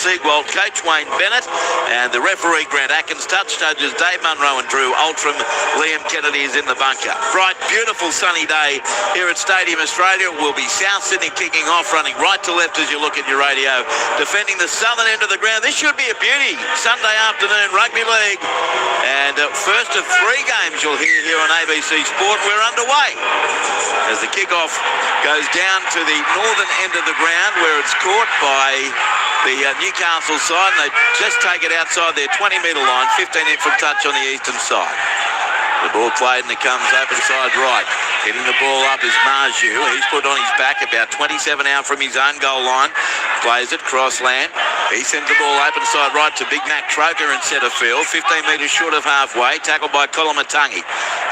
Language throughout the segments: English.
Siegwald, coach Wayne Bennett, and the referee Grant Atkins. Touch judges Dave Munro and Drew Altram. Liam Kennedy is in the bunker. Bright, beautiful sunny day here at Stadium Australia. It will be South Sydney kicking off, running right to left as you look at your radio, defending the southern end of the ground. This should be a beauty. Sunday afternoon rugby league, and first of three games you'll hear here on ABC Sport. We're underway as the kickoff goes down to the northern end of the ground where it's caught by the Newcastle side, and they just take it outside their 20-metre line, 15 in from touch on the eastern side. The ball played and it comes open side right. Hitting the ball up is Marju. He's put on his back about 27 out from his own goal line. Plays it crossland. He sends the ball open side right to Big Mac Troker in centre field. 15 metres short of halfway. Tackled by Kolomatangi.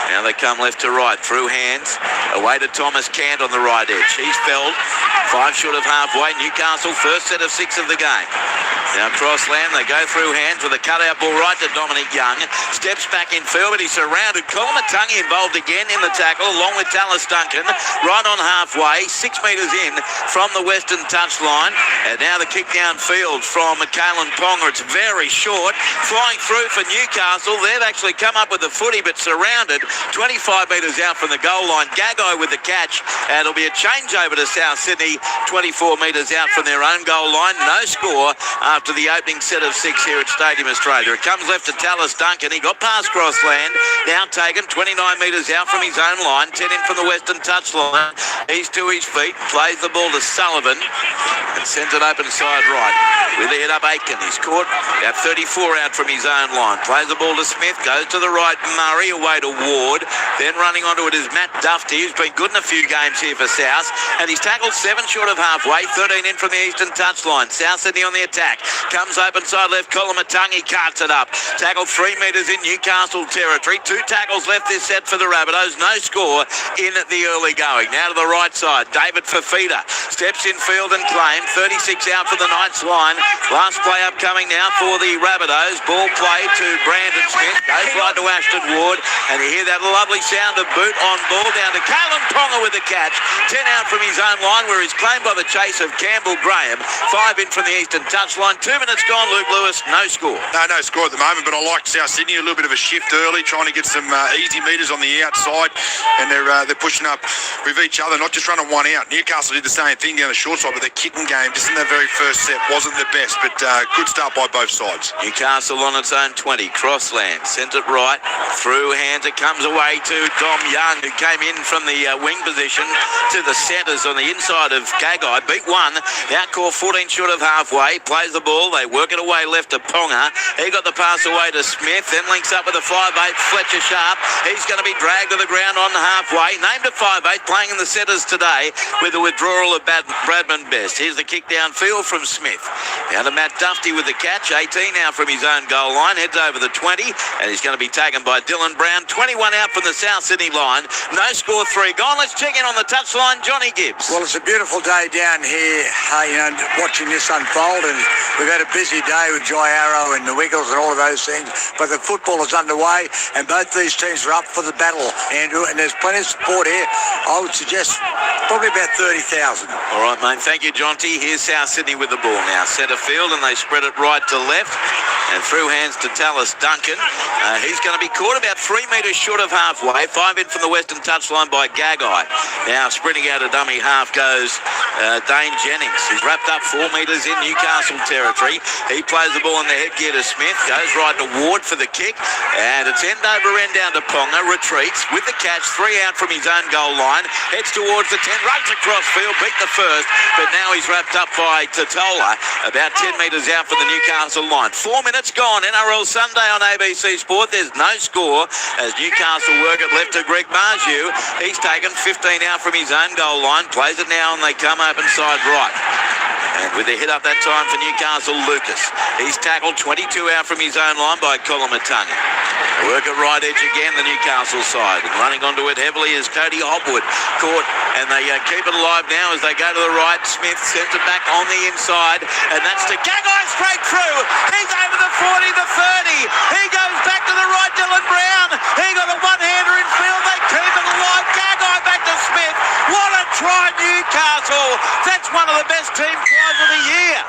Now they come left to right through hands. Away to Thomas Cant on the right edge. He's felled. 5 short of halfway. Newcastle first set of 6 of the game. Now crossland. They go through hands with a cutout ball right to Dominic Young. Steps back in field, but he's surrounded. Kolomatangi involved again in the tackle along with Tallis Duncan. Right on halfway. 6 metres in from the western touchline. And now the kick downfield from Kalen Ponga. It's very short. Flying through for Newcastle. They've actually come up with the footy but surrounded. 25 metres out from the goal line. Gagai with the catch. And it'll be a changeover to South Sydney. 24 metres out from their own goal line. No score after the opening set of 6 here at Stadium Australia. It comes left to Tallis Duncan. He got past crossland. Now taken 29 metres out from his own line. 10 in from the western touchline. He's to his feet. Plays the ball to Sullivan. And sends it open side right. With the head up Aiken. He's caught about 34 out from his own line. Plays the ball to Smith. Goes to the right. Murray away to Ward. Then running onto it is Matt Dufty, who's been good in a few games here for South. And he's tackled 7 short of halfway. 13 in from the eastern touchline. South Sydney on the attack. Comes open side left. Kolomatangi carts it up. Tackled 3 metres in Newcastle territory. 2 tackles left this set for the Rabbitohs. No score in the early going. Now to the right side. David Fafita steps in field and claim. 36 out for the Knights line. Last play upcoming now for the Rabbitohs. Ball played to Brandon Smith. Goes right to Ashton Ward. And you hear that lovely sound of boot on ball down to Kalen Ponga with the catch. 10 out from his own line where he's claimed by the chase of Campbell Graham. 5 in from the eastern touchline. 2 minutes gone. Luke Lewis, no score. No score at the moment, but I like South Sydney. A little bit of a shift early, trying to get some easy metres on the outside. And they're pushing up with each other, not just running one out. Newcastle did the same thing down the short side, but their kicking game just in the very first set wasn't the best, but good start by both sides. Newcastle on its own 20. Crossland sends it right through hands. It comes away to Dom Young, who came in from the wing position to the centres on the inside of Gagai. Beat 1. Now caught 14 short of halfway. Plays the ball. They work it away left to Ponga. He got the pass away to Smith. Then links up with the 5'8 Fletcher Sharp. He's going to be dragged to the ground on halfway. Named a 5'8, playing in the centres today with the withdrawal of Bradman Best. Here's the kick downfield from Smith. Now to Matt Dufty with the catch. 18 now from his own goal line. Heads over the 20. And he's going to be taken by Dylan Brown. 21 out from the South Sydney line. No score, 3 gone. Let's check in on the touchline. Johnny Gibbs. Well, it's a beautiful day down here, watching this unfold. And we've had a busy day with Joy Arrow and the Wiggles and all of those things. But the football is underway and both these teams are up for the battle, Andrew. And there's plenty of support here. I would suggest probably about 30,000. All right, mate. Thank you, John T. Here's South Sydney with the ball now. Centre field, and they spread it right to left. And through hands to Tallis Duncan. He's going to be caught about 3 metres short of halfway. 5 in from the western touchline by Gagai. Now sprinting out of dummy half goes Dane Jennings. He's wrapped up 4 metres in Newcastle territory. He plays the ball in the headgear to Smith. Goes right to Ward for the kick. And it's end over end down to Ponga. Retreats with the catch. 3 out from his own goal line. Heads towards the 10. Runs across field. Beat the first. But now he's wrapped up by Totola. About 10 metres out from the Newcastle line. 4 minutes gone. NRL Sunday on ABC Sport. There's no score as Newcastle work it left to Greg Marju. He's taken 15 out from his own goal line. Plays it now and they come open side right. And with the hit up that time for Newcastle, Lucas. He's tackled 22 out from his own line by Kolomatangi. Work at right edge again, the Newcastle side. And running onto it heavily is Cody Hopwood. Caught, and they keep it alive now as they go to the right. Smith sends it back on the inside. And that's to Gagai straight through. He's over the 40, the 30. He goes back to the right, Dylan Brown. He got a one-hander in field. They keep it alive. Gagai back to Smith. What a try, Newcastle. That's one of the best team tries of the year.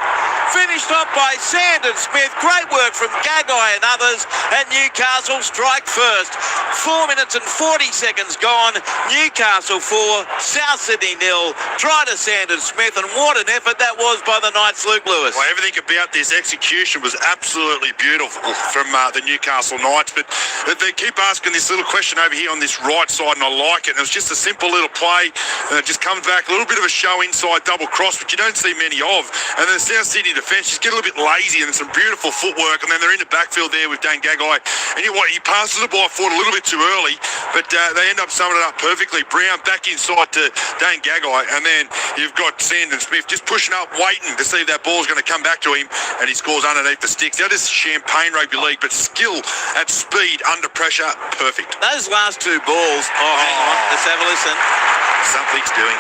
Finish finished off by Sandon Smith. Great work from Gagai and others. And Newcastle strike first. 4 minutes and 40 seconds gone. Newcastle 4, South Sydney 0. Try to Sandon Smith, and what an effort that was by the Knights, Luke Lewis. Well, everything about this execution was absolutely beautiful from the Newcastle Knights, but they keep asking this little question over here on this right side, and I like it. And it was just a simple little play, and it just comes back, a little bit of a show inside double cross, which you don't see many of. And then the South Sydney defence just get a little bit lazy, and some beautiful footwork, and then they're in the backfield there with Dane Gagai. And you know what, he passes the ball forward a little bit too early, but they end up summing it up perfectly. Brown back inside to Dane Gagai, and then you've got Sandon Smith just pushing up, waiting to see if that ball's going to come back to him, and he scores underneath the sticks. That is champagne rugby league, but skill at speed under pressure, perfect. Those last two balls, hang on, let's have a listen. Something's doing.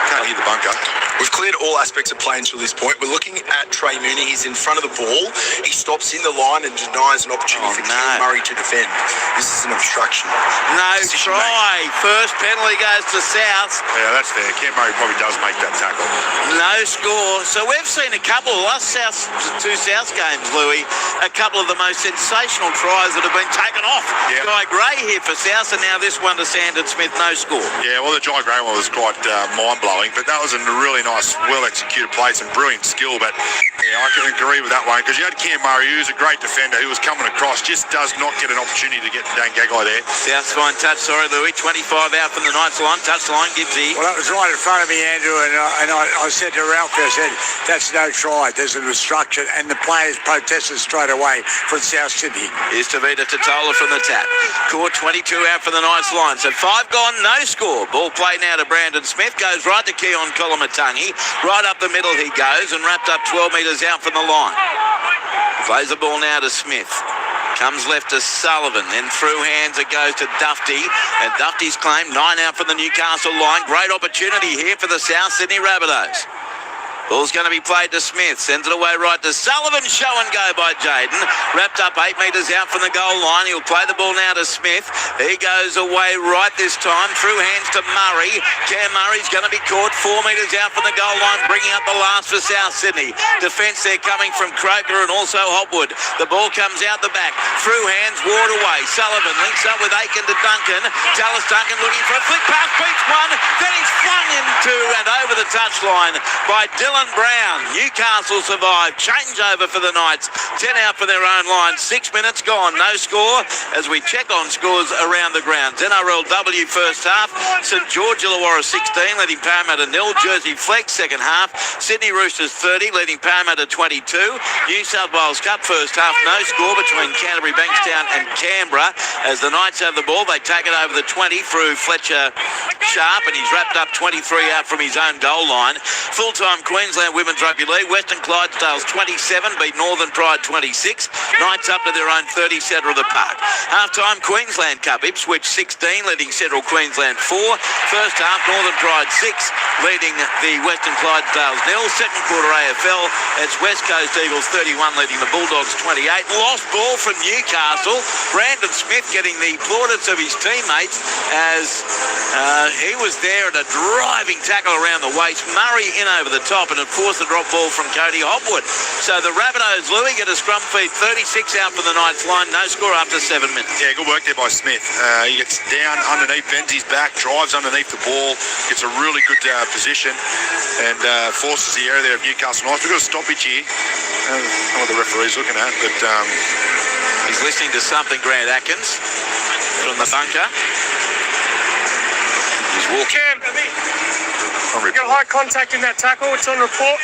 Can't hear the bunker. We've cleared all aspects of play until this point. We're looking at Trey Mooney. He's in front of the ball. He stops in the line and denies an opportunity for Cam Murray to defend. This is an obstruction. No try. First penalty goes to South. Yeah, that's fair. Cam Murray probably does make that tackle. No score. So we've seen a couple of last two South games, Louis. A couple of the most sensational tries that have been taken off. Yeah. Guy Gray here for South, and now this one to Sandon Smith. No score. Yeah, well, the Guy Gray one was quite mind-blowing, but that was a really nice, well-executed play, some brilliant skill. But yeah, I can agree with that one, because you had Cam Murray, who's a great defender, who was coming across, just does not get an opportunity to get Dane Gagai there. South's fine touch, sorry, Louis. 25 out from the Knights line. Touch line, Gibbsy. Well, that was right in front of me, Andrew, and I said to Ralph, I said, that's no try. There's an obstruction, and the players protested straight away from South Sydney. Here's Tavita Totola from the tap. Caught 22 out for the Knights line. So 5 gone, no score. Ball play now to Brandon Smith. Goes right to Keon Kolomatangi. Right up the middle he goes, and wrapped up 12 metres out from the line. Plays the ball now to Smith. Comes left to Sullivan, then through hands it goes to Dufty, and Dufty's claimed 9 out from the Newcastle line. Great opportunity here for the South Sydney Rabbitohs. Ball's going to be played to Smith. Sends it away right to Sullivan. Show and go by Jaden. Wrapped up 8 metres out from the goal line. He'll play the ball now to Smith. He goes away right this time. Through hands to Murray. Cam Murray's going to be caught 4 metres out from the goal line, bringing up the last for South Sydney. Defence there coming from Croker and also Hopwood. The ball comes out the back. Through hands, Ward away. Sullivan links up with Aiken to Duncan. Dallas Duncan looking for a flick pass. Beats one. Then he's flung into and over the touchline by Dylan Brown. Newcastle survive. Change over for the Knights. 10 out for their own line. 6 minutes gone. No score as we check on scores around the grounds. NRLW first half. St George Illawarra 16, leading Parramatta 0. Jersey Flex second half. Sydney Roosters 30, leading Parramatta 22. New South Wales Cup first half. No score between Canterbury, Bankstown and Canberra. As the Knights have the ball, they take it over the 20 through Fletcher Sharp, and he's wrapped up 23 out from his own goal line. Full-time Queensland Women's Rugby League. Western Clydesdales 27, beat Northern Pride 26. Knights up to their own 30, centre of the park. Half-time Queensland Cup. Ipswich 16, leading Central Queensland 4. First half Northern Pride 6, leading the Western Clydesdales 0. Second quarter AFL, it's West Coast Eagles 31, leading the Bulldogs 28. Lost ball from Newcastle. Brandon Smith getting the plaudits of his teammates as he was there at a driving tackle around the waist. Murray in over the top, and it forced the drop ball from Cody Hopwood. So the Rabbitohs, Louis, get a scrum feed. 36 out for the Knights line. No score after 7 minutes. Yeah, good work there by Smith. He gets down underneath, bends his back, drives underneath the ball, gets a really good position, and forces the area there of Newcastle Knights. We've got a stoppage here. I don't know what the referee's looking at, but he's listening to something, Grant Atkins, from the bunker. He's walking. We got high contact in that tackle. It's on report.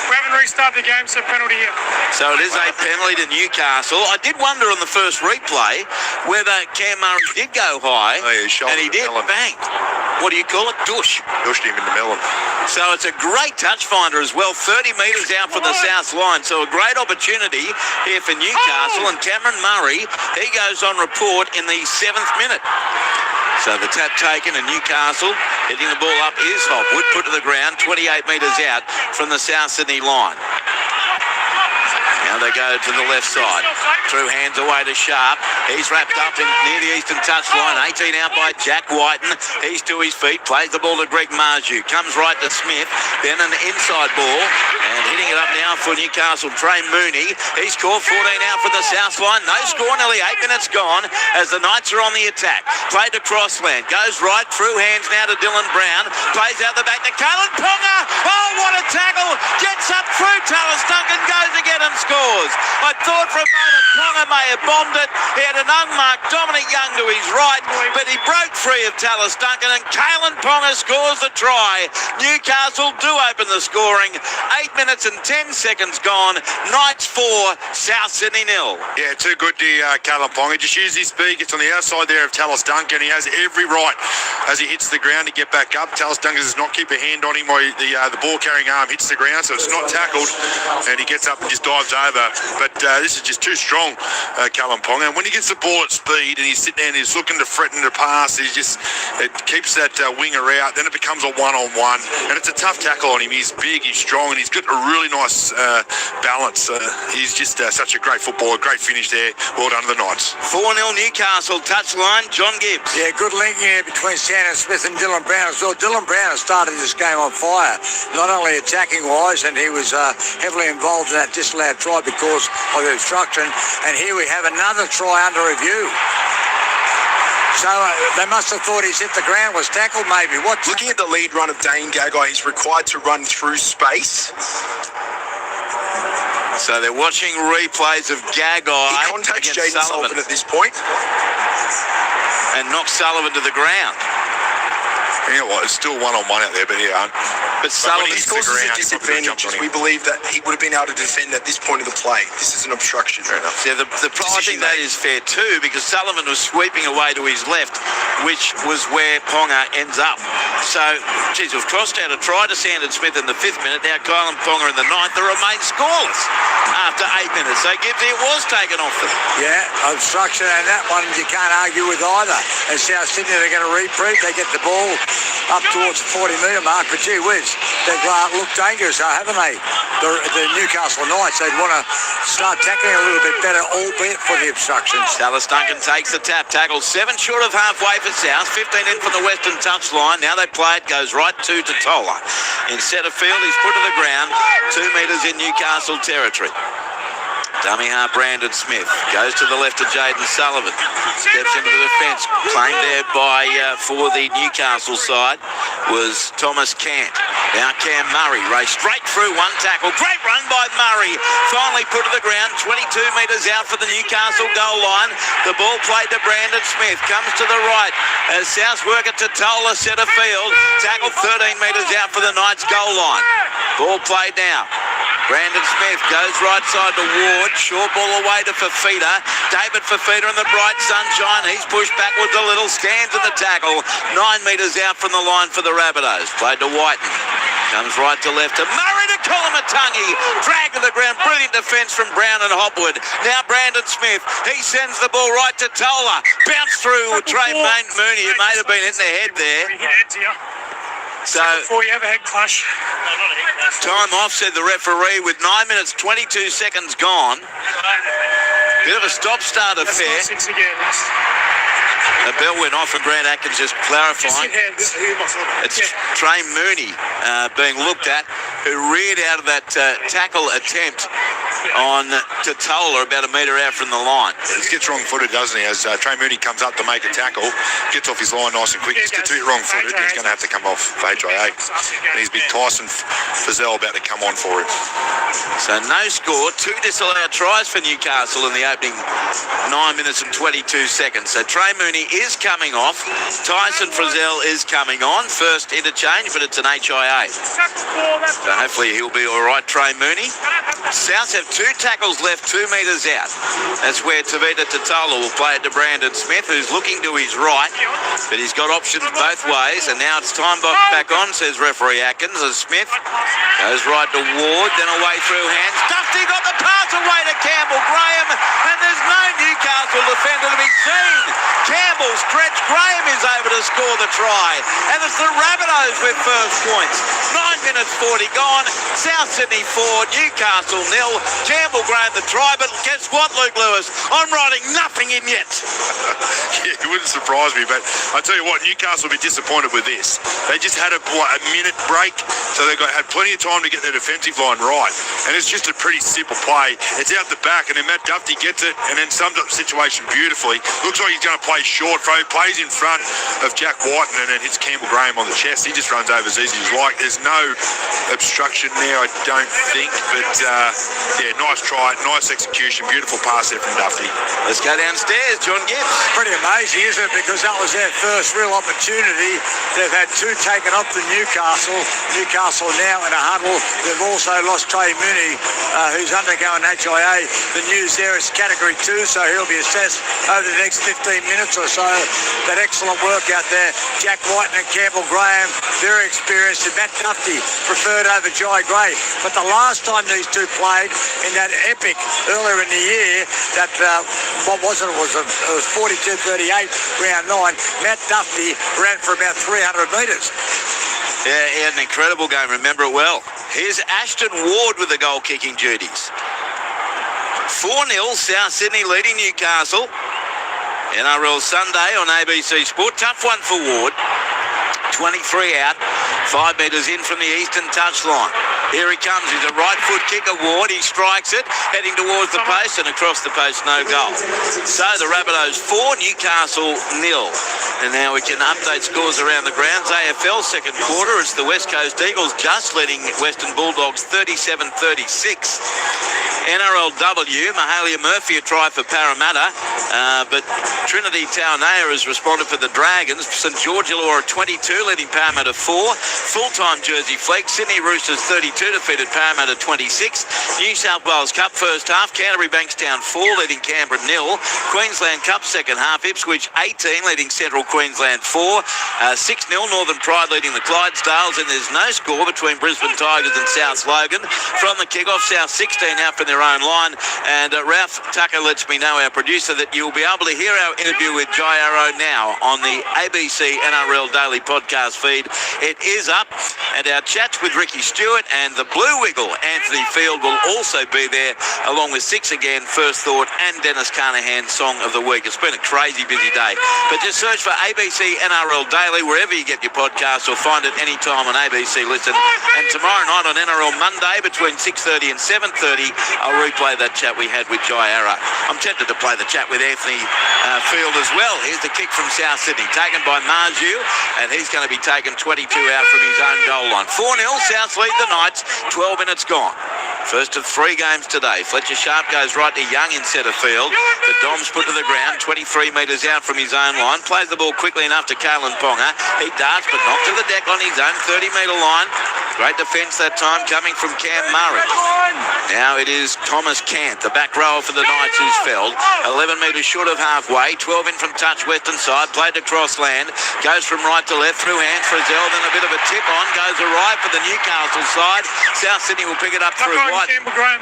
We haven't restarted the game, so penalty here. So it is a penalty to Newcastle. I did wonder on the first replay whether Cam Murray did go high, and he did. Bang. What do you call it? Dush. Dushed him in the melon. So it's a great touch finder as well. 30 metres out from the south line. So a great opportunity here for Newcastle. And Cameron Murray, he goes on report in the 7th minute. So the tap taken, and Newcastle hitting the ball up is Hopwood, put to the ground 28 metres out from the South Sydney line. Now they go to the left side. Through hands away to Sharp. He's wrapped up near the eastern touchline. 18 out by Jack Whiten. He's to his feet. Plays the ball to Greg Marju. Comes right to Smith. Then an inside ball. And hitting it up now for Newcastle, Trey Mooney. He scored 14 out for the south line. No score, nearly 8 minutes gone as the Knights are on the attack. Played to Crossland. Goes right through hands now to Dylan Brown. Plays out the back to Kalen Ponga. Oh, what a tackle. Gets up through Taylor Duncan. Goes again and scores. I thought for a moment Ponga may have bombed it. He had an unmarked Dominic Young to his right, but he broke free of Taylor Duncan, and Kalen Ponga scores the try. Newcastle do open the scoring. 8 minutes and 10 seconds gone. Knights 4, South Sydney 0. Yeah, too good to Kalen Ponga. Just use his speed. Gets on the outside there of Talos Duncan. He has every right as he hits the ground to get back up. Talos Duncan does not keep a hand on him while the ball-carrying arm hits the ground, so it's not tackled, and he gets up and just dives over. But this is just too strong, Kalen Ponga. And when he gets the ball at speed and he's sitting there and he's looking to threaten to pass, it keeps that winger out. Then it becomes a one-on-one, and it's a tough tackle on him. He's big, he's strong, and he's got a really nice balance. He's just such a great footballer. Great finish there. Well done to the Knights. 4-0 Newcastle. Touchline, John Gibbs. Yeah, good link here between Shannon Smith and Dylan Brown. So Dylan Brown has started this game on fire, not only attacking-wise, and he was heavily involved in that disallowed try because of the obstruction. And here we have another try under review. So they must have thought he's hit the ground, was tackled maybe. Looking at the lead run of Dane Gagai, he's required to run through space. So they're watching replays of Gagai. He contacts against Jaden Sullivan at this point and knocks Sullivan to the ground. You know what, it's still one-on-one out there, but yeah. But Sullivan this causes a disadvantage, as we believe that he would have been able to defend at this point of the play. This is an obstruction. Fair enough. Yeah, I think that is fair too, because Sullivan was sweeping away to his left, which was where Ponga ends up. So, geez, we've crossed out a try to Sandon Smith in the 5th minute. Now Kylan Ponga in the 9th. They remain scoreless after 8 minutes. So Gibbsy, it was taken off them. Yeah, obstruction, and that one you can't argue with either. And South Sydney, they're going to reprieve. They get the ball up towards the 40-metre mark, but gee whiz, they've looked dangerous, haven't they? The Newcastle Knights, they'd want to start tackling a little bit better, albeit for the obstructions. Dallas Duncan takes the tap, tackles 7 short of halfway for South, 15 in from the western touchline. Now they play it, goes right to Totola. In centre field, he's put to the ground, 2 metres in Newcastle territory. Dummy half Brandon Smith goes to the left of Jaden Sullivan, steps into the defence. Claimed there by for the Newcastle side was Thomas Cant. Now Cam Murray raced straight through, one tackle, great run by Murray, finally put to the ground, 22 metres out for the Newcastle goal line. The ball played to Brandon Smith, comes to the right as South work it to Tola centre field, tackle 13 metres out for the Knights goal line. Ball played now. Brandon Smith goes right side to Ward. Short ball away to Fafita. David Fafita in the bright sunshine. He's pushed backwards a little. Scans in the tackle. 9 metres out from the line for the Rabbitohs. Played to Whiten. Comes right to left to Murray to Kolomatangi. Drag to the ground. Brilliant defence from Brown and Hopwood. Now Brandon Smith. He sends the ball right to Tola. Bounce through Trey Mooney. It may have been in the head there. So, before you have a head clash. Time off, said the referee, with 9 minutes 22 seconds gone. Bit of a stop-start affair. The bell went off and Grant Atkins just clarifying. It's Trey Mooney being looked at, who reared out of that tackle attempt on Totola about a metre out from the line. He gets wrong-footed, doesn't he? As Trey Mooney comes up to make a tackle, gets off his line nice and quick. Just gets a bit wrong-footed. He's going to have to come off for HIA. And he's big Tyson Fazell about to come on for him. So no score. 2 disallowed tries for Newcastle in the opening 9 minutes and 22 seconds. So Trey Mooney is coming off. Tyson Frazell is coming on. First interchange, but it's an HIA. So hopefully he'll be all right, Trey Mooney. South have 2 tackles left, 2 metres out. That's where Tavita Totola will play it to Brandon Smith, who's looking to his right, but he's got options both ways. And now it's time back on, says referee Atkins, as Smith goes right to Ward, then away through hands. Dusty got the pass away to Campbell Graham, and there's no Newcastle defender to be seen. Campbell stretch. Graham is able to score the try. And it's the Rabbitohs with first points. 9 minutes 40 gone. South Sydney 4, Newcastle 0. Campbell Graham the try. But guess what, Luke Lewis? I'm writing nothing in yet. Yeah, it wouldn't surprise me, but I tell you what, Newcastle will be disappointed with this. They just had a minute break, so they had plenty of time to get their defensive line right. And it's just a pretty simple play. It's out the back, and then Matt Duffy gets it, and then sums up the situation beautifully. Looks like he's going to play short throw, plays in front of Jack Whiten, and then hits Campbell Graham on the chest. He just runs over as easy as like. There's no obstruction there, I don't think, but yeah, nice try, nice execution, beautiful pass there from Duffy. Let's go downstairs, John Gibbs. Pretty amazing, isn't it? Because that was their first real opportunity. They've had two taken off to Newcastle. Newcastle now in a huddle. They've also lost Trey Mooney, who's undergoing HIA. The news there is category 2, so he'll be assessed over the next 15 minutes or so. That excellent work out there. Jack Whiten and Campbell Graham, very experienced. And Matt Duffy preferred over Jai Gray. But the last time these two played in that epic earlier in the year, that what was it? It was 42-38, round 9. Matt Duffy ran for about 300 metres. Yeah, he had an incredible game. Remember it well. Here's Ashton Ward with the goal-kicking duties. 4-0, South Sydney leading Newcastle. NRL Sunday on ABC Sport. Tough one for Ward. 23 out, 5 metres in from the eastern touchline. Here he comes. He's a right foot kicker, Ward. He strikes it, heading towards the post, and across the post, no goal. So the Rabbitohs 4, Newcastle 0. And now we can update scores around the grounds. AFL second quarter, it's the West Coast Eagles just leading Western Bulldogs 37-36. NRLW, Mahalia Murphy a try for Parramatta, but Trinity Taonea has responded for the Dragons. St George Illawarra 22, leading Parramatta 4. Full-time Jersey Flex, Sydney Roosters 32, defeated Parramatta 26. New South Wales Cup first half, Canterbury Bankstown 4, leading Canberra 0. Queensland Cup second half, Ipswich 18, leading Central Queensland 4. 6-0 Northern Pride leading the Clydesdales, and there's no score between Brisbane Tigers and South Logan. From the kick-off, South 16 out from their own line, and Ralph Tucker lets me know, our producer, that you'll be able to hear our interview with Jai Arrow now on the ABC NRL Daily podcast feed. It is up, and our chats with Ricky Stewart and the Blue Wiggle, Anthony Field, will also be there, along with Six Again, First Thought, and Dennis Carnahan's Song of the Week. It's been a crazy busy day, but just search for ABC NRL Daily wherever you get your podcasts, or find it anytime on ABC Listen. And tomorrow night on NRL Monday between 6:30 and 7:30, I'll replay that chat we had with Jai Arrow. I'm tempted to play the chat with Anthony Field as well. Here's the kick from South Sydney, taken by Marju, and he's going to be taken 22 out from his own goal line. 4-0, South lead the Knights, 12 minutes gone. First of 3 games today. Fletcher Sharp goes right to Young in centre field. The Dom's put to the ground, 23 metres out from his own line. Plays the ball quickly enough to Kalen Ponga. He darts, but not to the deck on his own 30-metre line. Great defence that time coming from Cam Murray. Now it is Thomas Cant, the back rower for the Knights, who's felled. 11 metres short of halfway. 12 in from touch, western side. Played to Crossland. Goes from right to left, through hands for Zell. Then a bit of a tip on. Goes awry for the Newcastle side. South Sydney will pick it up through White,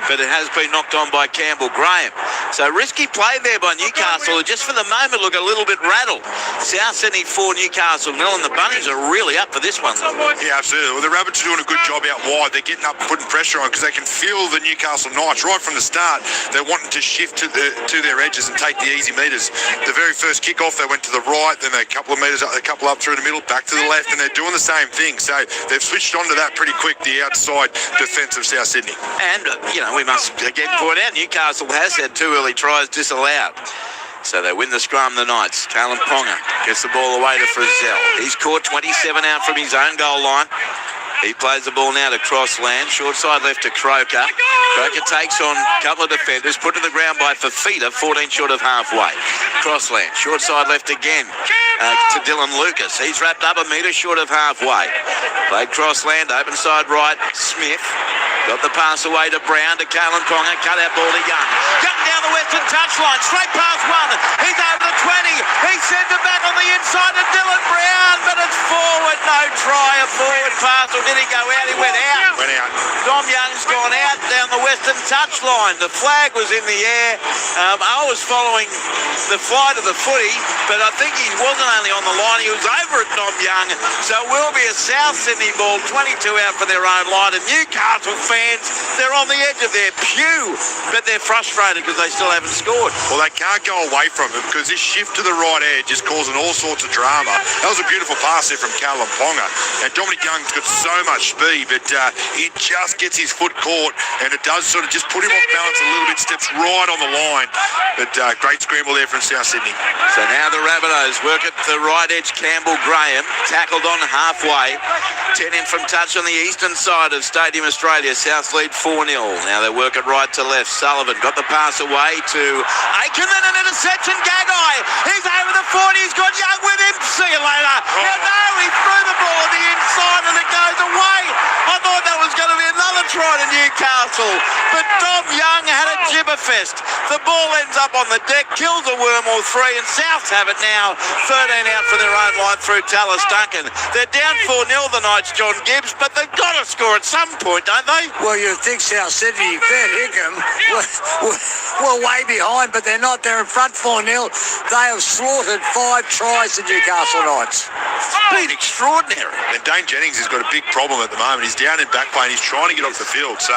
but it has been knocked on by Campbell Graham. So risky play there by Newcastle, who just for the moment look a little bit rattled. South Sydney 4, Newcastle 0, and the Bunnies are really up for this one. Yeah, absolutely. Well, the Rabbits are doing a good job out wide. They're getting up and putting pressure on, because they can feel the Newcastle Knights right from the start. They're wanting to shift to their edges and take the easy metres. The very first kick-off, they went to the right, then a couple of metres up, a couple up through the middle, back to the left, and they're doing the same thing. So they've switched on to that pretty quick, the outside defence of South Sydney. And, we must again point out, Newcastle has had 2 early tries disallowed. So they win the scrum, the Knights. Kalen Ponga gets the ball away to Frizzell. He's caught 27 out from his own goal line. He plays the ball now to Crossland. Short side left to Croker. Croker takes on a couple of defenders. Put to the ground by Fafita, 14 short of halfway. Crossland. Short side left again to Dylan Lucas. He's wrapped up a metre short of halfway. Played Crossland. Open side right. Smith. Got the pass away to Brown, to Kalen Ponga. Cut out ball to Young. Young down the western touchline. Straight past 1. He's over the 20. He sends it back on the inside to Dylan Brown, but it's forward. No try. A forward pass. Or did he go out? He went out. Went out. Dom Young's gone out down the western touchline. The flag was in the air. I was following the flight of the footy, but I think he wasn't only on the line, he was over at Dom Young. So it will be a South Sydney ball, 22 out for their own line. And Newcastle fans, they're on the edge of their pew, but they're frustrated because they still haven't scored. Well, they can't go away from it because this shift to the right edge is causing all sorts of drama. That was a beautiful pass there from Callum Ponga. And Dominic Young's got so much speed, but he just gets his foot caught, and it does sort of just put him off balance a little bit, steps right on the line. But great scramble there from South Sydney. So now the Rabbitohs work at the right edge. Campbell Graham tackled on halfway. 10 in from touch on the eastern side of Stadium Australia. South lead 4-0. Now they work it right to left. Sullivan got the pass away to Aiken, and an interception. Gagai, he's over the 40. He's got Young with him. See you later. No, he threw the ball on the inside and it goes away. I thought that was going to be another try to Newcastle, but Dom Young had a gibberfest. The ball ends up on the deck, kills a worm or three, and Souths have it now. 13 out for their own line through Tallis Duncan. They're down 4-0 the Knights, John Gibbs, but they've got to score at some point, don't they? Well, you'd think South Sydney, Fair Hickam, were way behind, but they're not. They're in front 4-0. They have slaughtered 5 tries to Newcastle Knights. It's been extraordinary. And Dane Jennings has got a big problem at the moment. He's down in back play and he's trying to get off the field. So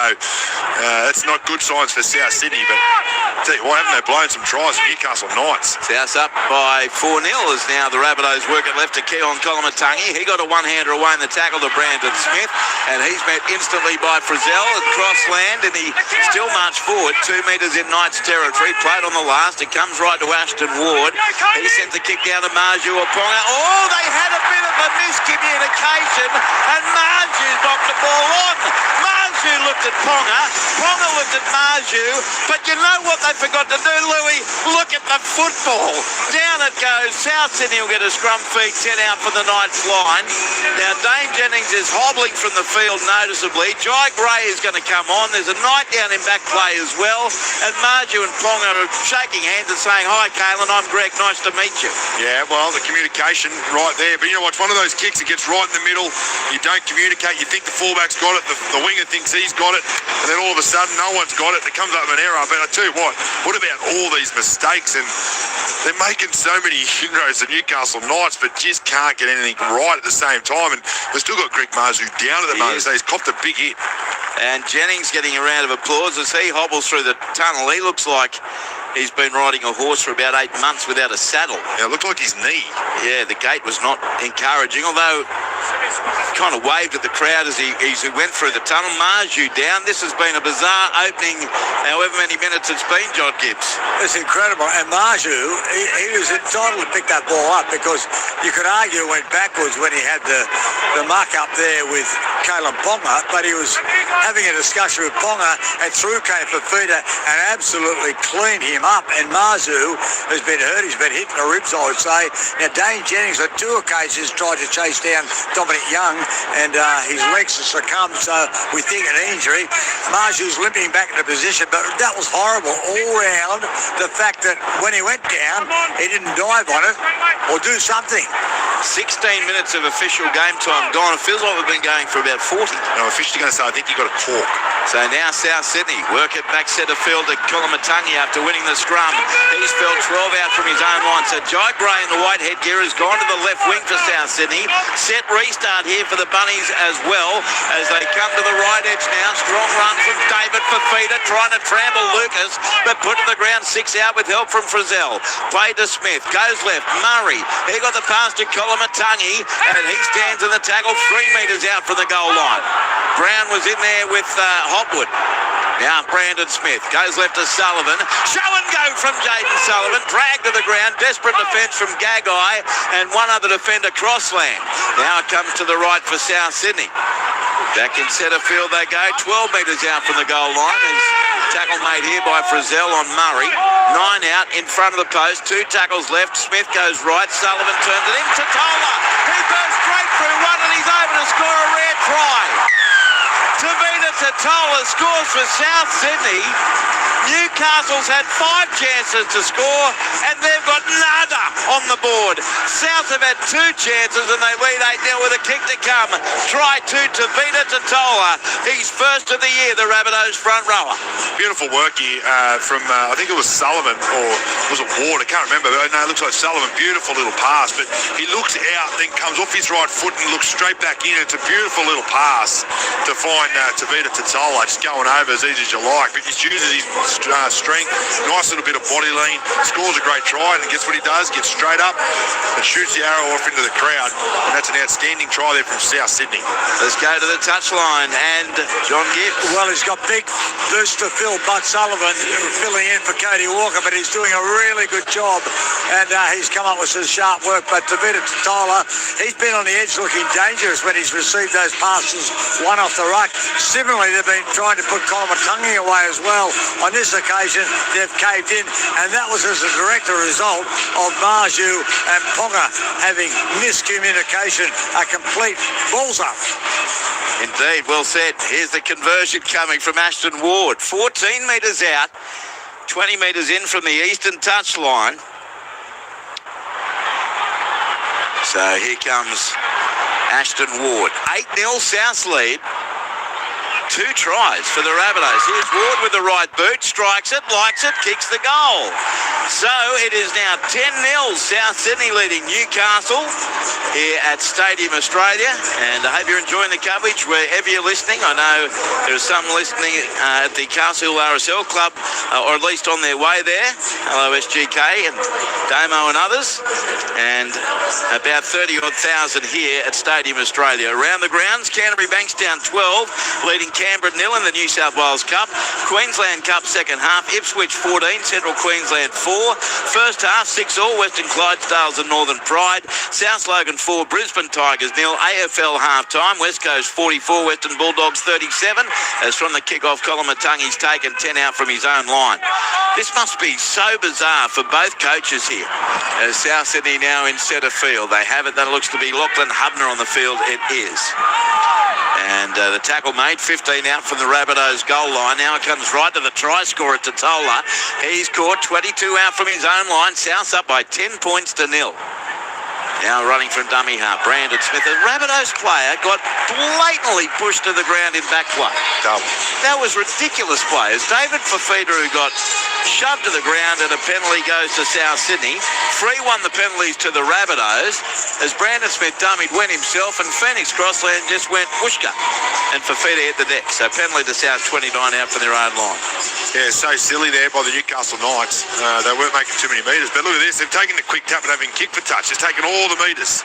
that's not good signs for South Sydney. But I tell you what, haven't they blown some tries at Newcastle Knights? Souths up by 4-0 as now the Rabbitohs work it left to Keon Colomatangi. He got a one-hander away in the tackle to Brandon Smith, and he's met instantly by Frizzell and Crossland, and he still marched forward 2 metres in Knights territory. Played on the last. It comes right to Ashton Ward. He sends the kick down to Marju Oponga. Oh, they had a bit of a miscommunication, and Marju knocked the ball on. Marju looked at Ponga. Ponga looked at Marju. But you know what they forgot to do, Louis? Look at the football. Down it goes. South Sydney will get a scrum feed, 10 out for the Knights line. Now, Dane Jennings is hobbling from the field noticeably. Jai Gray is going to come on. There's a Knight down in back play as well. And Marju and Ponga are shaking hands and saying, "Hi, Kalen, I'm Greg. Nice to meet you." Yeah, well, the communication right there. But you know what? It's one of those kicks that gets right in the middle. You don't communicate. You think the fullback's got it. The winger thinks he's got it. And then all of a sudden, no one's got it. It comes up with an error. But I tell you what about all these mistakes? And they're making so many inroads to Newcastle Knights, but just can't get anything right at the same time. And they've still got Greg Marzu down at the moment, so he's copped a big hit. And Jennings getting a round of applause as he hobbles through the tunnel. He looks like he's been riding a horse for about 8 months without a saddle. Yeah, it looked like his knee. Yeah, the gait was not encouraging, although kind of waved at the crowd as he went through the tunnel. Marju down. This has been a bizarre opening, however many minutes it's been, John Gibbs. It's incredible. And Marju, he was entitled to pick that ball up because you could argue it went backwards when he had the muck up there with Kalen Ponga, but he was having a discussion with Ponga and through came Fafita and absolutely cleaned him up. And Marzu has been hurt. He's been hit in the ribs, I would say. Now, Dane Jennings on 2 occasions tried to chase down Dominic Young, and his legs have succumbed, so we think an injury. Marju's limping back into position, but that was horrible all round. The fact that when he went down, he didn't dive on it or do something. 16 minutes of official game time gone. It feels like we've been going for about 40. No, officially going to say, I think you've got to talk. So now South Sydney work it back centre field to Colomatangi after winning the scrum. He's fell 12 out from his own line. So Jai Gray in the white headgear has gone to the left wing for South Sydney. Set restart here for the Bunnies as well as they come to the right edge now. Strong run from David Fafita trying to trample Lucas, but put to the ground 6 out with help from Frizzell. Play to Smith. Goes left. Murray. He got the pass to Colomatangi and he stands in the tackle 3 metres out from the goal line. Brown was in there with Hopwood. Now Brandon Smith goes left to Sullivan. Show and go from Jaden Sullivan. Dragged to the ground. Desperate defence from Gagai and one other defender, Crossland. Now it comes to the right for South Sydney. Back in centre field they go. 12 metres out from the goal line. Tackle made here by Frizzell on Murray. 9 out in front of the post. 2 tackles left. Smith goes right. Sullivan turns it in. Totola. He goes straight through one and he's over to score a rare try. Tavita Totola scores for South Sydney. Newcastle's had 5 chances to score, and they've got nada on the board. South have had 2 chances, and they lead 8-0 with a kick to come. Try to Tavita Totola. He's first of the year, the Rabbitohs front rower. Beautiful work here from, I think it was Sullivan, or was it Ward? I can't remember. No, it looks like Sullivan. Beautiful little pass, but he looks out, then comes off his right foot and looks straight back in. It's a beautiful little pass to find Tavita Totola, just going over as easy as you like, but he uses his strength, nice little bit of body lean, scores a great try, and guess what he does? Gets straight up and shoots the arrow off into the crowd, and that's an outstanding try there from South Sydney. Let's go to the touchline, and John Gibbs. Well, he's got big boots to fill. Bud Sullivan filling in for Cody Walker, but he's doing a really good job, and he's come up with some sharp work. But Tavita Totola, he's been on the edge looking dangerous when he's received those passes, one off the ruck. Similarly, they've been trying to put Colomatungi away as well. On this occasion, they've caved in, and that was as a direct result of Marju and Ponga having miscommunication, a complete balls up. Indeed, well said. Here's the conversion coming from Ashton Ward. 14 metres out, 20 metres in from the eastern touchline. So here comes Ashton Ward. 8-0 South lead. 2 tries for the Rabbitohs. Here's Ward with the right boot, strikes it, likes it, kicks the goal. So it is now 10-0 South Sydney leading Newcastle here at Stadium Australia, and I hope you're enjoying the coverage wherever you're listening. I know there's some listening at the Castle RSL Club, or at least on their way there. Hello SGK and Damo and others, and about 30,000 here at Stadium Australia. Around the grounds, Canterbury Bankstown 12 leading Canberra 0 in the New South Wales Cup. Queensland Cup second half, Ipswich 14, Central Queensland 4. First half 6-all, Western Clydesdales and Northern Pride. South Logan 4, Brisbane Tigers 0. AFL half time, West Coast 44, Western Bulldogs 37. As from the kick-off, Colomatungi's taken 10 out from his own line. This must be so bizarre for both coaches here. As South Sydney now in centre field. They have it, that looks to be Lachlan Hubner on the field. It is. And the tackle made, 15 out from the Rabbitohs goal line. Now it comes right to the try scorer, Totola. He's caught 22 out from his own line. South's up by 10 points to 0. Now running from dummy half, Brandon Smith. A Rabbitohs player got blatantly pushed to the ground in back play. That was ridiculous play. It's David Fafita who got shoved to the ground, and a penalty goes to South Sydney. Free won the penalties to the Rabbitohs as Brandon Smith dummied, went himself, and Phoenix Crossland just went pushka, and Fafita hit the deck. So penalty to South, 29 out from their own line. Yeah, so silly there by the Newcastle Knights. They weren't making too many metres, but look at this. They've taken the quick tap and having kick for touch. It's taken all the metres.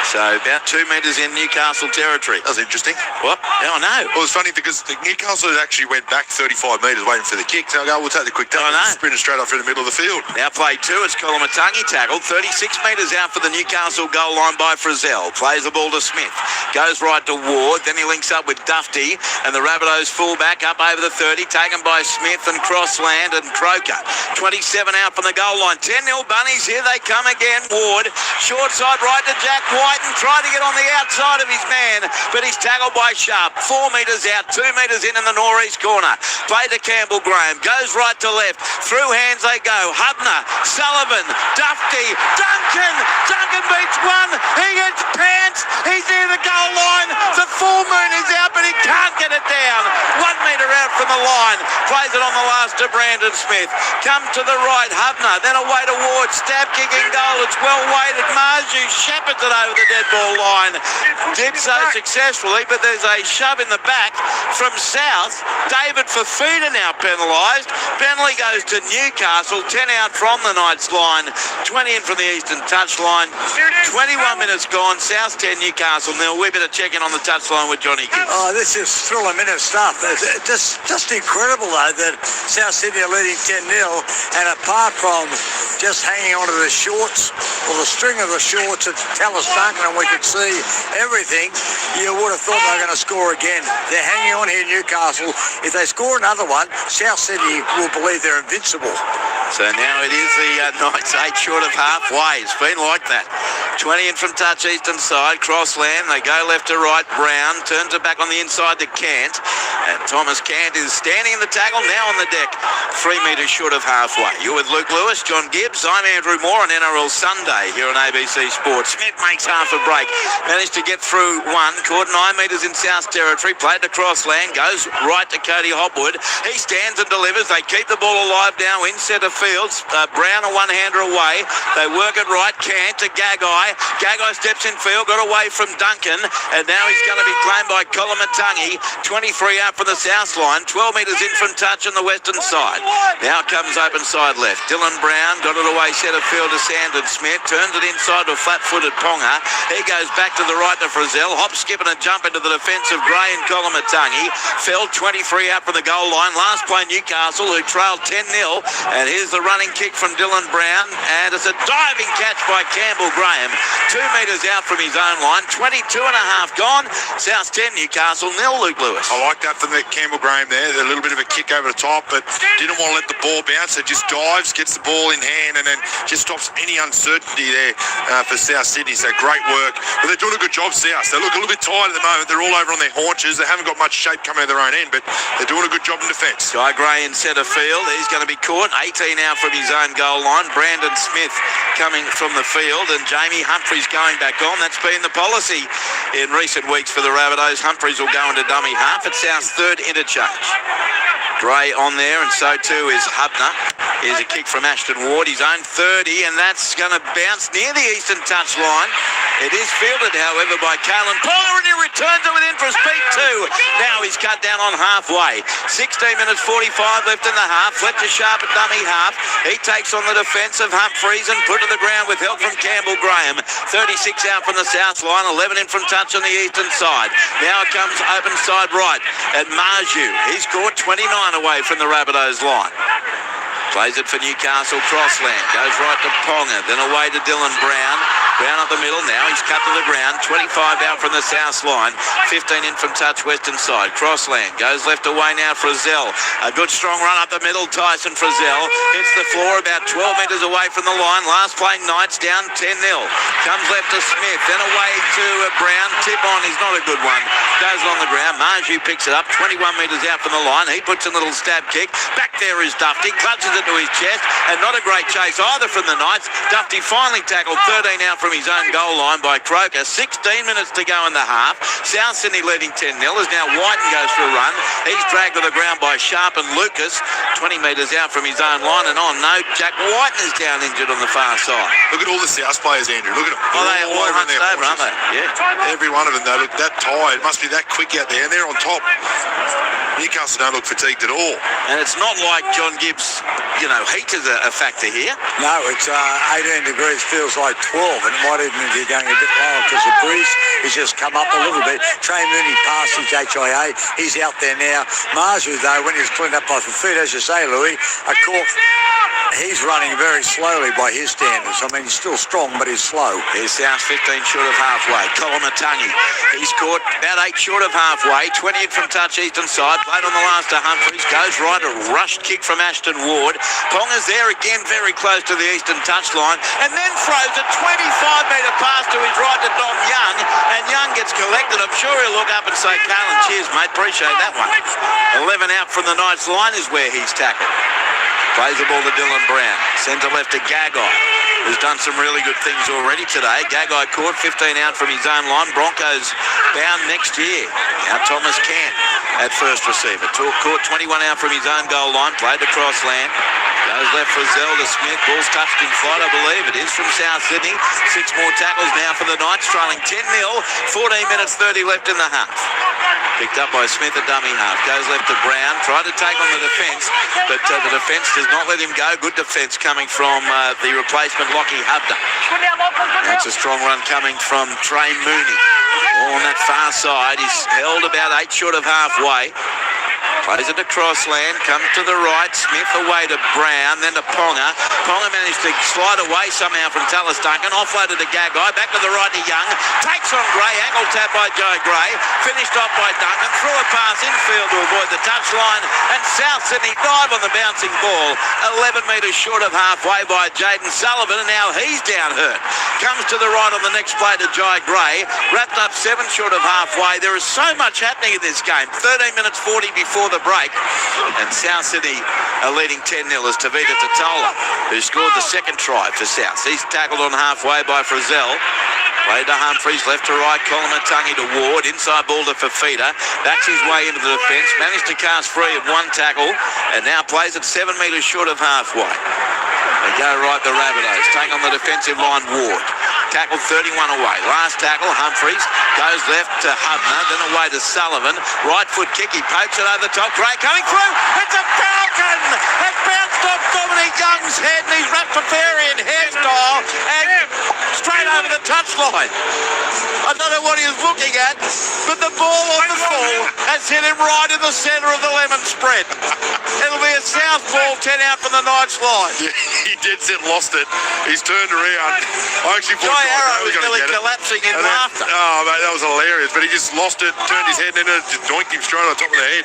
So about 2 metres in Newcastle territory. That was interesting. What? Yeah, I know. Well, it's funny because the Newcastle actually went back 35 metres waiting for the kick. So we'll take the quick tap and sprint straight off through the middle of the field. Now play 2. It's Colomatungi tackled. 36 metres out for the Newcastle goal line by Frizzell. Plays the ball to Smith. Goes right to Ward. Then he links up with Dufty. And the Rabbitohs fullback up over the 30. Taken by Smith and Crossland and Croker. 27 out from the goal line. 10-0 Bunnies. Here they come again. Ward. Short side right to Jack White and tried to get on the outside of his man, but he's tackled by Sharp. 4 metres out, 2 metres in the northeast corner. Play to Campbell Graham. Goes right to left. Through hands they go. Hubner, Sullivan, Dufty, Duncan. Duncan beats one. He gets pants. He's near the goal line. The full moon is out, but he can't get it down. 1 metre out from the line. Plays it on the last to Brandon Smith. Comes to the right, Hubner. Then away to Ward. Stab kicking goal. It's well weighted. Marju shepherds it over the dead ball line. Did so successfully, but there's a shove in the back from South. David Fafita now penalised. Penalty goes to Newcastle. 10 out from the Knights line. 20 in from the eastern touchline. 21 minutes gone. South 10, Newcastle 0. We better check in on the touchline with Johnny Gibbs. Oh, this is thriller-minute stuff. Just incredible, though, that South Sydney are leading 10-0, and apart from just hanging onto the shorts, or the string of the shorts at Tallis Duncan, and we could see everything, you would have thought they were going to score again. They're hanging on here, Newcastle. If they score another one, South Sydney will believe they're invincible. So now it is the Knights 8 short of halfway. It's been like that. 20 in from touch, eastern side. Crossland, they go left to right. Brown turns it back on the inside to Cant. And Thomas Cant is standing in the tackle, now on the deck. 3 metres short of halfway. You're with Luke Lewis, John Gibbs. I'm Andrew Moore on NRL Sunday here on ABC Sports. Smith makes half a break. Managed to get through one. Caught 9 metres in South Territory. Played to Crossland. Goes right to Cody Hopwood. He stands and delivers. They keep the ball alive now in centre field. Brown a one-hander away. They work it right. Cant to Gagai. Gagai steps in field. Got away from Duncan. And now he's going to be claimed by Colomatungi. 23 out from the south line. 12 metres in from touch on the western side. Now comes open side left. Dylan Brown got it away centre field to Sandon Smith. Turns it inside to flat-footed Ponga. He goes back to the right to Frizzell. Hop, skip and a jump into the defence of Gray and Colomatungi. Fell 23 out from the goal line. Last play Newcastle, who trailed 10-0. And here's the running kick from Dylan Brown. And it's a diving catch by Campbell Graham. 2 metres out from his own line. 22 and a half gone. South 10, Newcastle 0. Luke Lewis. I like that from the Campbell Graham there. A little bit of a kick over the top, but didn't want to let the ball bounce. It just dives, gets the ball in hand, and then just stops any uncertainty there for South Sydney. So great work. But they're doing a good job, South. They look a little bit tired at the moment. They're all over on their haunches. They haven't got much shape coming out of their own end, but they're doing a good job in defence. Guy Gray in centre field. He's going to be caught. 18 out from his own goal line. Brandon Smith coming from the field, and Jamie Humphries going back on. That's been the policy in recent weeks for the Rabbitohs. Humphries will go into dummy half at South's third interchange. Gray on there, and so too is Hubner. Here's a kick from Ashton Ward, his own 30, and that's going to bounce near the eastern touch line. It is fielded, however, by Kalen Ponga, and he returns it within for a speed too. Now he's cut down on halfway. 16 minutes 45 left in the half. Fletcher Sharp at dummy half. He takes on the defence of Humphries and put to the ground with help from Campbell Graham. 36 out from the south line, 11 in from touch on the eastern side. Now it comes open side right at Marju. He's caught 29 away from the Rabbitohs line. Plays it for Newcastle. Crossland goes right to Ponga, then away to Dylan Brown. Brown up the middle. Now he's cut to the ground. 25 out from the south line. 15 in from touch western side. Crossland goes left away now. Frizzell. A good strong run up the middle. Tyson Frizzell hits the floor about 12 metres away from the line. Last play Knights down 10-0. Comes left to Smith. Then away to Brown. Tip on. He's not a good one. Goes along the ground. Marju picks it up. 21 metres out from the line. He puts a little stab kick. Back there is Dufty. Clutches it to his chest. And not a great chase either from the Knights. Dufty finally tackled 13 out from his own goal line by Croker. 16 minutes to go in the half. South Sydney leading 10-0 as now Whiten goes for a run. He's dragged to the ground by Sharp and Lucas. 20 metres out from his own line and on. No, Jack Whiten is down injured on the far side. Look at all the South players, Andrew. Look at them. Oh, they're all hunched over, aren't they? Yeah. Every one of them, they look that tired. Must be that quick out there, and they're on top. Newcastle don't look fatigued at all. And it's not like John Gibbs, heat is a factor here. No, it's 18 degrees, feels like 12, and it might even be going a bit lower because the breeze has just come up a little bit. Trey Mooney passed his HIA. He's out there now. Marju, though, when he was cleaned up off the feet, as you say, Louis, he's running very slowly by his standards. I mean, he's still strong, but he's slow. Here's South 15 short of halfway. Colomatungi. He's caught about 8 short of halfway. 20 in from touch eastern side. Played on the last to Humphries. Goes right. A rushed kick from Ashton Ward. Ponga's there again, very close to the eastern touch line. And then throws a 25-metre pass to his right to Dom Young. And Young gets collected. I'm sure he'll look up and say, Carlin, cheers, mate. Appreciate that one. 11 out from the Knights line is where he's tackled. Plays the ball to Dylan Brown. Centre left to Gagai, who's done some really good things already today. Gagai caught 15 out from his own line. Broncos bound next year. Now Thomas Cant at first receiver. Caught 21 out from his own goal line. Played to Crossland. Goes left for Zelda Smith. Ball's touched in flight, I believe. It is from South Sydney. 6 more tackles now for the Knights, trailing 10-0. 14 minutes 30 left in the half. Picked up by Smith at dummy half. Goes left to Brown. Tried to take on the defence, but the defence does not let him go. Good defence coming from the replacement Lockie Hubner. That's a strong run coming from Trey Mooney. All on that far side. He's held about 8 short of halfway. Plays it to Crossland, comes to the right, Smith away to Brown, then to Ponga. Ponga managed to slide away somehow from Tallis Duncan, offloaded to Gagai, back to the right to Young, takes on Gray, angle tap by Joe Gray, finished off by Duncan, threw a pass infield to avoid the touchline, and South Sydney dive on the bouncing ball, 11 metres short of halfway by Jaden Sullivan, and now he's down hurt. Comes to the right on the next play to Jai Gray, wrapped up 7 short of halfway. There is so much happening in this game. 13 minutes 40 before the break, and South Sydney are leading 10-0 as Tavita Totola, who scored the second try for South. He's tackled on halfway by Frizzell. Played to Humphries, left to right, Colomatungi to Ward, inside ball to Fafita, backs his way into the defence, managed to cast free of one tackle, and now plays at 7 metres short of halfway. They go right, the Rabbitohs, take on the defensive line, Ward. Tackle 31 away. Last tackle, Humphries, goes left to Hubner, then away to Sullivan. Right foot kick, he pokes it over the top. Gray coming through, it's a falcon! It bounced off Dominic Young's head, and he's Rastafarian hairstyle, and straight over the touchline. I don't know what he was looking at, but the ball on the full has hit him right in the centre of the lemon spread. It'll be a South ball, 10 out from the Knights line. Yeah, he dead set lost it. He's turned around. I actually thought Jai Arrow was nearly collapsing in laughter. Oh, mate, that was hilarious. But he just lost it, turned his head, and then it doinked him straight on top of the head.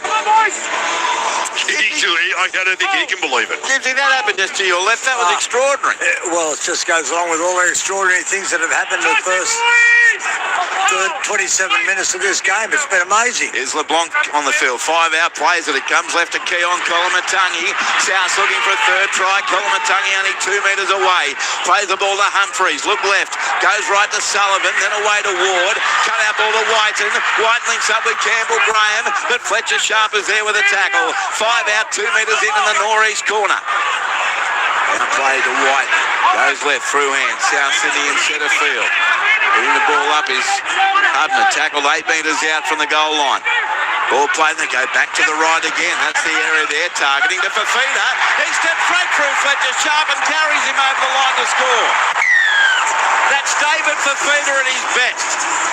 I don't think he can believe it. Gibbsy, that happened just to your left. That was extraordinary. Well, it just goes along with all the extraordinary things that have happened in the first 27 minutes of this game. It's been amazing. Here's LeBlanc on the field. 5 out, plays it. It comes left to Keon Colomatungi. South looking for a third try. Colomatungi only 2 metres away. Plays the ball to Humphries. Look left. Goes right to Sullivan. Then away to Ward. Cut out ball to Whiten. White links up with Campbell Graham. But Fletcher Sharp is there with a tackle. 5 out, 2 metres in the northeast corner. And play to White. Goes left through hands. South Sydney in centre field. Putting the ball up is Hubner. Tackled 8 metres out from the goal line. Ball played, they go back to the right again. That's the area they're targeting. To Fafita. He steps straight through Fletcher Sharp and carries him over the line to score. That's David Fafita at his best.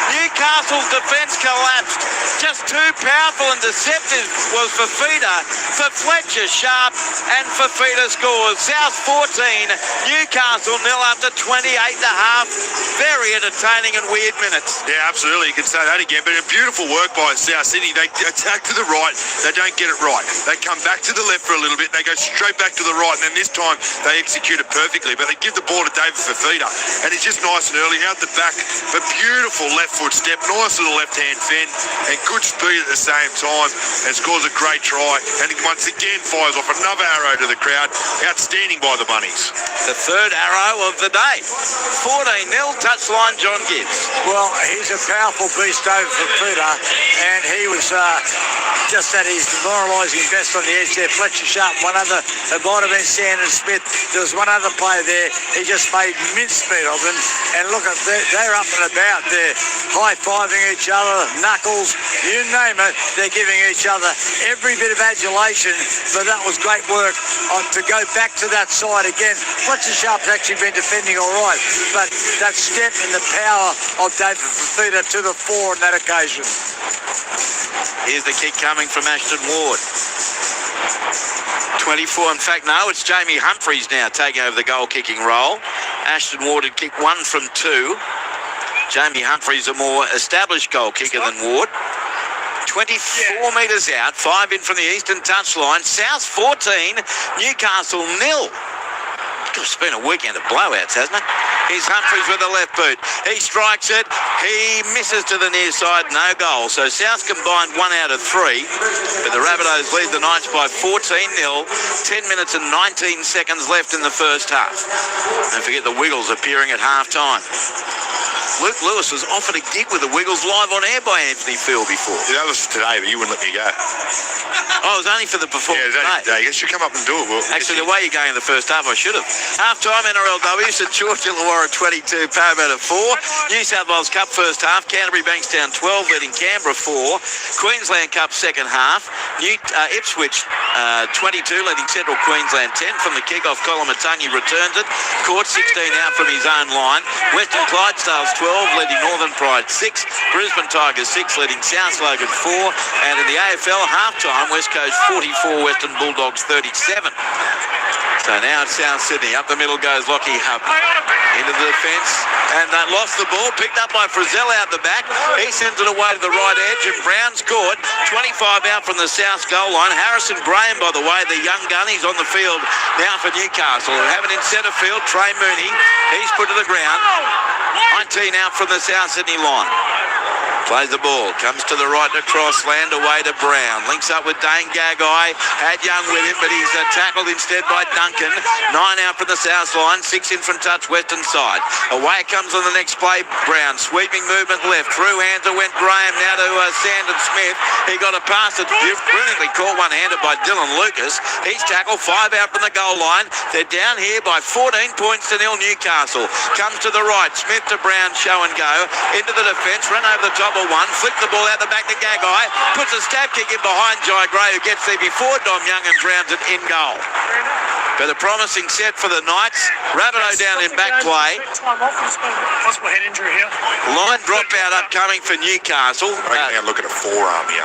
Newcastle's defence collapsed. Just too powerful and deceptive was Fafita for Fletcher Sharp, and Fafita scores. South 14, Newcastle 0 after 28 and a half. Very entertaining and weird minutes. Yeah, absolutely. You can say that again. But a beautiful work by South Sydney. They attack to the right. They don't get it right. They come back to the left for a little bit. They go straight back to the right. And then this time they execute it perfectly. But they give the ball to David Fafita. And it's just nice and early out the back. But beautiful left foot step. Nice little left-hand fend. And good speed at the same time. And scores a great try. And once again fires off another arrow to the crowd. Outstanding by the Bunnies. The third arrow of the day. 14-0, touchline John Gibbs. Well, he's a powerful beast over Fafita, and he was just at his demoralising best on the edge there. Fletcher Sharp, one other, it might have been Sandon Smith. There was one other player there. He just made mincemeat of them. And look, they're up and about. They're high-fiving each other, knuckles, you name it. They're giving each other every bit of adulation. But that was great work to go back to that side again. Fletcher Sharp's actually been defending all right, but that step and the power of David Fafita to the fore on that occasion. Here's the kick coming from Ashton Ward. 24, in fact, no, it's Jamie Humphries now taking over the goal-kicking role. Ashton Ward had kicked 1 from 2. Jamie Humphries, a more established goal kicker than Ward. 24 metres out, 5 in from the eastern touchline. South 14, Newcastle 0. It's been a weekend of blowouts, hasn't it? Here's Humphries with the left boot. He strikes it. He misses to the near side. No goal. So South combined 1 out of 3. But the Rabbitohs lead the Knights by 14-0. 10 minutes and 19 seconds left in the first half. Don't forget the Wiggles appearing at half-time. Luke Lewis was offered a gig with the Wiggles live on air by Anthony Field before. Yeah, that was today, but you wouldn't let me go. Oh, it was only for the performance today. You should come up and do it. Well, actually, the way you're going in the first half, I should have. Half-time NRLW, St George Illawarra 22, Parramatta 4. New South Wales Cup first half, Canterbury Bankstown 12, leading Canberra 4. Queensland Cup second half, Ipswich 22, leading Central Queensland 10. From the kick-off, Colomatungi returns it. Caught 16 out from his own line. Western Clydesdale's 12, leading Northern Pride 6. Brisbane Tigers 6, leading South Logan 4. And in the AFL half-time, West Coast 44, Western Bulldogs 37. So now it's South Sydney. Up the middle goes Lockie Hubb. Into the defence. And they lost the ball. Picked up by Frizzell out the back. He sends it away to the right edge. And Brown scored. 25 out from the South goal line. Harrison Graham, by the way, the young gun. He's on the field now for Newcastle. Having in centre field, Trey Mooney. He's put to the ground. 19 out from the South Sydney line. Plays the ball, comes to the right to Crossland, away to Brown. Links up with Dane Gagai, had Young with him, but he's tackled instead by Duncan. 9 out from the south line, 6 in from touch western side. Away comes on the next play, Brown. Sweeping movement left, through hands went Graham, now to Sandon Smith. He got a pass that's brilliantly caught one-handed by Dylan Lucas. He's tackled, 5 out from the goal line. They're down here by 14 points to 0 Newcastle. Comes to the right, Smith to Brown, show and go. Into the defence, run over the top of one, flick the ball out the back to Gagai, puts a stab kick in behind Jai Gray, who gets there before Dom Young and drowns it in goal. But a promising set for the Knights. Rabbitoh down in back play. Possible head injury here. Line dropout upcoming for Newcastle. I reckon look at a forearm here.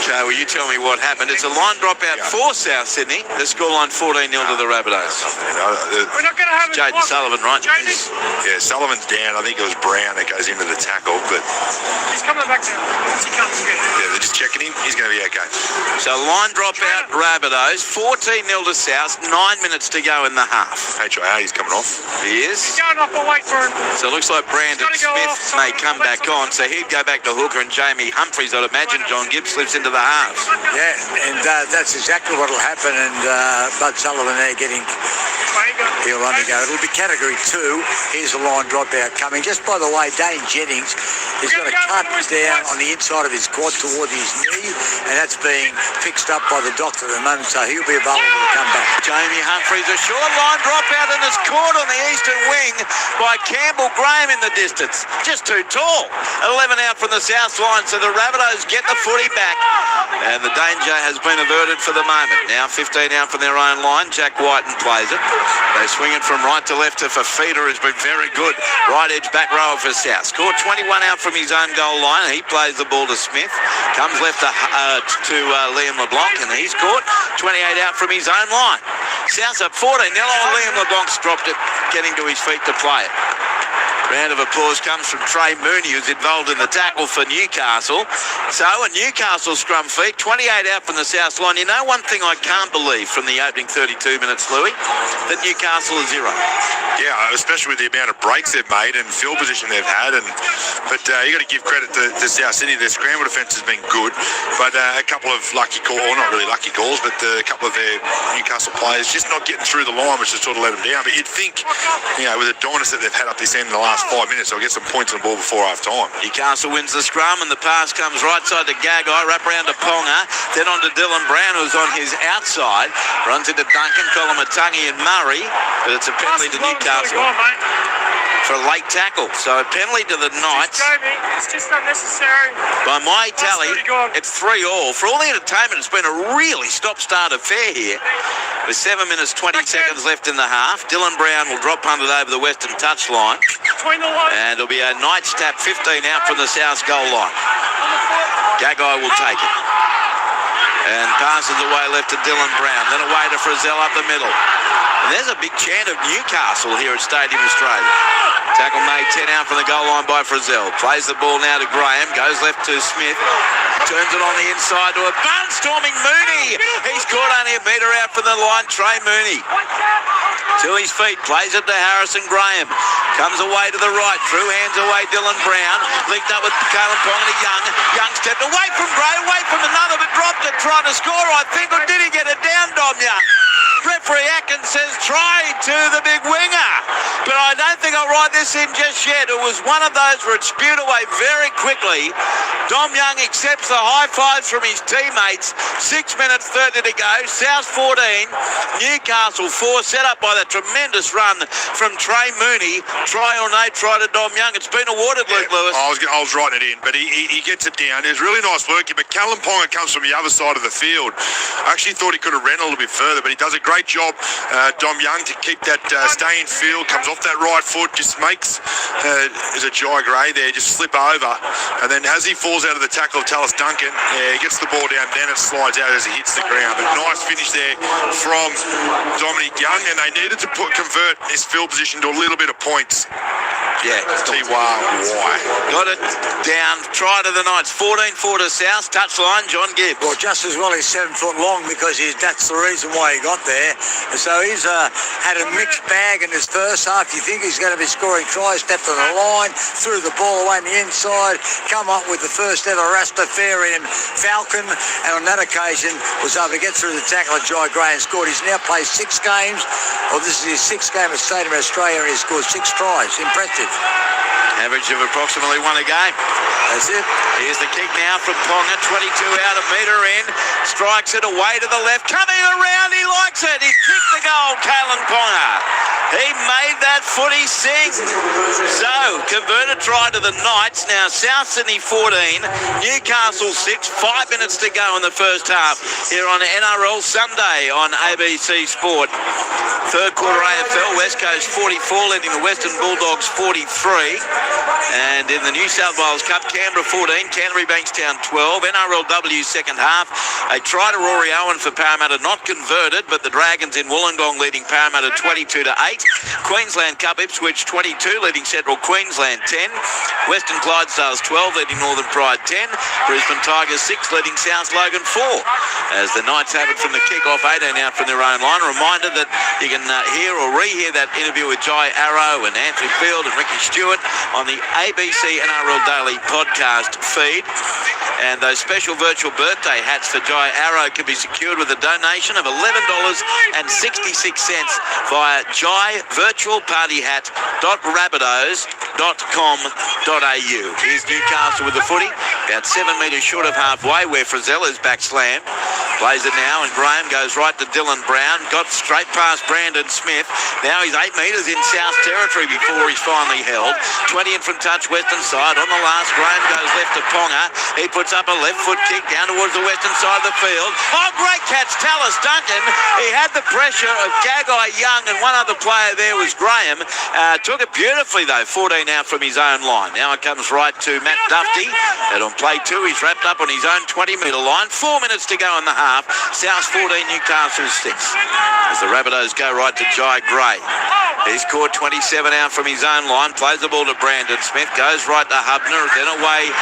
Okay, well, you tell me what happened. It's a line dropout for South Sydney. The scoreline 14-0 to the Rabbitohs. We're not going to have Jaden Sullivan, right? Yeah, Sullivan's down. I think it was Brown that goes into the tackle, but He's coming back down. yeah, they're just checking him. He's going to be okay. So line dropout Rabbitohs, 14-0 to South, 9 minutes to go in the half. HIA, he's coming off. He is. Going off, but wait for him. So it looks like Brandon He's gotta go Smith off. may come back on. So he'd go back to hooker and Jamie Humphries. I'd imagine John Gibbs slips into the halves. Yeah, and that's exactly what will happen. And Bud Sullivan there getting... He'll only go. It'll be category 2. Here's a line dropout coming. Just by the way, Dane Jennings has got a cut down on the inside of his quad towards his knee, and that's being fixed up by the doctor at the moment, so he'll be available to come back. Jamie Humphries, a short line dropout, and it's caught on the eastern wing by Campbell Graham in the distance. Just too tall. 11 out from the south line, so the Rabbitohs get the footy back, and the danger has been averted for the moment. Now 15 out from their own line. Jack Whiten plays it. They swing it from right to left to Fafita, who's been very good. Right edge back row for South. Scored 21 out from his own goal line. He plays the ball to Smith. Comes left to Liam LeBlanc, and he's caught 28 out from his own line. South's up 14-0. Liam LeBlanc's dropped it, getting to his feet to play it. Round of applause comes from Trey Mooney, who's involved in the tackle for Newcastle. So a Newcastle scrum feet, 28 out from the south line. You know one thing I can't believe from the opening 32 minutes, Louis, that Newcastle is 0. Yeah, especially with the amount of breaks they've made and field position they've had. But you got to give credit to South Sydney. Their scramble defence has been good, but a couple of lucky calls, or not really lucky calls, but a couple of their Newcastle players just not getting through the line, which has sort of let them down. But you'd think, with the dominance that they've had up this end in the last 5 minutes, they'll get some points on the ball before half time. Newcastle wins the scrum, and the pass comes right side to Gagai, wrap around to Ponga, then on to Dylan Brown, who's on his outside, runs into Duncan, Kolomatangi and Murray, but it's a penalty to Newcastle for a late tackle. So a penalty to the Knights. It's just unnecessary. By my tally, it's 3-3. For all the entertainment, it's been a really stop-start affair here. With 7 minutes 20 seconds left in the half, Dylan Brown will drop punt it over the western touchline. And it'll be a Knights tap, 15 out from the south goal line. Gagai will take it. And passes away left to Dylan Brown. Then away to Frizzell up the middle. And there's a big chant of Newcastle here at Stadium Australia. Tackle made 10 out from the goal line by Frizzell. Plays the ball now to Graham. Goes left to Smith. Turns it on the inside to a barnstorming Mooney. He's caught only a metre out from the line. Trey Mooney. To his feet. Plays it to Harrison Graham. Comes away to the right. Through hands away Dylan Brown. Linked up with Kalen Ponga to Young. Young stepped away from Gray. Away from another, but dropped it. Trying to score, I think. Or did he get it down, Dom Young? Referee Atkins says try to the big winger. But I don't think I'll write this in just yet. It was one of those where it spewed away very quickly. Dom Young accepts the high fives from his teammates. 6 minutes 30 to go. South 14, Newcastle 4, set up by that tremendous run from Trey Mooney. Try or no try to Dom Young. It's been awarded, Luke Lewis. I was writing it in, but he gets it down. It's really nice work, but Kalen Ponga comes from the other side of the field. I actually thought he could have ran a little bit further, but he does a great great job, Dom Young, to keep that stay in field, comes off that right foot, just makes is a Jai Gray there, just slip over, and then as he falls out of the tackle of Tallis Duncan, he gets the ball down, then it slides out as he hits the ground. But nice finish there from Dominic Young, and they needed to convert his field position to a little bit of points. Yeah, Why? got it down. Try to the Knights. 14-4 to South. Touchline, John Gibbs. Well, just as well he's 7 foot long because that's the reason why he got there. And so he's had a mixed bag in his first half. You think he's going to be scoring tries, stepped on the line, threw the ball away on the inside, come up with the first ever Rastafarian Falcon, and on that occasion was able to get through the tackle of Jai Gray and scored. He's now played 6 games. Well, this is his 6th game at Stadium Australia, and he scored 6 tries. Impressive. Average of approximately 1 a game. That's it. Here's the kick now from Ponga. 22 out, a metre in. Strikes it away to the left. Coming around, he likes it. He's kicked the goal, Kalen Ponga. He made that footy sing. So, converted try to the Knights. Now, South Sydney 14, Newcastle 6. 5 minutes to go in the first half here on NRL Sunday on ABC Sport. Third quarter AFL, West Coast 44, leading the Western Bulldogs 43. And in the New South Wales Cup, Canberra 14, Canterbury Bankstown 12. NRLW second half, a try to Rory Owen for Parramatta, not converted, but the Dragons in Wollongong leading Parramatta 22-8. Queensland Cup, Ipswich 22, leading Central Queensland 10. Western Clydesdales 12, leading Northern Pride 10. Brisbane Tigers 6, leading South Logan 4. As the Knights have it from the kick-off, 18 out from their own line. A reminder that you can hear or rehear that interview with Jai Arrow and Anthony Field and Ricky Stewart on the ABC NRL Daily podcast feed. And those special virtual birthday hats for Jai Arrow can be secured with a donation of $11.66 via jaivirtualpartyhat.rabbitohs.com.au. Here's Newcastle with the footy, about 7 metres short of halfway, where Frizzell is back slam. Plays it now, and Graham goes right to Dylan Brown. Got straight past Brandon Smith. Now he's 8 metres in South territory before he's finally held. 20 in from touch, western side. On the last, Graham goes left to Ponga. He puts up a left foot kick down towards the western side of the field. Oh, great catch, Tallis Duncan. He had the pressure of Gagai Young, and one other player there was Graham. Took it beautifully, though. 14 out from his own line. Now it comes right to Matt Duffy. And on play 2, he's wrapped up on his own 20-metre line. 4 minutes to go in the half. South 14, Newcastle 6. As the Rabbitohs go right to Jai Gray. He's scored 27 out from his own line. Plays the ball to Brandon Smith. Goes right to Hubner. Then away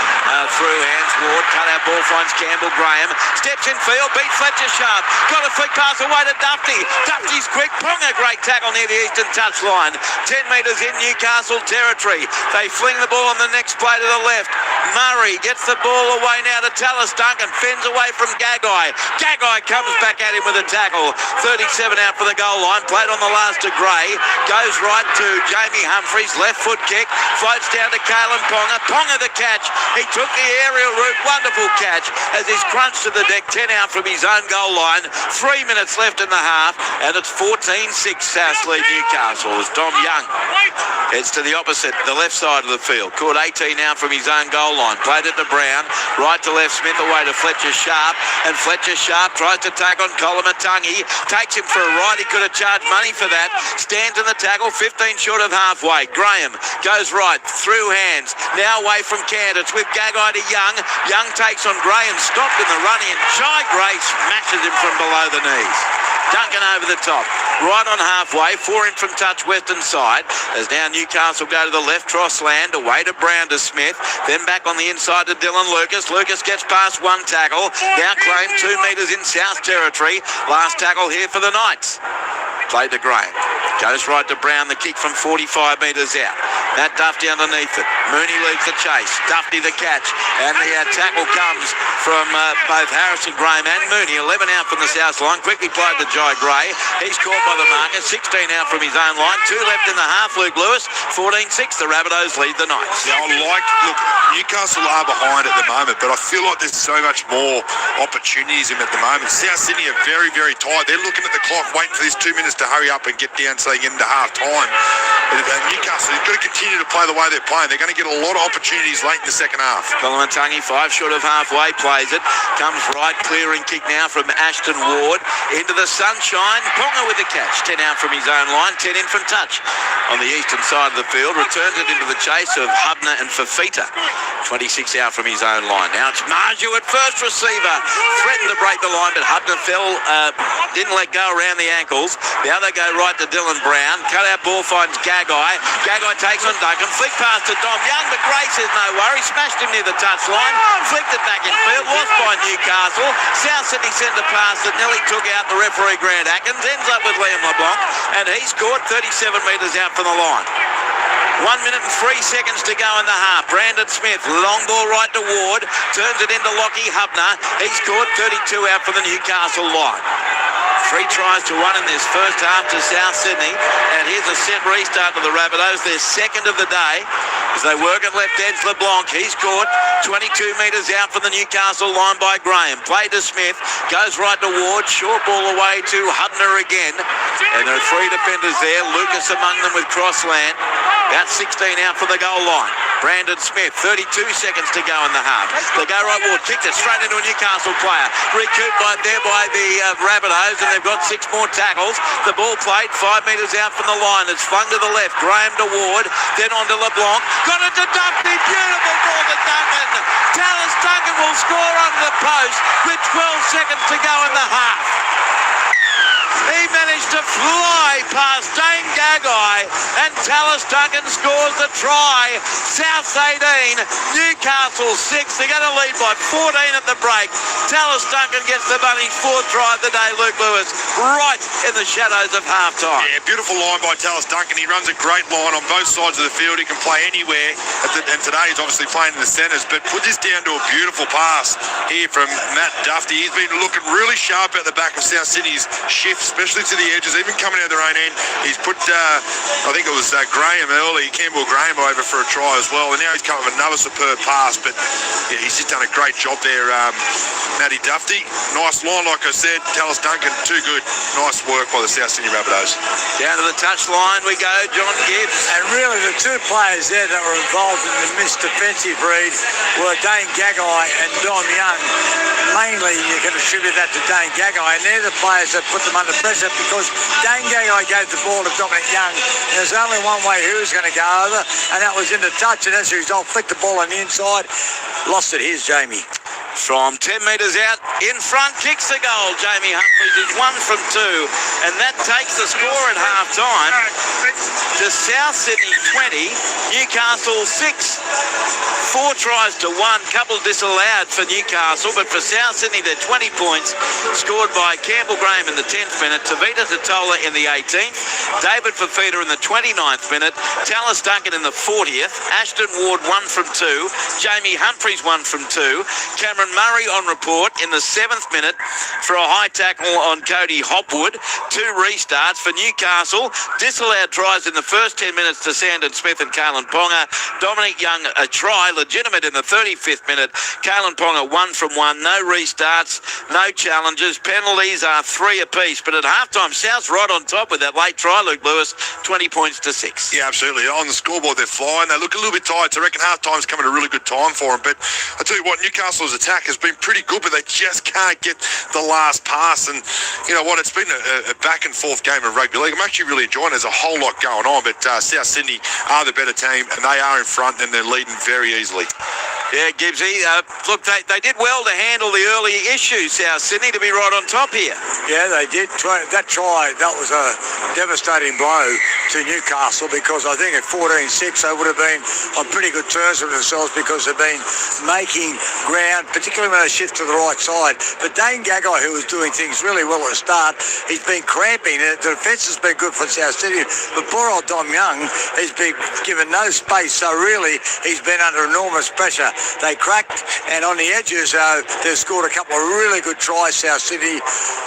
through hands. Ward. Cut out ball. Finds Campbell Graham. Steps in field. Beats Fletcher sharp. Got a flick pass away to Duffy. Duffy's quick. Ponga. Great tackle near the eastern touchline. 10 metres in Newcastle territory. They fling the ball on the next play to the left. Murray gets the ball away now to Tallis Duncan. Fends away from Gagai. Gagai comes back at him with a tackle. 37 out for the goal line. Played on the last to Gray. Goes right to Jamie Humphries. Left foot kick. Floats down to Kalen Ponga. Ponga the catch. He took the aerial route. Wonderful catch as he's crunched to the deck. 10 out from his own goal line. 3 minutes left in the half. And it's 14-6 South lead Newcastle as Dom Young heads to the opposite, the left side of the field. Caught 18 out from his own goal line. Played it to Brown. Right to left, Smith away to Fletcher Sharp. And Fletcher Sharp tries to take on Colomatungi. Takes him for a ride. He could have charged money for that. Stands in the tackle, 15 short of halfway. Graham goes right, through hands. Now away from Candace with Gagai to Young. Young takes on Graham, stopped in the running, and Jai Gray smashes him from below the knees. Duncan over the top. Right on halfway, 4 in from touch, western side. As now Newcastle go to the left, Crossland, away to Brown to Smith. Then back on the inside to Dylan Lucas. Lucas gets past one tackle. Now claimed 2 metres in South territory. Last tackle here for the Knights. Played to Graham. Goes right to Brown, the kick from 45 metres out. Matt Duffy underneath it. Mooney leads the chase. Duffy the catch. And the tackle comes from both Harrison, Graham and Mooney. 11 out from the south line. Quickly played to Jai Gray. He's caught by the marker. 16 out from his own line. 2 left in the half. Luke Lewis. 14-6. The Rabbitohs lead the Knights. Yeah, look, Newcastle are behind at the moment, but I feel like there's so much more opportunities in at the moment. South Sydney are very, very tired. They're looking at the clock, waiting for these 2 minutes to hurry up and get down so they get into half-time. Newcastle, they've got to continue to play the way they're playing. They're going to get a lot of opportunities late in the second half. Kolomatangi, 5 short of halfway, plays it. Comes right, clearing kick now from Ashton Ward. Into the sunshine. Ponga with the catch. 10 out from his own line, 10 in from touch. On the eastern side of the field, returns it into the chase of Hubner and Fafita. 26 out from his own line. Now it's Marju at first receiver. Threatened to break the line, but Hubner fell, didn't let go around the ankles. Now they go right to Dylan Brown. Cut out ball finds Gagai. Gagai takes on Duncan. Flick pass to Dom Young, but Gray says no worry. Smashed him near the touchline. Flicked it back in field. Lost by Newcastle. South Sydney sent a pass that nearly took out the referee Grant Atkins. Ends up with Liam LeBlanc, and he scored 37 metres out from the line. 1 minute and 3 seconds to go in the half. Brandon Smith, long ball right to Ward, turns it into Lockie Hubner. He scored 32 out for the Newcastle line. 3 tries to 1 in this first half to South Sydney, and here's a set restart to the Rabbitohs, their second of the day. As they work at left edge, LeBlanc, he's caught 22 metres out from the Newcastle line by Graham. Play to Smith, goes right to Ward, short ball away to Hubner again. And there are 3 defenders there, Lucas among them with Crossland. About 16 out from the goal line. Brandon Smith, 32 seconds to go in the half. They go right, Ward kicked it straight into a Newcastle player. Recouped by the Rabbitohs, and they've got 6 more tackles. The ball played 5 metres out from the line. It's flung to the left. Graham to Ward, then on to LeBlanc. Got it to Duffy. Beautiful ball to Duncan. Tallis Duncan will score under the post with 12 seconds to go in the half. He managed to fly past Dane Gagai, and Tallis Duncan scores the try. Souths 18, Newcastle 6. They're going to lead by 14 at the break. Tallis Duncan gets the Bunnies' 4th try of the day, Luke Lewis, right in the shadows of half-time. Yeah, beautiful line by Tallis Duncan. He runs a great line on both sides of the field. He can play anywhere, and today he's obviously playing in the centres, but put this down to a beautiful pass here from Matt Duffy. He's been looking really sharp at the back of South Sydney's shift, especially to the edges, even coming out of their own end. He's put, I think it was Graham early, Campbell Graham over for a try as well, and now he's come with another superb pass, but yeah, he's just done a great job there, Matty Duffy. Nice line, like I said. Tallis Duncan, too good. Nice work by the South Sydney Rabbitohs. Down to the touch line we go, John Gibbs. And really the 2 players there that were involved in the missed defensive read were Dane Gagai and Dom Young. Mainly you can attribute that to Dane Gagai, and they're the players that put them under pressure, because Dane Gagai gave the ball to Dominic Young, and there's only one way he was going to go over, and that was into touch, and as a result flicked the ball on the inside. Lost it. Here's Jamie. From 10 metres out, in front, kicks the goal. Jamie Humphries is 1 from 2, and that takes the score at half-time to South Sydney 20, Newcastle 6. 4 tries to 1, couple disallowed for Newcastle, but for South Sydney they're 20 points, scored by Campbell Graham in the 10th minute, Tavita Totola in the 18th, David Fafita in the 29th minute, Tallis Duncan in the 40th, Ashton Ward 1 from 2, Jamie Humphries 1 from 2, Cameron Murray on report in the 7th minute for a high tackle on Cody Hopwood. 2 restarts for Newcastle. Disallowed tries in the first 10 minutes to Sandon Smith and Kalen Ponga. Dominic Young a try, legitimate in the 35th minute. Kalen Ponga 1 from 1. No restarts, no challenges. Penalties are 3 apiece. But at halftime, South's right on top with that late try, Luke Lewis, 20 points to 6. Yeah, absolutely. On the scoreboard, they're flying. They look a little bit tired, so I reckon half-time's coming at a really good time for them. But I tell you what, Newcastle's attack has been pretty good, but they just can't get the last pass. And you know what, it's been a back and forth game of rugby league. I'm actually really enjoying it. There's a whole lot going on, but South Sydney are the better team, and they are in front, and they're leading very easily. Yeah, Gibbsy, look, they did well to handle the early issues, South Sydney, to be right on top here. Yeah, they did. That try, that was a devastating blow to Newcastle, because I think at 14-6 they would have been on pretty good terms with themselves, because they've been making ground, particularly when they shift to the right side. But Dane Gagai, who was doing things really well at the start, he's been cramping. The defence has been good for South Sydney, but poor old Dom Young has been given no space, so really he's been under enormous pressure. they cracked, and on the edges, they've scored a couple of really good tries, South Sydney.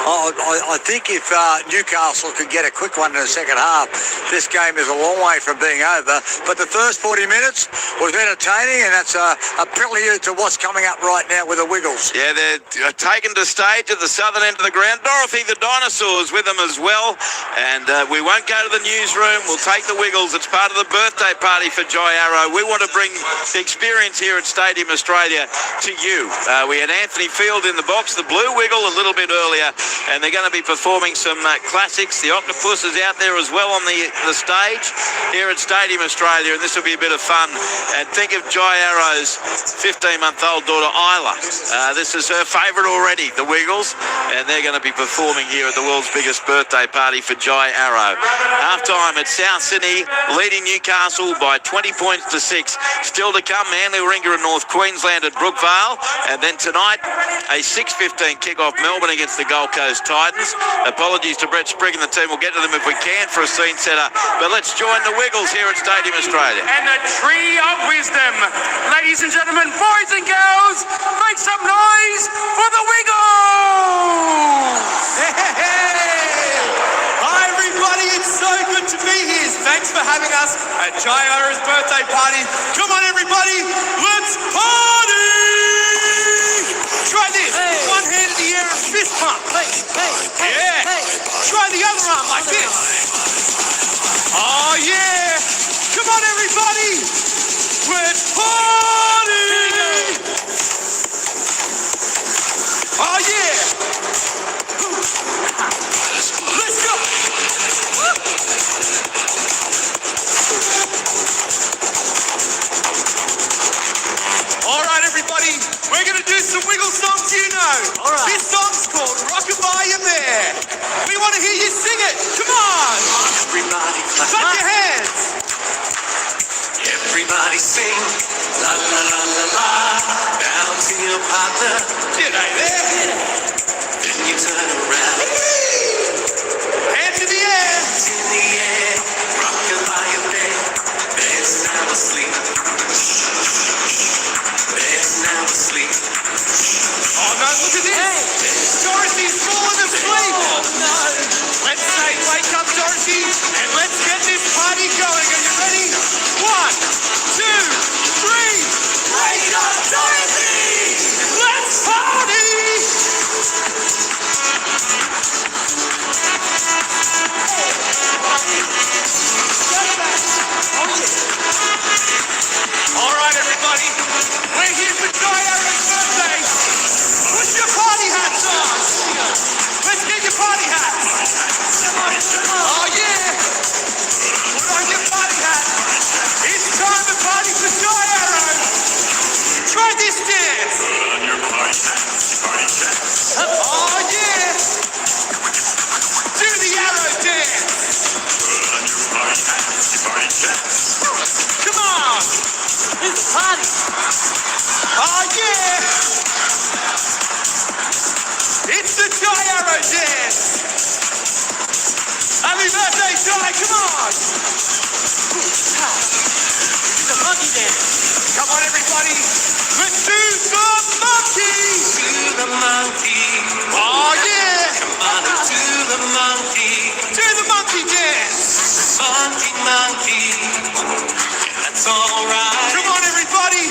I think if Newcastle could get a quick one in the second half, this game is a long way from being over. But the first 40 minutes was entertaining, and that's a prelude to what's coming up right now with the Wiggles. Yeah, they're taken to stage at the southern end of the ground. Dorothy the dinosaur's with them as well. And we won't go to the newsroom. We'll take the Wiggles. It's part of the birthday party for Jai Arrow. We want to bring the experience here at Stadium Australia to you. We had Anthony Field in the box, the Blue Wiggle, a little bit earlier, and they're going to be performing some classics. The Octopus is out there as well on the stage here at Stadium Australia, and this will be a bit of fun. And think of Jai Arrow's 15-month-old daughter, Isla. This is her favourite already, the Wiggles, and they're going to be performing here at the world's biggest birthday party for Jai Arrow. Half-time at South Sydney, leading Newcastle by 20 points to 6. Still to come, Manly Warringah and North Queensland at Brookvale. And then tonight, a 6:15 kick-off, Melbourne against the Gold Coast Titans. Apologies to Brett Sprigg and the team. We'll get to them if we can for a scene setter. But let's join the Wiggles here at Stadium Australia. And the Tree of Wisdom. Ladies and gentlemen, boys and girls, make some noise for the Wiggles! Hi everybody, it's so good to be here. Thanks for having us at Jai Arrow's birthday party. Come on everybody, let's party! Try this, one hand in the air and fist pump. Yeah, try the other arm like this. Oh yeah, come on everybody, let's party! Oh yeah! Let's go! All right, everybody, we're going to do some Wiggle songs you know. All right. This song's called Rockabye Mare. We want to hear you sing it. Come on! Everybody clap. Clap your hands. Everybody sing. La la la la la. Down to your partner. G'day there. Then you turn around. Hands in the air. Hands in the air. Rockabye Mare. Bed's now asleep. Bed's now asleep. Oh no, look at this. Hey. Dorothy's fallen asleep. Oh no. Let's say wake up Dorothy and let's get this party going. Are you ready? 1, 2, 3. Wake up Dorothy! Let's party! All right, everybody. We're here for Jai Arrow's birthday. Put your party hats on. Let's get your party hats. Oh, yeah. Put on your party hat. It's time to party for Jai Arrow. Try this dance. Put on your party hats. Oh, yeah. Do the arrow dance. Put on your party hats. Come on. It's a party. Oh, yeah. It's the Jai Arrow dance. Happy birthday, Jai. Come on. It's a monkey dance. Come on, everybody. Let's do the monkey. Do the monkey. Oh, yeah. Come on and do the monkey. Do the monkey dance. Monkey, monkey. That's all right. Come on, everybody.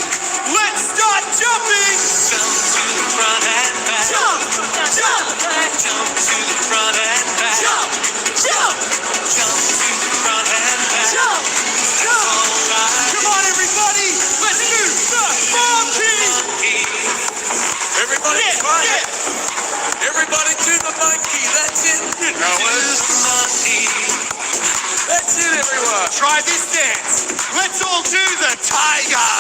Let's start jumping. Jump to the front and back. Jump, jump. Jump to the front and back. Jump, jump. Jump to the front and back. Jump, jump. All right. Come on, everybody. Let's do the monkey. Everybody, yeah. Everybody do the monkey. That's it. Do the monkey. That's it, everyone. Try this dance. Let's all do the tiger.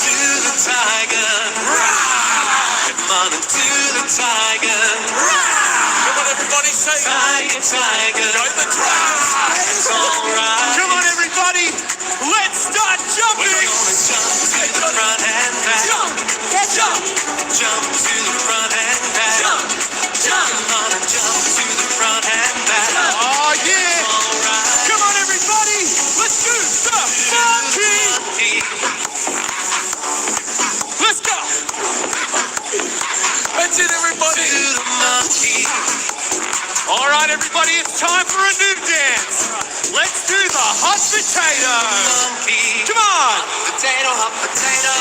Do the tiger. Rah! Come on and do the tiger. Rah! Come on, everybody, say tiger, tiger. Go the tiger. It's all right. Come on, everybody. Let's start jumping. We're gonna jump to the front and back. Jump, jump. Jump to the front and back. Jump, jump. Come on and jump to the front and back. Oh, yeah. All right. Come on, everybody. Let's do the monkey. right, everybody, it's time for a new dance. Let's do the hot potato. Come on. Potato, hot potato.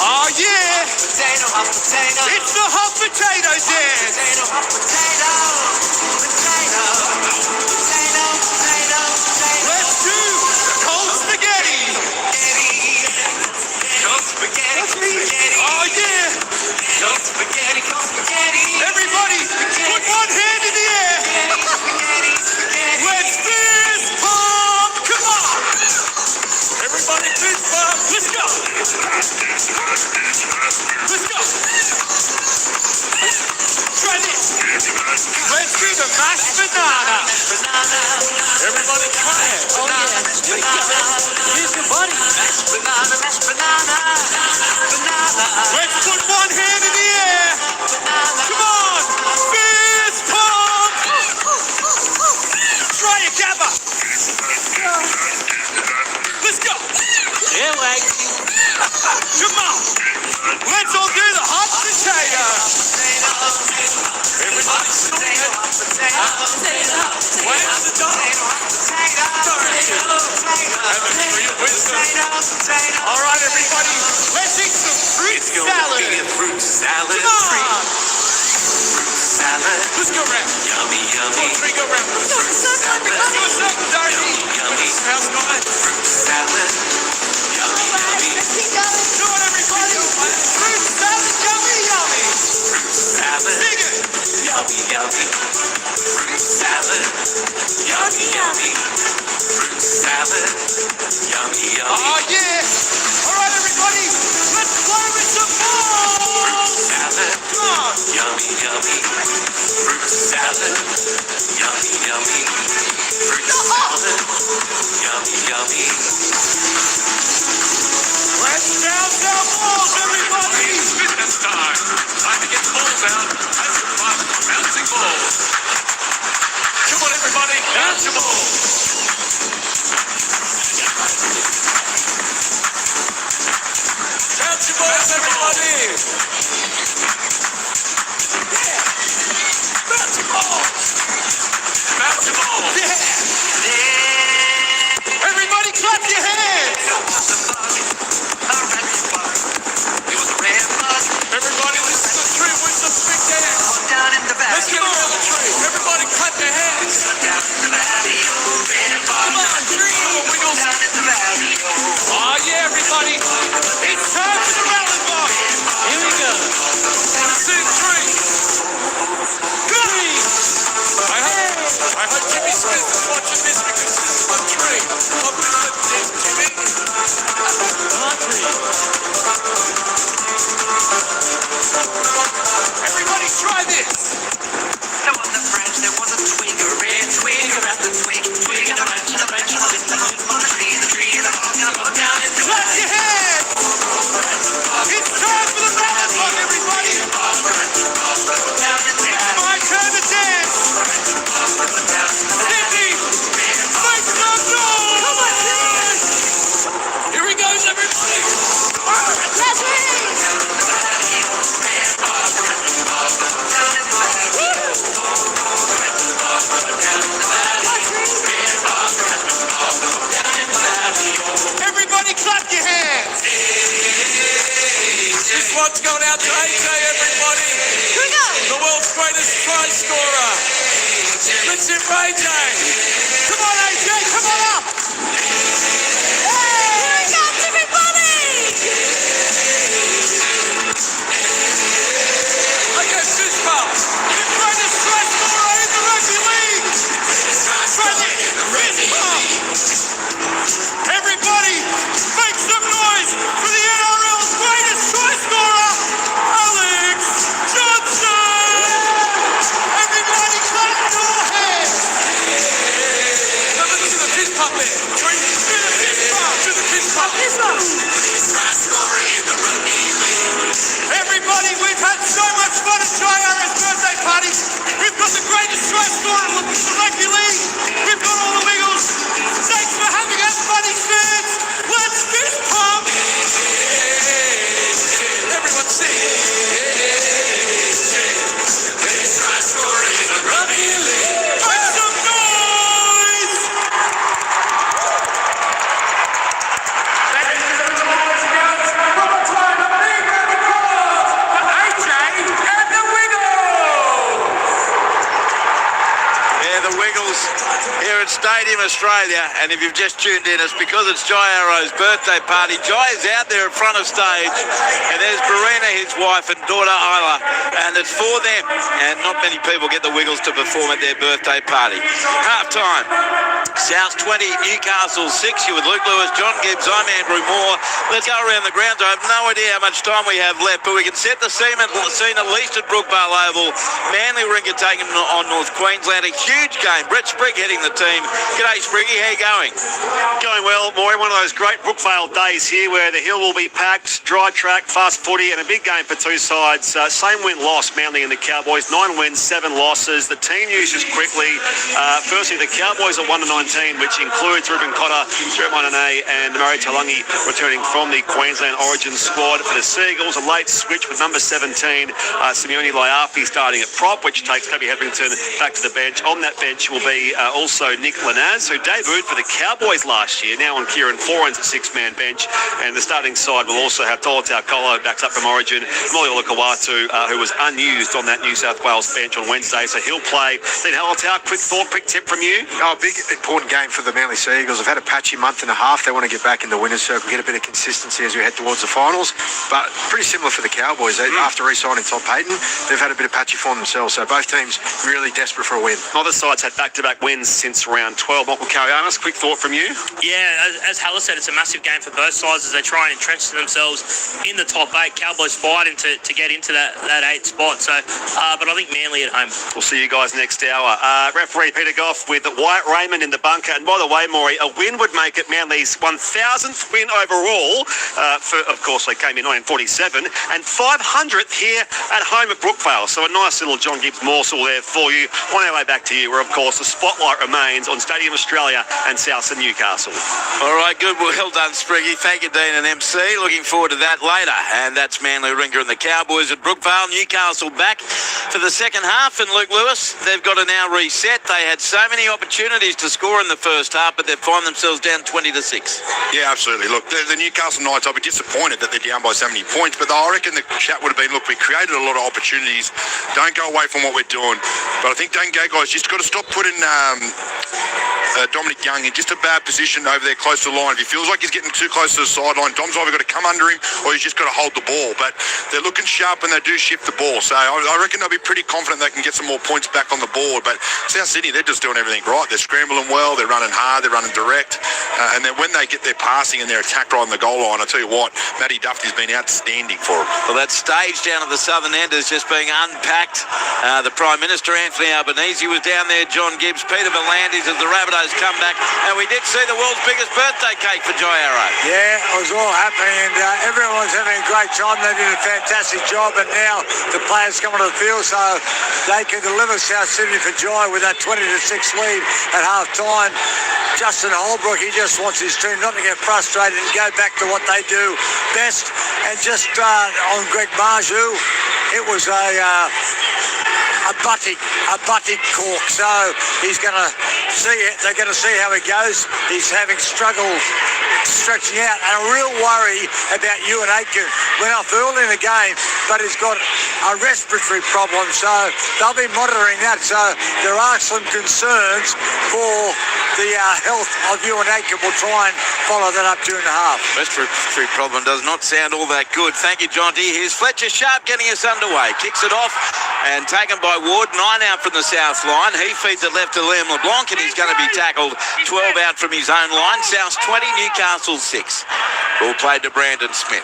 Oh, yeah. Potato, hot potato. It's the hot potato dance. Potato, hot potato. Potato. Potato, potato, potato. Let's do cold spaghetti. Cold spaghetti, spaghetti. Oh, yeah. Cold spaghetti, cold spaghetti. Everybody, put one hand in the air. Spaghetti, spaghetti. Let's fist pump. Come on. Everybody fist pump. Let's go. Let's go. Try this. Let's do the mashed banana. Banana. Everybody try it. Oh, yeah. Banana. Here's your buddy. Mashed banana, mashed banana. Banana. Let's put one hand in the air. Banana. Come on. Fist pump. Try it, Gabba. Let's go. Yeah, like. Come on. Let's all do the hot potato. Everybody sing it. Where's the dog? And the tree of wisdom. All right, everybody. Let's eat some fruit salad. Fruit salad. Come on. Salad. Let's go round. Yummy, yummy. Three go round. Fruit salad. Let's do a second, Darcy. Yummy. How's it going? Fruit salad. Yummy, yummy. Do it, everybody. Fruit salad, yummy, yummy. Salad. Sing it. Yummy, yummy. Fruit salad. Yummy, yummy. Fruit salad. Yummy, yummy. Oh, yeah. All right, everybody. Let's play with some balls. Salad. Come on. Yummy, yummy. Fruit salad. Yummy, yummy. Fruit salad. Yummy, yummy. Let's bounce our balls, everybody. Fitness time. Time to get the balls out. Have some fun bouncing balls. Come on, everybody. Bounce your balls. Bounce your balls, everybody. Yeah. Bounce your balls. Bounce your balls. Yeah. Everybody clap your hands. Everybody listen to the tree with some big dance. Down in the valley. Let's get around the tree. Everybody clap your hands. Down in the valley. Come on, tree. Come on, Wiggles. Down in the valley. Oh, yeah, everybody. It's time for the rally block. Here we go. Sing tree. Tree. I hope Jimmy Smith is watching this because this is my tree. I'll put it in, Jimmy. Come on, tree. Everybody try this. There was a branch, there was a twig, a red twig around the twig, twig and a branch, and a branch, and a little on the tree, and the tree, and a log down in the Clap your hands. It's time for the rally block, everybody. down in the It's my turn to dance. Sydney, make some noise. Come on, Sydney. Here he goes, everybody. That's Everybody clap your hands. This one's going out to AJ, everybody. Here we go. The world's greatest try scorer. Let's hear for AJ. Come on, AJ, come on up. Hey, here he comes, everybody. Okay, fist bump. The greatest try scorer in the rugby league. Fist bump. Everybody, make some noise for the NRL's greatest try scorer, Alex Johnson! Everybody clap your hands! Now listen to the fist pump there. Do the fist pump. Do the fist pump. Everybody, we've had so much fun at JR's birthday party. We've got the greatest try scorer in the rugby league. We've got all the Wiggles. Thanks for having us, buddy fans. Let's fist pump. Everyone sing. Greatest try scorer in the rugby league. the Wiggles here at Stadium Australia. And if you've just tuned in, it's because it's Jai Arrow's birthday party. Jai is out there in front of stage, and there's Barina, his wife, and daughter Isla, and it's for them. And not many people get the Wiggles to perform at their birthday party. Half time. South 20, Newcastle 6. You with Luke Lewis, John Gibbs, I'm Andrew Moore. Let's go around the grounds. I have no idea how much time we have left, but we can set the scene at least at Brookvale Oval. Manly Ringer taking on North Queensland. A huge game. Brett Sprigg heading the team. G'day, Spriggy. How you going? Going well, Maury. One of those great Brookvale days here where the hill will be packed, dry track, fast footy, and a big game for two sides. Same win-loss, Manly and the Cowboys. 9 wins, 7 losses. The team uses quickly. Firstly, the Cowboys are 1-19, which includes Ruben Cotter, Stuart Moinane, and Murray Talangi returning from the Queensland Origin squad. For the Seagulls, a late switch with number 17, Simeone Laiafi starting at prop, which takes Kobe Hetherington back to the bench. On that bench will be also Nick Lanaz, who debuted for the Cowboys last year, now on Kieran Foran's 6-man bench. And the starting side will also have Tola Taukolo backs up from Origin, Molly Olakawatu, who was unused on that New South Wales bench on Wednesday, so he'll play. Dean Hallertau, quick thought, quick tip from you? Oh, big, important game for the Manly Seagulls. They've had a patchy month and a half. They want to get back in the winner's circle, get a bit of consistency as we head towards the finals. But pretty similar for the Cowboys. After re-signing Todd Payton, they've had a bit of patchy form themselves. So both teams really desperate for a win. Other sides had back-to-back wins since round 12. Michael Carianis, quick thought from you? Yeah, as Haller said, it's a massive game for both sides as they try and entrench themselves in the top 8. Cowboys fighting to get into that 8 spot. So, but I think Manly at home. We'll see you guys next hour. Referee Peter Goff with Wyatt Raymond in the bunker. And by the way, Maury, a win would make it Manly's 1,000th win overall. Of course, they came in 1947, and 500th here at home at Brookvale. So a nice little John Gibbs morsel there for you. On our way back to you, where of course the spotlight remains on Stadium Australia and South and Newcastle. All right, good. Well done, Spriggy. Thank you, Dean and MC. Looking forward to that later. And that's Manly Ringer and the Cowboys at Brookvale. Newcastle back for the second half. And Luke Lewis, they've got to now reset. They had so many opportunities to score in the first half, but they've found themselves down 20-6. Yeah, absolutely. Look, the Newcastle Knights, I'll be disappointed that they're down by so many points, but I reckon the chat would have been, look, we created a lot of opportunities. Don't go away from what we're doing. But I think Dane Gagai's just got to stop putting Dominic Young in just a bad position over there close to the line. If he feels like he's getting too close to the sideline, Dom's either got to come under him or he's just got to hold the ball. But they're looking sharp and they do shift the ball. So I reckon they'll be pretty confident they can get some more points back on the board. But South Sydney, they're just doing everything right. They're scrambling well, they're running hard, they're running direct. And then when they get their passing and their attack right on the goal line, I tell you what, Matty Duffy's been outstanding for them. Well, that stage down at the southern end is just being unpacked. The Prime Minister, Anthony Albanese, was down there, John Gibbs, Peter V'landys as the Rabbitohs come back. And we did see the world's biggest birthday cake for Jai Arrow. Yeah, it was all happening and everyone's having a great time. They did a fantastic job, and now the players come onto the field so they can deliver South Sydney for Jai with that 20-6 lead at half-time. Justin Holbrook, he just wants his team not to get frustrated and go back to what they do best. And just on Greg Marju, it was a buttic cork. So he's going to see it. They're going to see how it goes. He's having struggles stretching out, and a real worry about Ewan Aitken. Went off early in the game, but he's got a respiratory problem, so they'll be monitoring that. So there are some concerns for the health of Ewan Aitken. We'll try and follow that up during the half. Respiratory problem does not sound all that good. Thank you, Jonty. Here's Fletcher Sharp getting us underway. Kicks it off and taken by Ward. 9 out from the south line. He feeds it left to Liam LeBlanc, and he's going to be tackled. 12 out from his own line. South 20, Newcastle 6. Ball played to Brandon Smith.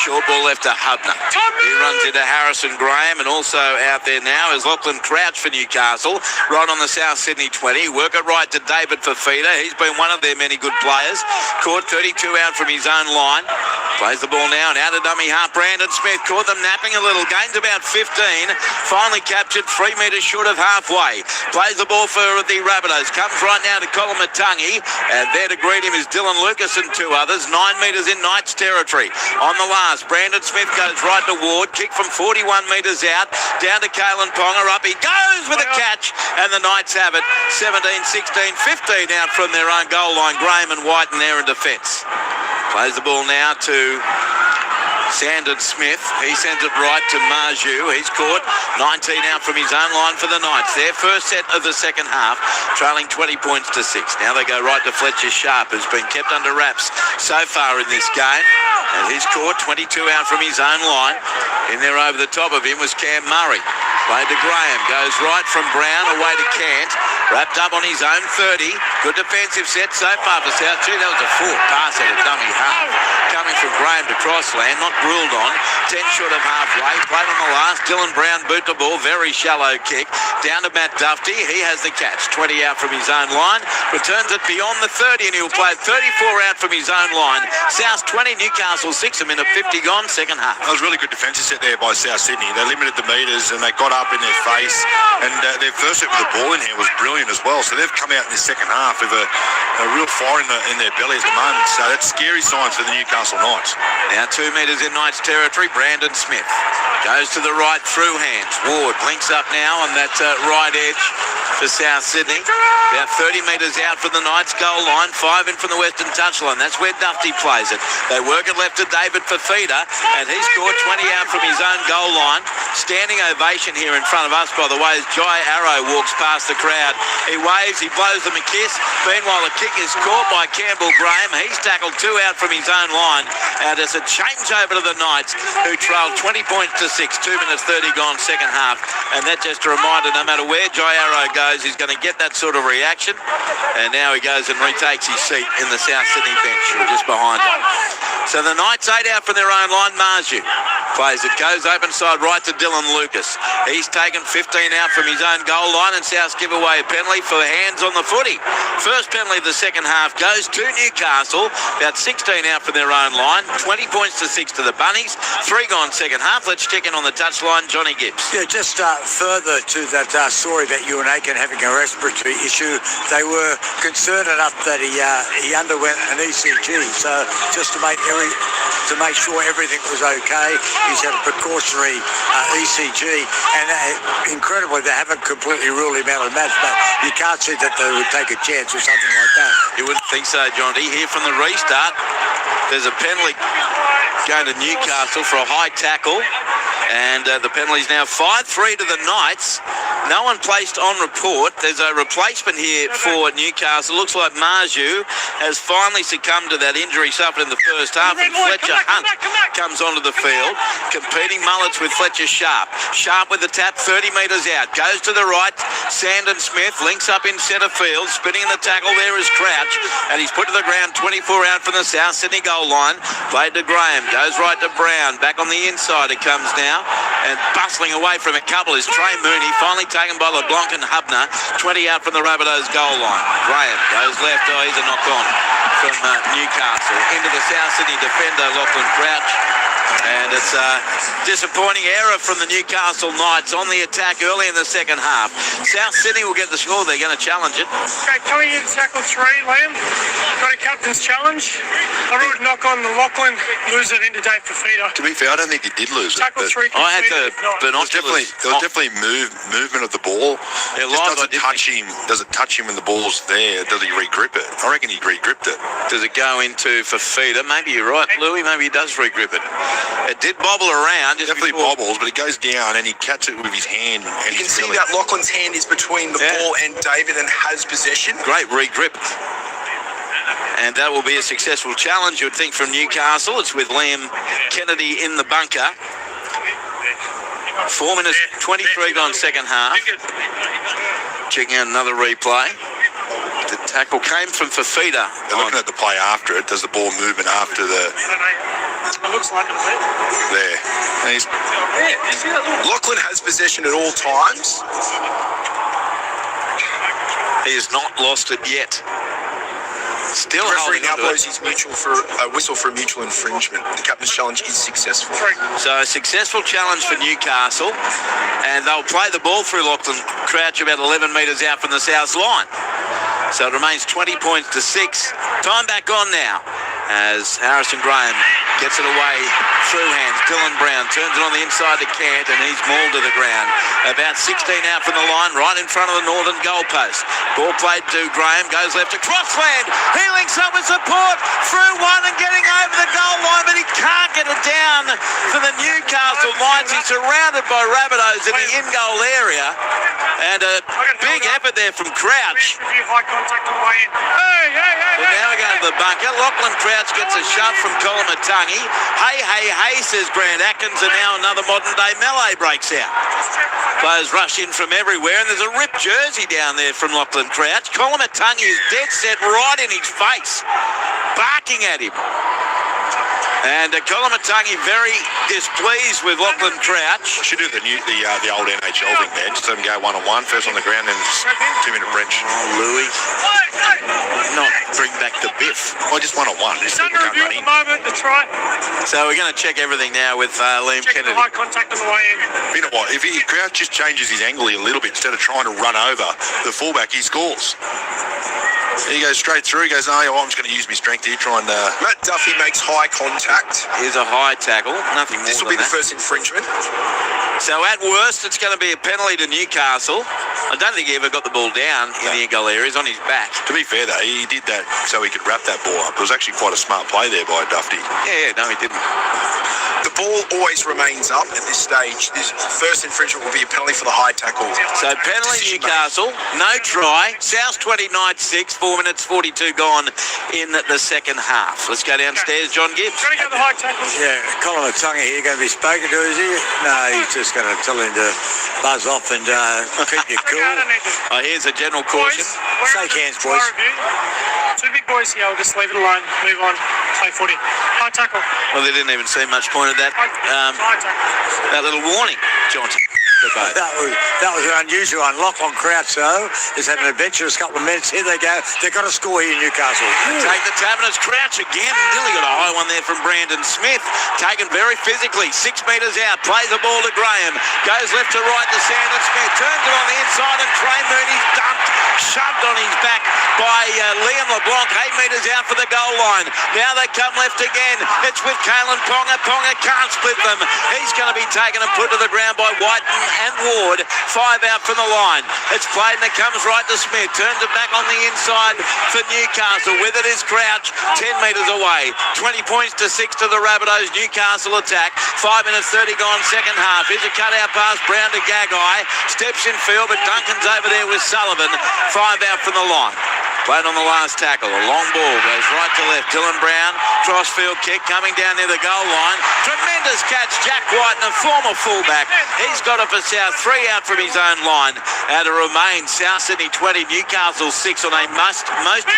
Short ball left to Hubner. He runs into Harrison Graham, and also out there now is Lachlan Crouch for Newcastle. Right on the South Sydney 20. Work it right to David Fafita. He's been one of their many good players. Caught 32 out from his own line. Plays the ball now and out of dummy half. Brandon Smith caught them napping a little. Gains about 15. Finally captured 3 metres short of halfway. Plays the ball for the Rabbitohs. Comes right now to Colin Matangi. And there to greet him is Dylan Lucas and 2 others. 9 metres in Knights territory. On the last, Brandon Smith goes right to Ward. Kick from 41 metres out. Down to Kalen Ponga. Up he goes with a catch. And the Knights have it. 17, 16, 15 out from their own goal line. Graham and White in there in defence. Plays the ball now to Sandon Smith, he sends it right to Marju. He's caught 19 out from his own line for the Knights. Their first set of the second half, trailing 20 points to 6. Now they go right to Fletcher Sharp, who's been kept under wraps so far in this game. And he's caught 22 out from his own line. In there over the top of him was Cam Murray. Played to Graham, goes right from Brown away to Cant, wrapped up on his own 30. Good defensive set so far for South. Gee, that was a forward pass at a dummy half. Coming from Graham to Crossland, not ruled on. 10 short of halfway, played on the last. Dylan Brown boot the ball, very shallow kick. Down to Matt Dufty, he has the catch. 20 out from his own line, returns it beyond the 30 and he'll play 34 out from his own line. South 20, Newcastle 6, a minute 50 gone, second half. That was a really good defensive set there by South Sydney. They limited the metres and they got up in their face, and their first set with the ball in here was brilliant as well. So they've come out in the second half with a real fire in their belly at the moment. So that's scary signs for the Newcastle Knights. Now 2 metres in Knights territory. Brandon Smith goes to the right through hands. Ward links up now on that right edge for South Sydney. About 30 metres out from the Knights goal line. 5 in from the western touchline. That's where Dufty plays it. They work it left to David Fafita, and he's scored 20 out from his own goal line. Standing ovation here in front of us, by the way, as Jai Arrow walks past the crowd. He waves, he blows them a kiss. Meanwhile, the kick is caught by Campbell Graham. He's tackled 2 out from his own line. And it's a change over to the Knights, who trailed 20 points to 6. 2 minutes 30 gone, second half. And that just a reminder, no matter where Jai Arrow goes, he's going to get that sort of reaction. And now he goes and retakes his seat in the South Sydney bench, just behind him. So the Knights 8 out from their own line. Marju plays it, goes open side right to Dylan Lucas. He's taken 15 out from his own goal line, and Souths give away a penalty for hands on the footy. First penalty of the second half goes to Newcastle. About 16 out from their own line. 20 points to 6 to the Bunnies. 3 gone second half. Let's check in on the touchline. Johnny Gibbs. Yeah, just further to that story about Ewan Aiken having a respiratory issue, they were concerned enough that he underwent an ECG. So just to make sure everything was okay, he's had a precautionary ECG, and incredibly they haven't completely ruled him out of the match, but you can't see that they would take a chance or something like that. You wouldn't think so, Johnny. Here from the restart, there's a penalty going to Newcastle for a high tackle, and the penalty's now 5-3 to the Knights. No one placed on report. There's a replacement here for Newcastle. Looks like Marju has finally succumbed to that injury suffered in the first half, and Fletcher Hunt comes onto the field, competing mullets with Fletcher Sharp. Sharp with the tap, 30 metres out, goes to the right. Sandon Smith links up in centre field, spinning in the tackle. There is Crouch, and he's put to the ground. 24 out from the South Sydney goal line. Played to Graham, goes right to Brown. Back on the inside it comes now, and bustling away from a couple is Trey Mooney, finally taken by LeBlanc and Hubner. 20 out from the Rabbitohs goal line. Graham goes left. Oh, he's a knock on from Newcastle into the South Sydney defender Lachlan Crouch, and it's a disappointing error from the Newcastle Knights on the attack early in the second half. South Sydney will get the score. They're going to challenge it. Okay, coming in tackle 3, Liam. Got a captain's challenge. A rude knock on the Lachlan, lose it into Dave Fafita. To be fair, I don't think he did lose it. Tackle 3. I had the There was definitely movement of the ball. Yeah, Just does it touch him when the ball's there? Does he re-grip it? I reckon he re-gripped it. Does it go into Fafita? Maybe you're right, Louis. Maybe he does re-grip it. It did bobble around. Just Definitely before. bobbles, but he goes down and he catches it with his hand. And You can see that Lachlan's hand is between the ball and David and has possession. Great re-grip. And that will be a successful challenge, you would think, from Newcastle. It's with Liam Kennedy in the bunker. 4 minutes 23 gone second half. Checking out another replay. The tackle came from Fafita. They're looking at the play after it. Does the ball movement after the... It looks like it. There. And he's... Lachlan has possession at all times. He has not lost it yet. Still The referee holding now on to blows it. his whistle for a mutual infringement. The captain's challenge is successful. So a successful challenge for Newcastle, and they'll play the ball through Lachlan Crouch about 11 metres out from the South line. So it remains 20 points to 6. Time back on now as Harrison Graham gets it away through hands. Dylan Brown turns it on the inside to Cant, and he's mauled to the ground. About 16 out from the line, right in front of the northern goalpost. Ball played to Graham, goes left to Crossland. He links up with support through one and getting over the goal line, but he can't get it down for the Newcastle Knights. He's surrounded by Rabbitohs in the in-goal area, and a big effort there from Crouch. High contact on the way in. Hey, But now we go to the bunker. Lachlan Crouch gets a shove from Colomatungi. Hey, says Grant Atkins, and now another modern-day melee breaks out. Players rush in from everywhere, and there's a ripped jersey down there from Lachlan Crouch. Colomatungi is dead set right in his face, barking at him. And Colomatungi very displeased with Lachlan Crouch. Should do the old NHL thing there. Just let them go one-on-one, first on the ground, then 2-minute French. Louis. Not bring back the biff. Well, just one-on-one. Just people can't run in. Moment, that's right. So we're going to check everything now with Liam Check Kennedy. the high contact on the way in. You know what? If Crouch just changes his angle a little bit instead of trying to run over the fullback, he scores. He goes straight through. He goes, I'm just going to use my strength here, try and... Matt Duffy makes high contact. Here's a high tackle. Nothing more This will than be the that. first infringement. So at worst, it's going to be a penalty to Newcastle. I don't think he ever got the ball down in the in-goal area. He's on his back. To be fair, though, he did that so he could wrap that ball up. It was actually quite a smart play there by Duffy. Yeah, no, he didn't. The ball always remains up at this stage. This first infringement will be a penalty for the high tackle. So penalty Newcastle, no try. South 29-6, 4 minutes 42 gone in the second half. Let's go downstairs, John Gibbs. Trying to get the high tackle. Yeah, Colomatungi here going to be spoken to, is he? No, he's just going to tell him to buzz off and keep you cool. Oh, here's a general caution. Shake hands, boys. Two big boys here. I'll just leave it alone. Move on. Play footy. High tackle. Well, they didn't even see much point of that. High tackle. That little warning, Johnson. That was an unusual one. Lachlan Crouch, though, is having an adventurous couple of minutes. Here they go. They've got a score here in Newcastle. Take the tap, and it's Crouch again. Nearly got a high one there from Brandon Smith. Taken very physically. 6 metres out. Plays the ball to Graham. Goes left to right to Sandon Smith. Turns it on the inside, and Trey Mooney's dumped. Shoved on his back by Liam LeBlanc. 8 metres out for the goal line. Now they come left again. It's with Kalen Ponga. Ponga can't split them. He's going to be taken and put to the ground by Whiten and Ward. 5 out from the line. It's played and it comes right to Smith. Turns it back on the inside for Newcastle. With it is Crouch. 10 metres away. 20 points to 6 to the Rabbitohs. Newcastle attack. 5 minutes 30 gone second half. Here's a cutout pass. Brown to Gagai. Steps in field, but Duncan's over there with Sullivan. 5 out from the line. Played on the last tackle. A long ball goes right to left. Dylan Brown, crossfield kick coming down near the goal line. Tremendous catch, Jack White, and a former fullback. He's got it for South. 3 out from his own line. To remain South Sydney 20, Newcastle 6 on a most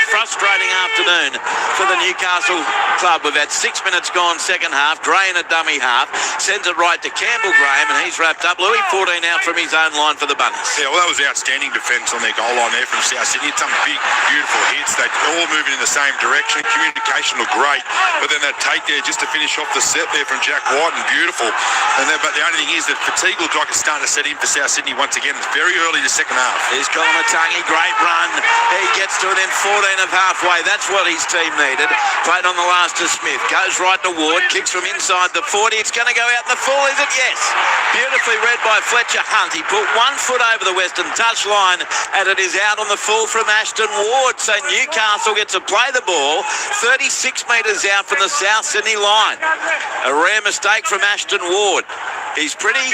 frustrating afternoon for the Newcastle club. We've had 6 minutes gone second half. Gray in a dummy half. Sends it right to Campbell Graham, and he's wrapped up. Louis 14 out from his own line for the Bunnies. Yeah, well, that was outstanding defence on their goal line there from South Sydney. Some big, beautiful hits. They're all moving in the same direction. Communication looked great. But then that take there just to finish off the set there from Jack White, and beautiful. But the only thing is that fatigue looked like it's starting to set in for South Sydney once again. It's very early the second half. Here's Colomatungi, great run. He gets to it in 14 of halfway. That's what his team needed. Played on the last to Smith. Goes right to Ward. Kicks from inside the 40. It's going to go out in the full, is it? Yes. Beautifully read by Fletcher Hunt. He put 1 foot over the western touch line, and it is out on the full from Ashton Ward. So Newcastle gets to play the ball 36 metres out from the South Sydney line. A rare mistake from Ashton Ward. He's pretty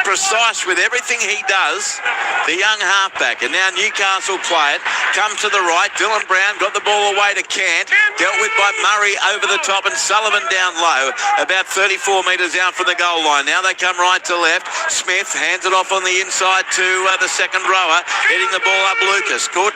precise with everything he does, the young halfback. And now Newcastle play it. Come to the right. Dylan Brown got the ball away to Cant. Dealt with by Murray over the top and Sullivan down low. About 34 metres out from the goal line. Now they come right to left. Smith hands it off on the inside to the second rower. Hitting the ball up Lucas. Caught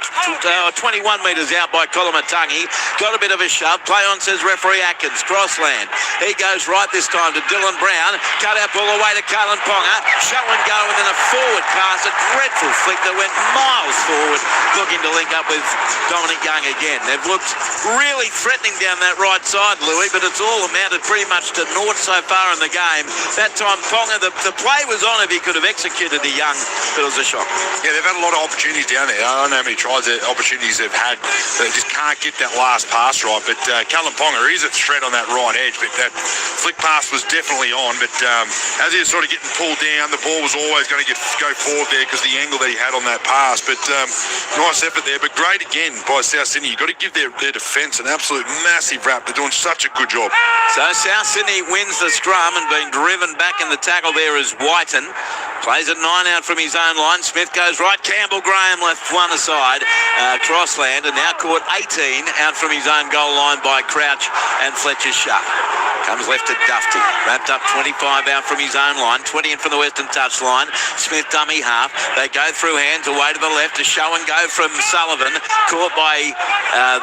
21 metres out by Colomatungi. Got a bit of a shove. Play on, says referee Atkins. Crossland. He goes right this time to Dylan Brown. Cut out ball away to Kalen Ponga. Show and go, and then a forward pass. A dreadful flick that went miles forward looking to link up with Dominic Young again. They've looked really threatening down that right side, Louis, but it's all amounted pretty much to naught so far in the game. That time, Ponga, the play was on if he could have executed the Young, but it was a shock. Yeah, they've had a lot of opportunities down there. I don't know how many opportunities they've had. They just can't get that last pass right. But Callum Ponga is a threat on that right edge, but that flick pass was definitely on. But as he was sort of getting pulled down, the ball was always going to go forward there because the angle that he had on that pass. But nice effort there, but great again by South Sydney. You've got to give their defence an absolute massive rap. They're doing such a good job. So South Sydney wins the scrum and being driven back in the tackle there is Whiten. Plays it 9 out from his own line. Smith goes right. Campbell Graham left one aside. Crossland, and now caught 18 out from his own goal line by Crouch and Fletcher Sharp. Comes left to Dufty. Wrapped up 25 out from his own line. 20 in from the western touchline. Smith dummy half. They go through hands away to the left to show and go from Sullivan. Caught by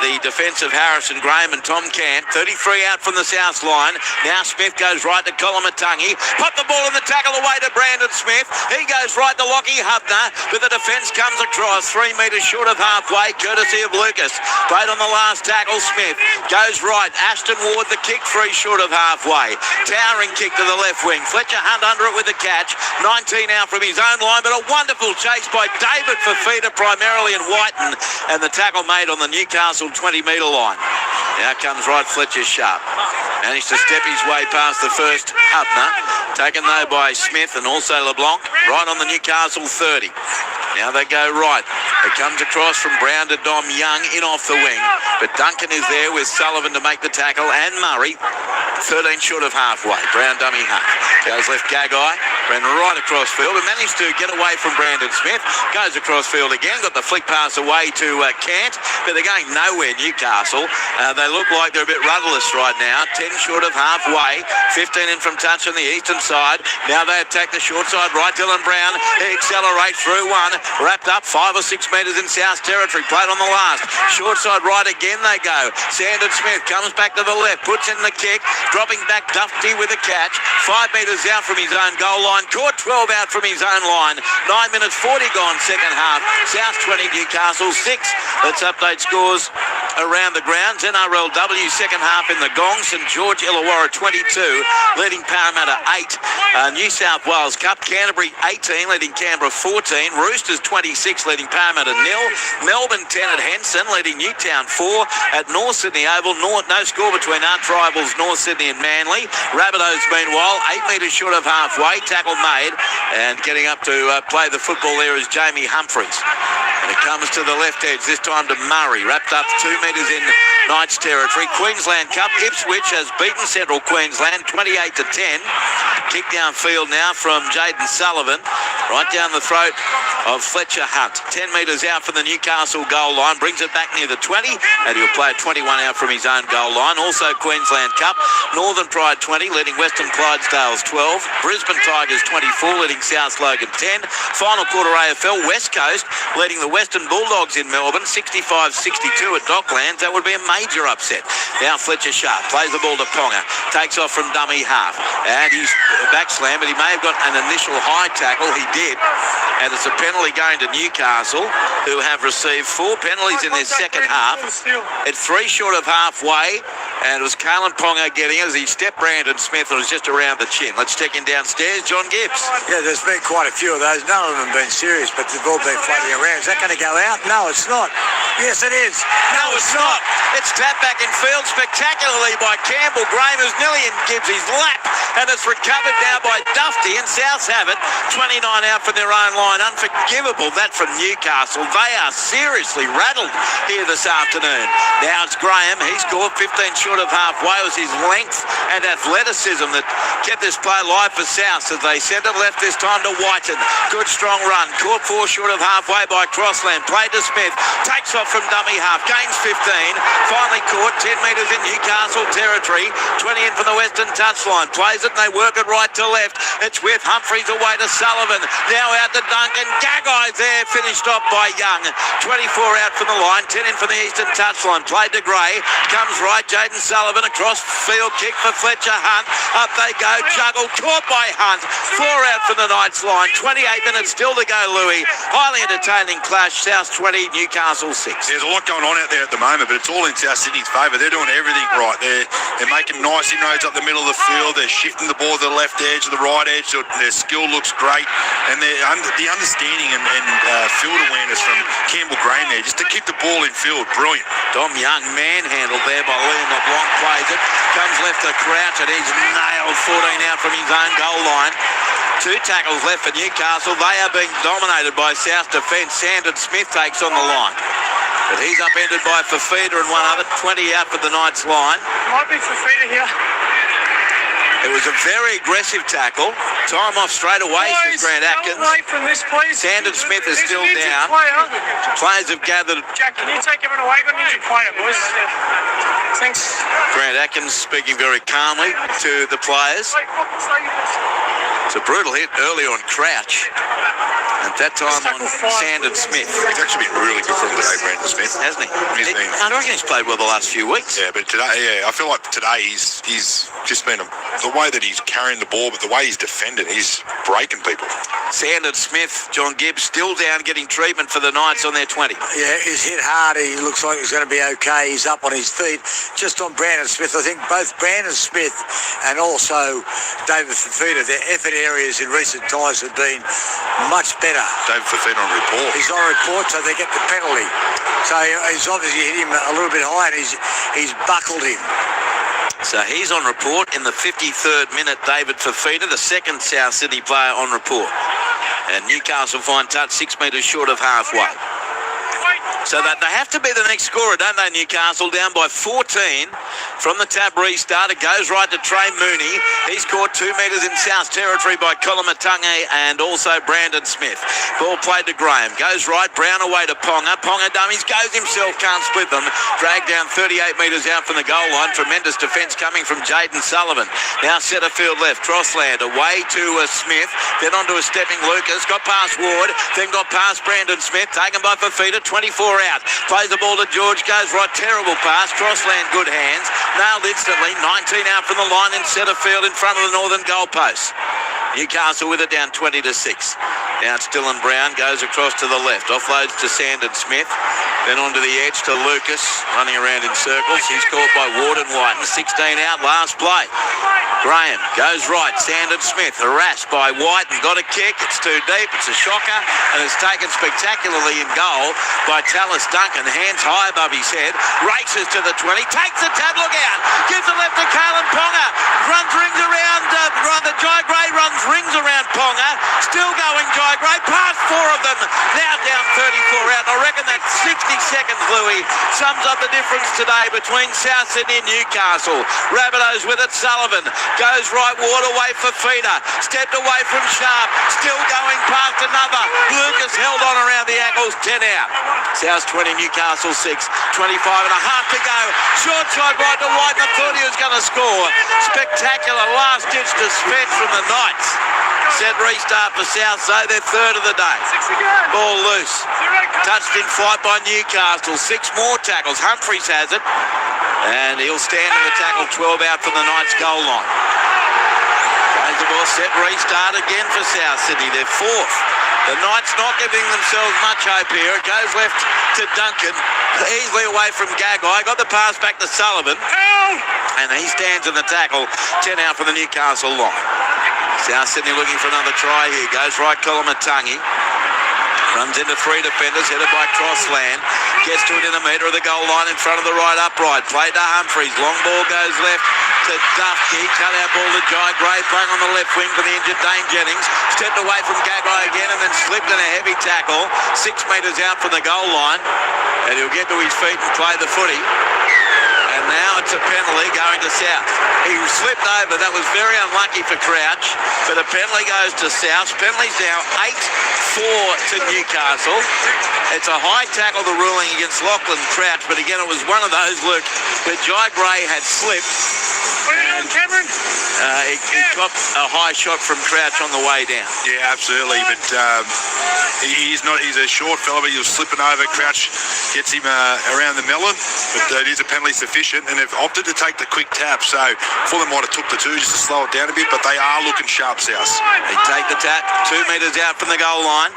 the defence of Harrison Graham and Tom Cant. 33 out from the south line. Now Smith goes right to Colomatungi. Pop the ball in the tackle away to Brandon Smith. He goes right to Lockie Hubner, but the defence comes across 3 metres short of halfway, courtesy of Lucas. Played on the last tackle. Smith goes right. Ashton Ward the kick 3 short of halfway. Towering kick to the left wing. Fletcher Hunt under it with a catch. 19 out from his own line, but a wonderful chase by David Fafita primarily in Whiten, and the tackle made on the Newcastle 20-metre line. Now comes right Fletcher Sharp. Managed to step his way past the first Hubner. Taken though by Smith and also LeBlanc. Right on the Newcastle 30. Now they go right. It comes across from Brown to Dom Young in off the wing. But Duncan is there with Sullivan to make the tackle and Murray. 13 short of halfway. Brown dummy half. Goes left Gagai. Ran right across field and managed to get away from Brandon Smith. Goes across field again. Got the flick pass away to Cant. But they're going nowhere, Newcastle. They look like they're a bit rudderless right now. 10 short of halfway. 15 in from touch on the eastern side. Now they attack the short side right. Dylan Brown. He accelerates through one. Wrapped up 5 or 6 metres in South territory. Played on the last. Short side right again they go. Sandon Smith comes back to the left. Puts in the kick. Dropping back Dufty with a catch. 5 metres out from his own goal line. Caught 12 out from his own line. 9 minutes 40 gone second half. South 20, Newcastle 6. Let's update scores around the grounds. NRLW second half in the Gong. St George Illawarra 22. Leading Parramatta 8. New South Wales Cup. Canterbury 18. Leading Canberra 14. Roosters 26. Leading Parramatta 0. Melbourne 10 at Henson. Leading Newtown 4. At North Sydney Oval. No score between arch rivals North Sydney and Manly. Rabbitohs meanwhile 8 metres short of halfway. Tackle made. And getting up to play the football there is Jamie Humphreys. And it comes to the left edge, this time to Murray. Wrapped up 2 metres in Knights territory. Queensland Cup. Ipswich has beaten Central Queensland 28 to 10. Kick downfield now from Jaden Sullivan. Right down the throat of Fletcher Hunt. 10 metres out from the Newcastle goal line. Brings it back near the 20. And he'll play a 21 out from his own goal line. Also Queensland Cup. Northern Pride 20, leading Western Clydesdales 12. Brisbane Tigers 24, leading South Logan 10. Final quarter AFL, West Coast, leading the Western Bulldogs in Melbourne 65-62 at Docklands. That would be a major upset. Now Fletcher Sharp plays the ball to Ponga. Takes off from dummy half. And he's back slam, but he may have got an initial high tackle. He did. And it's a penalty going to Newcastle, who have received 4 penalties in their second half. It's 3 short of halfway. And it was Kalen Ponga getting it as he stepped Brandon Smith and was just around the chin. Let's take him downstairs. John Gibbs. Yeah, there's been quite a few of those. None of them have been serious, but they've all been floating around. Is that going to go out? No, it's not. Yes, it is. No, it's not. It's tapped back in field spectacularly by Campbell Graham, who's nearly in Gibbs' lap. And it's recovered now by Dufty, and Souths have it. 29 out from their own line. Unforgivable, that from Newcastle. They are seriously rattled here this afternoon. Now it's Graham. He scored 15 short of halfway. It was his length and athleticism that kept this play live for South as they send it left this time to Whiten. Good strong run. Caught 4 short of halfway by Crossland. Played to Smith. Takes off from dummy half. Gains 15. Finally caught 10 metres in Newcastle territory. 20 in from the western touchline. Plays it and they work it right to left. It's with Humphries away to Sullivan. Now out to Duncan. Gagai's there, finished off by Young. 24 out from the line, 10 in from the eastern touchline. Played to Gray. Comes right, Jaden Sullivan across field. Kick for Fletcher Hunt. Up they go. Juggle. Caught by Hunt. 4 out from the Knights line. 28 minutes still to go, Louis. Highly entertaining clash. South 20, Newcastle 6. There's a lot going on out there at the moment, but it's all in South Sydney's favour. They're doing everything right. They're making nice inroads up the middle of the field. They're shifting the ball to the left edge, to the right edge. So their skill looks great. And the understanding and field awareness from Campbell Graham there, just to keep the ball in field, brilliant. Dom Young manhandled there by Liam LeBlanc, plays it. Comes left to Crouch and he's nailed 14 out from his own goal line. 2 tackles left for Newcastle. They are being dominated by South defence. Sandon Smith takes on the line. But he's upended by Fafita and one other. 20 out for the Knights line. Might be Fafita here. It was a very aggressive tackle. Time off straight away, says Grant Atkins. Away from this, please. Sandon Smith is still There's an injured down. player. Players have gathered. Jack, can you take him away? Got an injured player, boys. Thanks. Grant Atkins speaking very calmly to the players. It's a brutal hit early on Crouch. At that time on Sandon Smith. He's actually been really good from today, Brandon Smith. Hasn't he? He's I reckon he's played well the last few weeks. Yeah, but today, I feel like today he's just been the way that he's carrying the ball, but the way he's defending, he's breaking people. Sandon Smith, John Gibbs, still down getting treatment for the Knights on their 20. Yeah, he's hit hard. He looks like he's going to be okay. He's up on his feet. Just on Brandon Smith, I think both Brandon Smith and also David Fafita, their effort areas in recent times have been much better. David Fafita on report. He's on report, so they get the penalty. So he's obviously hit him a little bit high, and he's buckled him. So he's on report in the 53rd minute, David Fafita, the second South Sydney player on report. And Newcastle find touch 6 metres short of halfway. So that they have to be the next scorer, don't they, Newcastle? Down by 14 from the tab restart. It goes right to Trey Mooney. He's caught 2 metres in South territory by Kolomatangi and also Brandon Smith. Ball played to Graham. Goes right, Brown away to Ponga. Ponga dummies, goes himself, can't split them. Dragged down 38 metres out from the goal line. Tremendous defence coming from Jaden Sullivan. Now centre field left. Crossland away to Smith. Then on to a stepping Lucas. Got past Ward. Then got past Brandon Smith. Taken by Fafita. 24 out. Plays the ball to George. Goes right. Terrible pass. Crossland, good hands. Nailed instantly. 19 out from the line in centre field in front of the northern goalpost. Newcastle with it down 20-6. Now it's Dylan Brown. Goes across to the left. Offloads to Sandon Smith. Then onto the edge to Lucas. Running around in circles. He's caught by Ward and White. 16 out. Last play. Graham goes right. Sandon Smith harassed by White and got a kick. It's too deep. It's a shocker. And it's taken spectacularly in goal by Tallis Duncan. Hands high above his head. Races to the 20. Takes the tab. Look out. Gives it left to Kalen Ponga. Runs rings around. Jai Gray runs rings around Ponga. Still going Jai Gray. Past 4 of them. Now down 34 out. I reckon that 60 seconds, Louis, sums up the difference today between South Sydney and Newcastle. Rabbitohs with it. Sullivan goes right. Ward away for Feeder. Stepped away from Sharp. Still going past another. Lucas held on around the ankles. 10 out. South 20, Newcastle 6. 25 and a half to go. Short side right to White. I thought he was going to score. Spectacular last-ditch defence from the Knights. Set restart for South, so they're third of the day. Ball loose. Touched in flight by Newcastle. 6 more tackles. Humphries has it. And he'll stand in the tackle. 12 out from the Knights goal line. Plays the ball. Set restart again for South Sydney. They're fourth. The Knights not giving themselves much hope here. It goes left to Duncan. Easily away from Gagai. Got the pass back to Sullivan. And he stands in the tackle. 10 out from the Newcastle line. South Sydney looking for another try here. Goes right, Kolomatangi. Runs into 3 defenders, headed by Crossland. Gets to it in a metre of the goal line in front of the right upright. Play to Humphries. Long ball goes left to Duffy. Cut out ball to Jai Gray. Playing on the left wing for the injured Dane Jennings. Stepped away from Gagai again and then slipped in a heavy tackle. 6 metres out from the goal line. And he'll get to his feet and play the footy. And now it's a penalty going to South. He slipped over. That was very unlucky for Crouch. But a penalty goes to South. Penalty's now 8-4 to Newcastle. It's a high tackle, the ruling against Lachlan Crouch. But again, it was one of those, Luke, where Jai Gray had slipped. What are you doing, Cameron? He copped a high shot from Crouch on the way down. Yeah, absolutely. But he's a short fella, but he was slipping over. Crouch gets him around the melon, but it is a penalty sufficient, and they've opted to take the quick tap. So Fulham might have took the 2 just to slow it down a bit, but they are looking sharp, South. They take the tap 2 metres out from the goal line.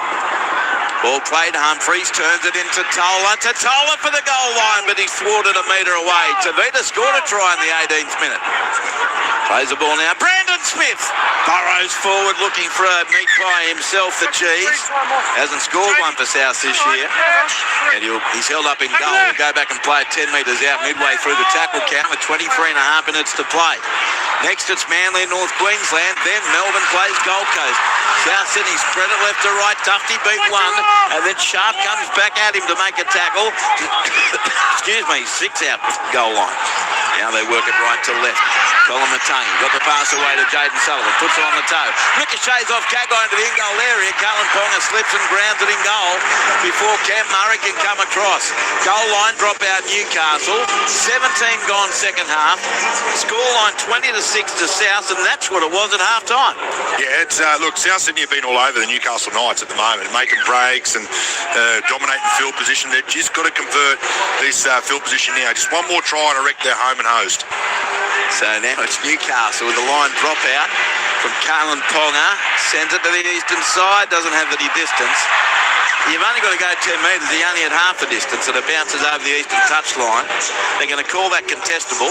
Ball played, Humphreys turns it into Tola. Tola for the goal line, but he's thwarted a metre away. Tavita scored a try in the 18th minute. Plays the ball now. Brandon Smith burrows forward looking for a meat pie himself, the cheese. Hasn't scored one for South this year. And he's held up in goal. He'll go back and play it 10 metres out midway through the tackle count with 23 and a half minutes to play. Next it's Manly and North Queensland. Then Melbourne plays Gold Coast. South Sydney spread it left to right. Tufty beat one. And then Sharp comes back at him to make a tackle. Excuse me, 6 out goal line. Now they work it right to left. Colin Matangi got the pass away to Jaden Sullivan. Puts it on the toe. Ricochets off Gagai into the in-goal area. Cullen Ponga slips and grounds it in goal before Cam Murray can come across. Goal line drop out Newcastle. 17 gone second half. Scoreline 20-6 to South, and that's what it was at half time. Yeah, it's look, South Sydney have been all over the Newcastle Knights at the moment, making breaks and dominating field position. They've just got to convert this field position now. Just one more try to wreck their home and host. So now it's Newcastle with the line drop out from Carlin Ponga. Sends it to the eastern side, doesn't have any distance. You've only got to go 10 metres. He only had half the distance, and it bounces over the eastern touchline. They're going to call that contestable,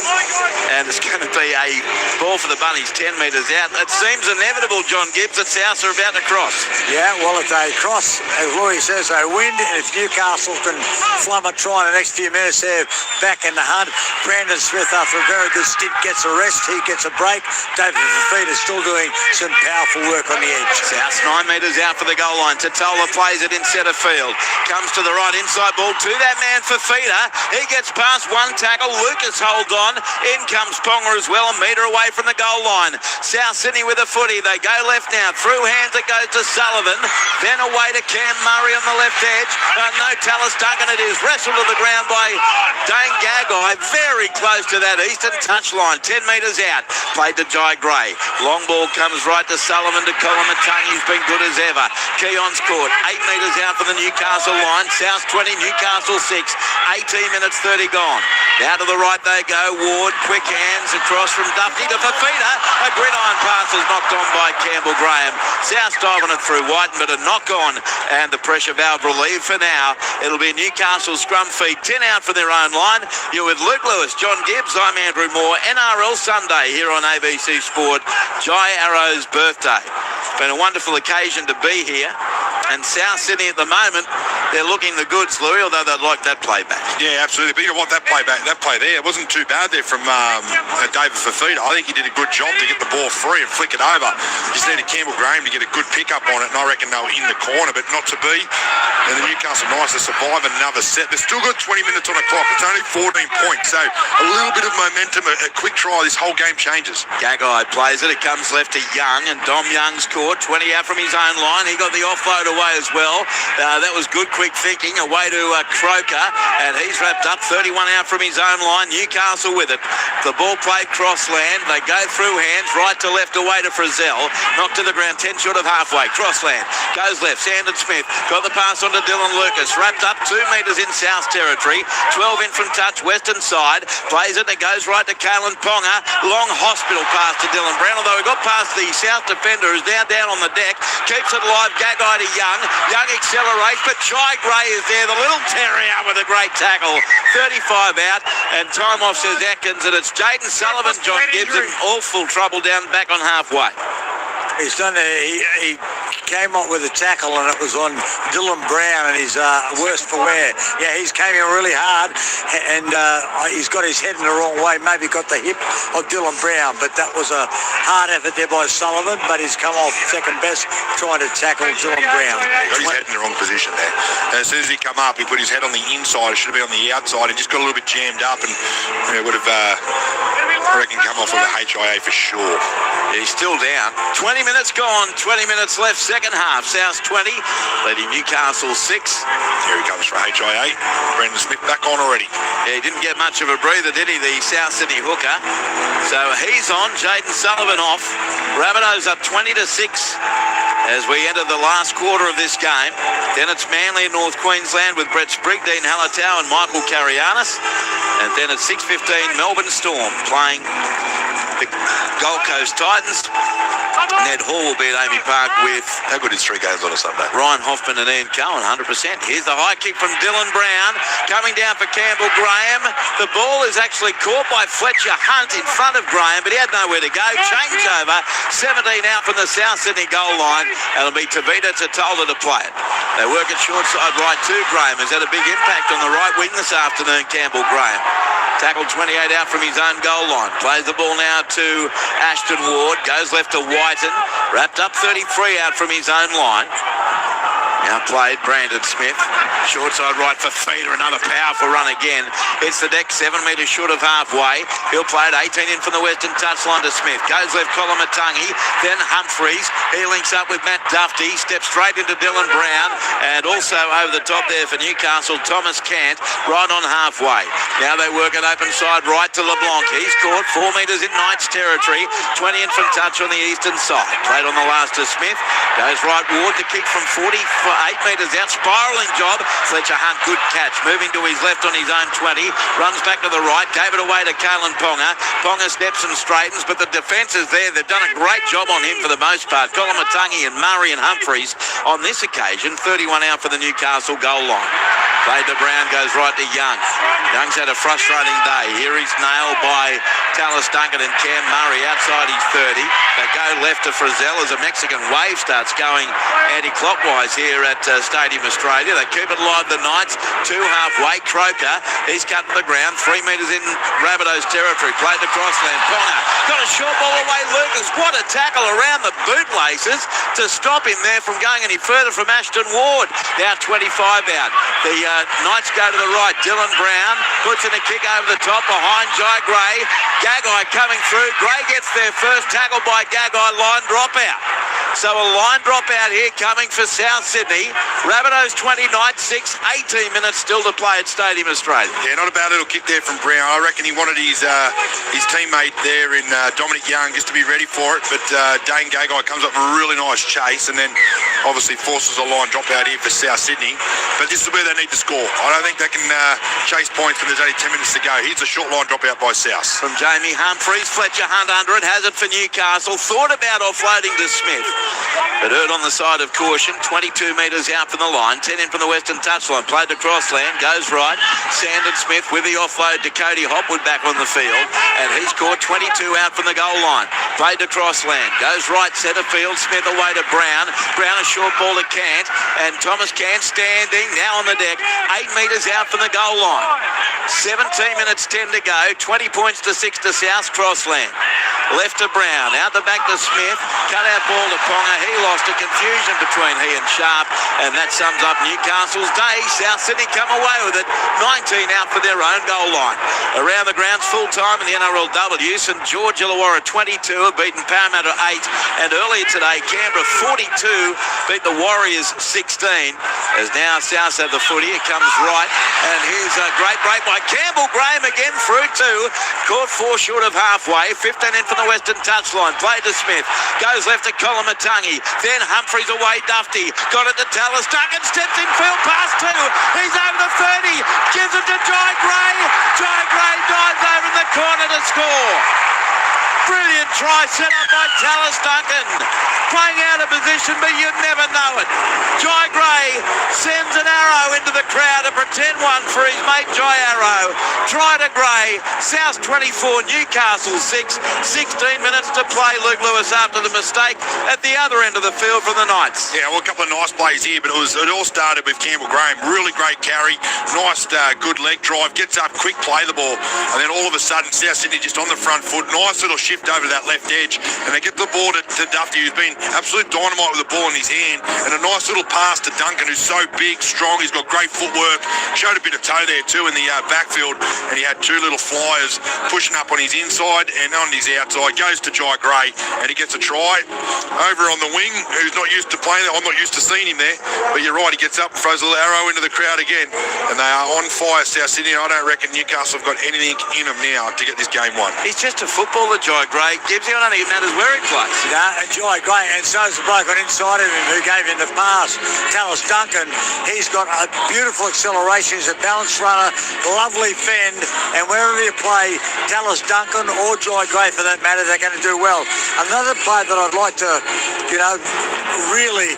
and it's going to be a ball for the Bunnies 10 metres out. It seems inevitable, John Gibbs, that South are about to cross. Yeah, well, if they cross, as Louis says, they win. And if Newcastle can flum a try in the next few minutes, they're back in the hunt. Brandon Smith, after a very good stint, gets a rest. He gets a break. David Fafita is still doing some powerful work on the edge. South 9 metres out for the goal line. Totola plays it in centre field. Comes to the right inside ball to that man Fafita. He gets past one tackle. Lucas holds on. In comes Ponga as well, a metre away from the goal line. South Sydney with a footy. They go left now. Through hands it goes to Sullivan. Then away to Cam Murray on the left edge. No Tallis Duggan it is. Wrestled to the ground by Dane Gagai. Very close to that eastern touchline. 10 metres out. Played to Jai Gray. Long ball comes right to Sullivan to Colin Matangi, who's been good as ever. Keon's caught. 8 metres out for the Newcastle line. South 20, Newcastle 6. 18 minutes 30 gone. Now to the right they go. Ward, quick hands across from Duffy to Fafita. A gridiron pass is knocked on by Campbell Graham. South diving it through Whiten, but a knock on, and the pressure valve relieved for now. It'll be Newcastle scrum feed 10 out from their own line. You're with Luke Lewis, John Gibbs, I'm Andrew Moore. NRL Sunday here on ABC Sport. Jai Arrow's birthday. It's been a wonderful occasion to be here. And South Sydney at the moment, they're looking the goods, Louis, although they'd like that play back. Yeah, absolutely. But you want that play back, that play there. It wasn't too bad there from David Fafita. I think he did a good job to get the ball free and flick it over. Just needed Campbell Graham to get a good pickup on it, and I reckon they were in the corner, but not to be. And the Newcastle Knights are surviving another set. They've still got 20 minutes on the clock. It's only 14 points, so a little bit of momentum, a quick try, this whole game changes. Gagai plays it. It comes left to Young, and Dom Young's caught 20 out from his own line. He got the offload away as well. That was good quick thinking. Away to Croker, and he's wrapped up 31 out from his own line. Newcastle with it. The ball played crossland. They go through hands right to left away to Frizzell. Knocked to the ground 10 short of halfway. Crossland goes left. Sandon Smith got the pass on to Dylan Lucas. Wrapped up 2 metres in South territory. 12 in from touch western side. Plays it. It goes right to Kalen Ponga. Long hospital pass to Dylan Brown. Although he got past the South defender who's now down on the deck. Keeps it alive. Gagai to Young. Young accelerates, but Jai Gray is there. The little terrier with a great tackle. 35 out, and time off, says Atkins, and it's Jaden Sullivan, John Gibbs, in awful trouble down back on halfway. He's done he came up with a tackle, and it was on Dylan Brown, and his worst for wear. Yeah, he's came in really hard, and he's got his head in the wrong way. Maybe got the hip of Dylan Brown, but that was a hard effort there by Sullivan, but he's come off second best trying to tackle Dylan Brown. He got his head in the wrong position there. As soon as he come up, he put his head on the inside. It should have been on the outside. He just got a little bit jammed up, and would have, I reckon, come off with a HIA for sure. He's still down. 20 minutes gone, 20 minutes left. second half. South 20, leading Newcastle 6. Here he comes for HIA. Brendan Smith back on already. Yeah, he didn't get much of a breather, did he, the South Sydney hooker? So he's on. Jaden Sullivan off. Rabbitohs up 20-6 as we enter the last quarter of this game. Then it's Manly in North Queensland with Brett Sprigg, Dean Halatau and Michael Carianis. And then at 6:15, Melbourne Storm playing the Gold Coast Titans. Ned Hall will be at Amy Park with... How good is 3 games on a Sunday? Ryan Hoffman and Ian Cohen, 100%. Here's the high kick from Dylan Brown. Coming down for Campbell Graham. The ball is actually caught by Fletcher Hunt in front of Graham, but he had nowhere to go. Changeover, 17 out from the South Sydney goal line. It'll be Tavita Totola to play it. They work it short side right to Graham. Has had a big impact on the right wing this afternoon, Campbell Graham. Tackled 28 out from his own goal line. Plays the ball now to Ashton Ward. Goes left to Whiten. Wrapped up 33 out from his own line. Now played Brandon Smith. Short side right for Feeder. Another powerful run again. Hits the deck 7 metres short of halfway. He'll play it 18 in from the western touchline to Smith. Goes left Colomatungi. Then Humphreys. He links up with Matt Duffy. Steps straight into Dylan Brown. And also over the top there for Newcastle, Thomas Cant. Right on halfway. Now they work it open side right to LeBlanc. He's caught 4 metres in Knights territory. 20 in from touch on the eastern side. Played on the last to Smith. Goes right Ward to kick from 48 metres out. Spiralling job. Fletcher Hunt, good catch. Moving to his left on his own 20. Runs back to the right. Gave it away to Kalen Ponga. Ponga steps and straightens, but the defence is there. They've done a great job on him for the most part. Colomatungi and Murray and Humphreys on this occasion. 31 out for the Newcastle goal line. Played to Brown, goes right to Young. Young's had a frustrating day. Here he's nailed by Tallis Duncan and Cam Murray outside his 30. They go left to Frizzell as a Mexican wave starts going anti-clockwise here at Stadium Australia. They keep it alive, the Knights. 2 halfway. Croker, he's cut to the ground. 3 metres in Rabbitohs territory. Played to Crossland. Ponga got a short ball away. Lucas, what a tackle around the bootlaces to stop him there from going any further from Ashton Ward. Now 25 out. The Knights go to the right. Dylan Brown puts in a kick over the top behind Jai Gray. Gagai coming through. Gray gets there first. Tackled by Gagai. Line drop out. So a line drop out here coming for South Sydney. Rabbitohs 20, Knights 6. 18 minutes still to play at Stadium Australia. Yeah, not a bad little kick there from Brown. I reckon he wanted his teammate there in Dominic Young just to be ready for it. But Dane Gagai comes up with a really nice chase and then obviously forces a line drop out here for South Sydney. But this is where they need to score. I don't think they can chase points when there's only 10 minutes to go. Here's a short line drop out by South. From Jamie Humphreys, Fletcher Hunt under it, has it for Newcastle. Thought about offloading to Smith, but hurt on the side of caution. 22 metres out from the line, 10 in from the western touchline. Played to Crossland, goes right. Sandon Smith with the offload to Cody Hopwood back on the field, and he's caught 22 out from the goal line. Played to Crossland, goes right centre field. Smith away to Brown. Brown a short ball to Cant, and Thomas Cant standing now on the deck. 8 metres out from the goal line. 17 minutes 10 to go. 20 points to 6 to South. Crossland. Left to Brown, out the back to Smith. Cut out ball to Ponga. He lost a confusion between he and Sharp, and that sums up Newcastle's day. South Sydney come away with it. 19 out for their own goal line. Around the grounds full time in the NRLW. St George Illawarra 22 have beaten Parramatta 8, and earlier today Canberra 42 beat the Warriors 16. As now South have the footy. It comes right, and here's a great break by Campbell Graham again through 2. Caught 4 short of halfway. 15 in from the western touchline. Played to Smith. Goes left to Colomatungi. Then Humphreys away. Duffy got it to Tallis Duncan. Steps in field past 2. He's over the 30. Gives it to Jai Gray. Jai Gray dives over in the corner to score. Brilliant try set up by Tallis Duncan. Playing out of position, but you'd never know it. Jai Gray sends an arrow into the crowd, a pretend one for his mate Jai Arrow. Try to Gray. South 24, Newcastle 6. 16 minutes to play. Luke Lewis after the mistake at the other end of the field from the Knights. Yeah, well, a couple of nice plays here, but it all started with Campbell Graham. Really great carry. Nice, good leg drive. Gets up, quick play the ball. And then all of a sudden, South Sydney just on the front foot. Nice little shift shift over that left edge, and they get the ball to Duffy, who's been absolute dynamite with the ball in his hand, and a nice little pass to Duncan, who's so big, strong, he's got great footwork, showed a bit of toe there too in the backfield, and he had two little flyers pushing up on his inside and on his outside. Goes to Jai Gray, and he gets a try. Over on the wing, who's not used to playing, I'm not used to seeing him there, but you're right, he gets up and throws a little arrow into the crowd again, and they are on fire, South Sydney. I don't reckon Newcastle have got anything in them now to get this game won. He's just a footballer, Jai Gray. Gibbsy, I don't think it matters where he plays. Yeah, and Jai Gray, and so's the bloke on inside of him who gave him the pass, Tallis Duncan. He's got a beautiful acceleration. He's a balanced runner, lovely fend, and wherever you play, Tallis Duncan or Jai Gray for that matter, they're going to do well. Another player that I'd like to, really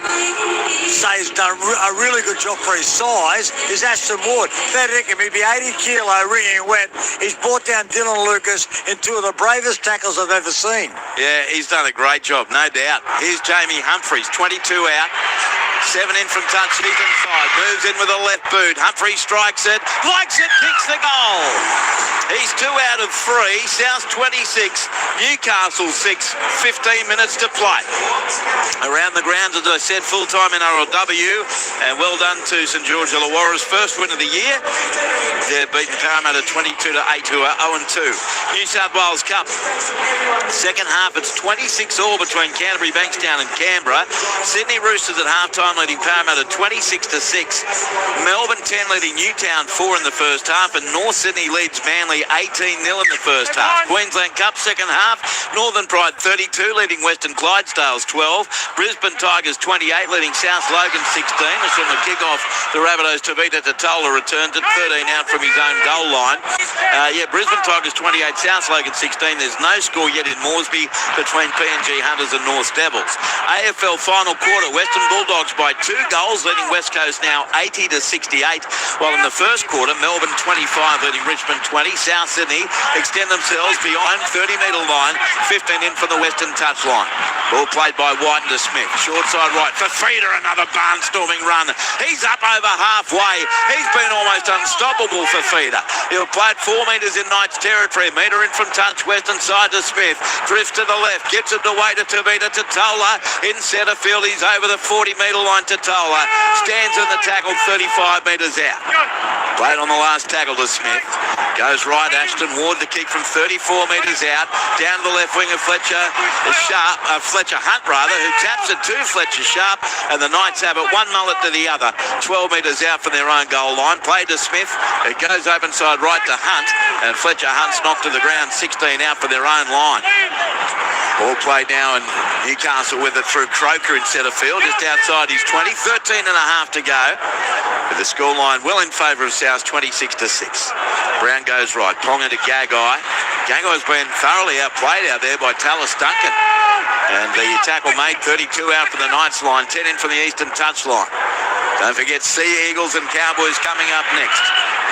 say has done a really good job for his size is Ashton Ward. Fair dinkum, he'd be 80 kilo ringing wet. He's brought down Dylan Lucas in two of the bravest tackles I've ever seen. Yeah, he's done a great job, no doubt. Here's Jamie Humphries, 22 out. 7 in from touch, he's inside, moves in with a left boot. Humphries strikes it, likes it, kicks the goal. He's 2 out of 3, South 26, Newcastle 6, 15 minutes to play. Around the grounds, as I said, full-time NRLW, and well done to St George Illawarra's first win of the year. They've beaten Parramatta 22-8, who are 0-2. New South Wales Cup. Second half, it's 26-all between Canterbury, Bankstown and Canberra. Sydney Roosters at half-time leading Parramatta 26-6. Melbourne 10 leading Newtown 4 in the first half, and North Sydney leads Manly 18-0 in the first half. Queensland Cup second half, Northern Pride 32 leading Western Clydesdales 12. Brisbane Tigers 28 leading South Logan 16. As from the kick-off, the Rabbitohs Tavita Totola returns at 13 out from his own goal line. Brisbane Tigers 28, South Logan 16. There's no score yet in Moresby between PNG Hunters and North Devils. AFL final quarter, Western Bulldogs by 2 goals leading West Coast now 80-68, while in the first quarter, Melbourne 25 leading Richmond 20. South Sydney extend themselves beyond 30-metre line, 15 in from the Western touchline. Ball played by White to Smith. Short side right for Feeder, another barnstorming run. He's up over halfway. He's been almost unstoppable for Feeder. He'll play it 4 metres in Knights territory. Metre in from touch, Western side to Smith. Drifts to the left, gets it away to Tavita Totola. In centre field, he's over the 40-metre line. Totola stands in the tackle 35 metres out. Played on the last tackle to Smith. Goes right, Ashton Ward, the kick from 34 metres out. Down to the left wing of Fletcher Hunt, who taps it to Fletcher Sharp, and the Knights have it 1 mullet to the other. 12 metres out from their own goal line. Played to Smith. It goes open side right to Hunt, and Fletcher Hunt's knocked to the ground, 16 out for their own line. Ball played now, and Newcastle with it through Croker in centre field, just outside his 20. 13 and a half to go. With the scoreline well in favour of South, 26-6. Brown goes right. Ponga to Gagai. Gagai's been thoroughly outplayed out there by Tallis Duncan. And the tackle made, 32 out for the Knights line, 10 in from the Eastern touchline. Don't forget Sea Eagles and Cowboys coming up next.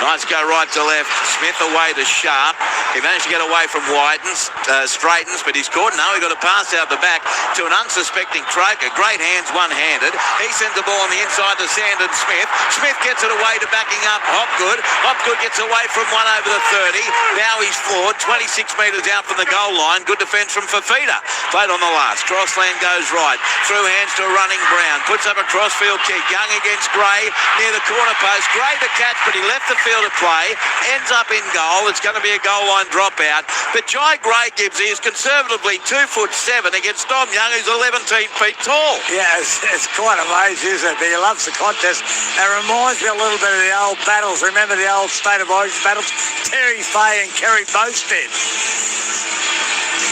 Knights go right to left. Smith away to Sharp. He managed to get away from Whitens, Straightens, but he's caught. No, he got a pass out the back to an unsuspecting Croker. Great hands, one-handed. He sends the ball on the inside to Sandon Smith. Smith gets it away to backing up Hopgood. Hopgood gets away from one over the 30. Now he's floored, 26 metres out from the goal line. Good defence from Fafita. Played on the last. Crossland goes right. Through hands to a running Brown. Puts up a crossfield kick. Young against Gray near the corner post. Gray to catch, but he left the field of play. Ends up in goal. It's going to be a goal line dropout. But Jai Gray, Gibbsy, is conservatively 2'7" against Dom Young, who's 11 feet tall. Yeah, it's quite amazing, isn't it? But he loves the contest. It reminds me a little bit of the old battles. Remember the old State of Origin battles? Terry Fay and Kerry Bowstead.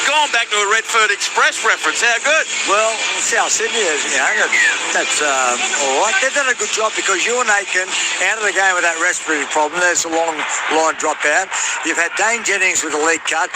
Gone back to a Redford Express reference. How good? Well, South Sydney is, that's all right. They've done a good job because Ewan Aiken out of the game with that respiratory problem. There's a long line dropout. You've had Dane Jennings with a leg cut.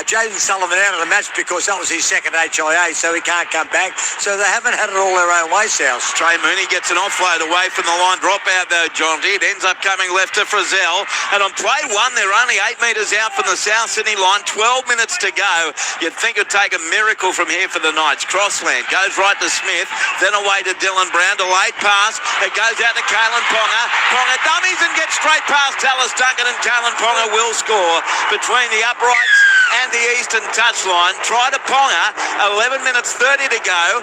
Jaden Sullivan out of the match because that was his second HIA, so he can't come back. So they haven't had it all their own way, South. Trey Mooney gets an offload away from the line dropout, though, Jonty. It ends up coming left to Frizzell. And on play one, they're only 8 metres out from the South Sydney line. 12 minutes to go. You'd think it'd take a miracle from here for the Knights. Crossland goes right to Smith, then away to Dylan Brown. Delayed pass. It goes out to Kalen Ponga. Ponga dummies and gets straight past Tallis Duncan, and Kalen Ponga will score between the uprights and the eastern touchline. Try to Ponga, 11 minutes 30 to go,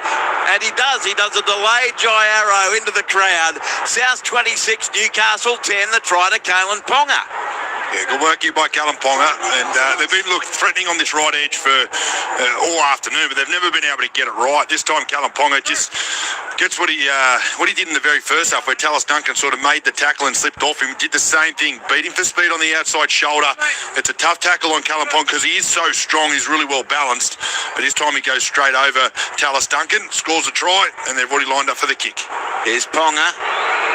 and he does. He does a delayed Jai Arrow into the crowd. South 26, Newcastle 10, the try to Kalen Ponga. Yeah, good work here by Callum Ponga, and they've been threatening on this right edge for all afternoon, but they've never been able to get it right. This time Callum Ponga just gets what he did in the very first half, where Tallis Duncan sort of made the tackle and slipped off him. Did the same thing, beat him for speed on the outside shoulder. It's a tough tackle on Callum Ponga because he is so strong, he's really well balanced, but this time he goes straight over Tallis Duncan, scores a try, and they've already lined up for the kick. Here's Ponga,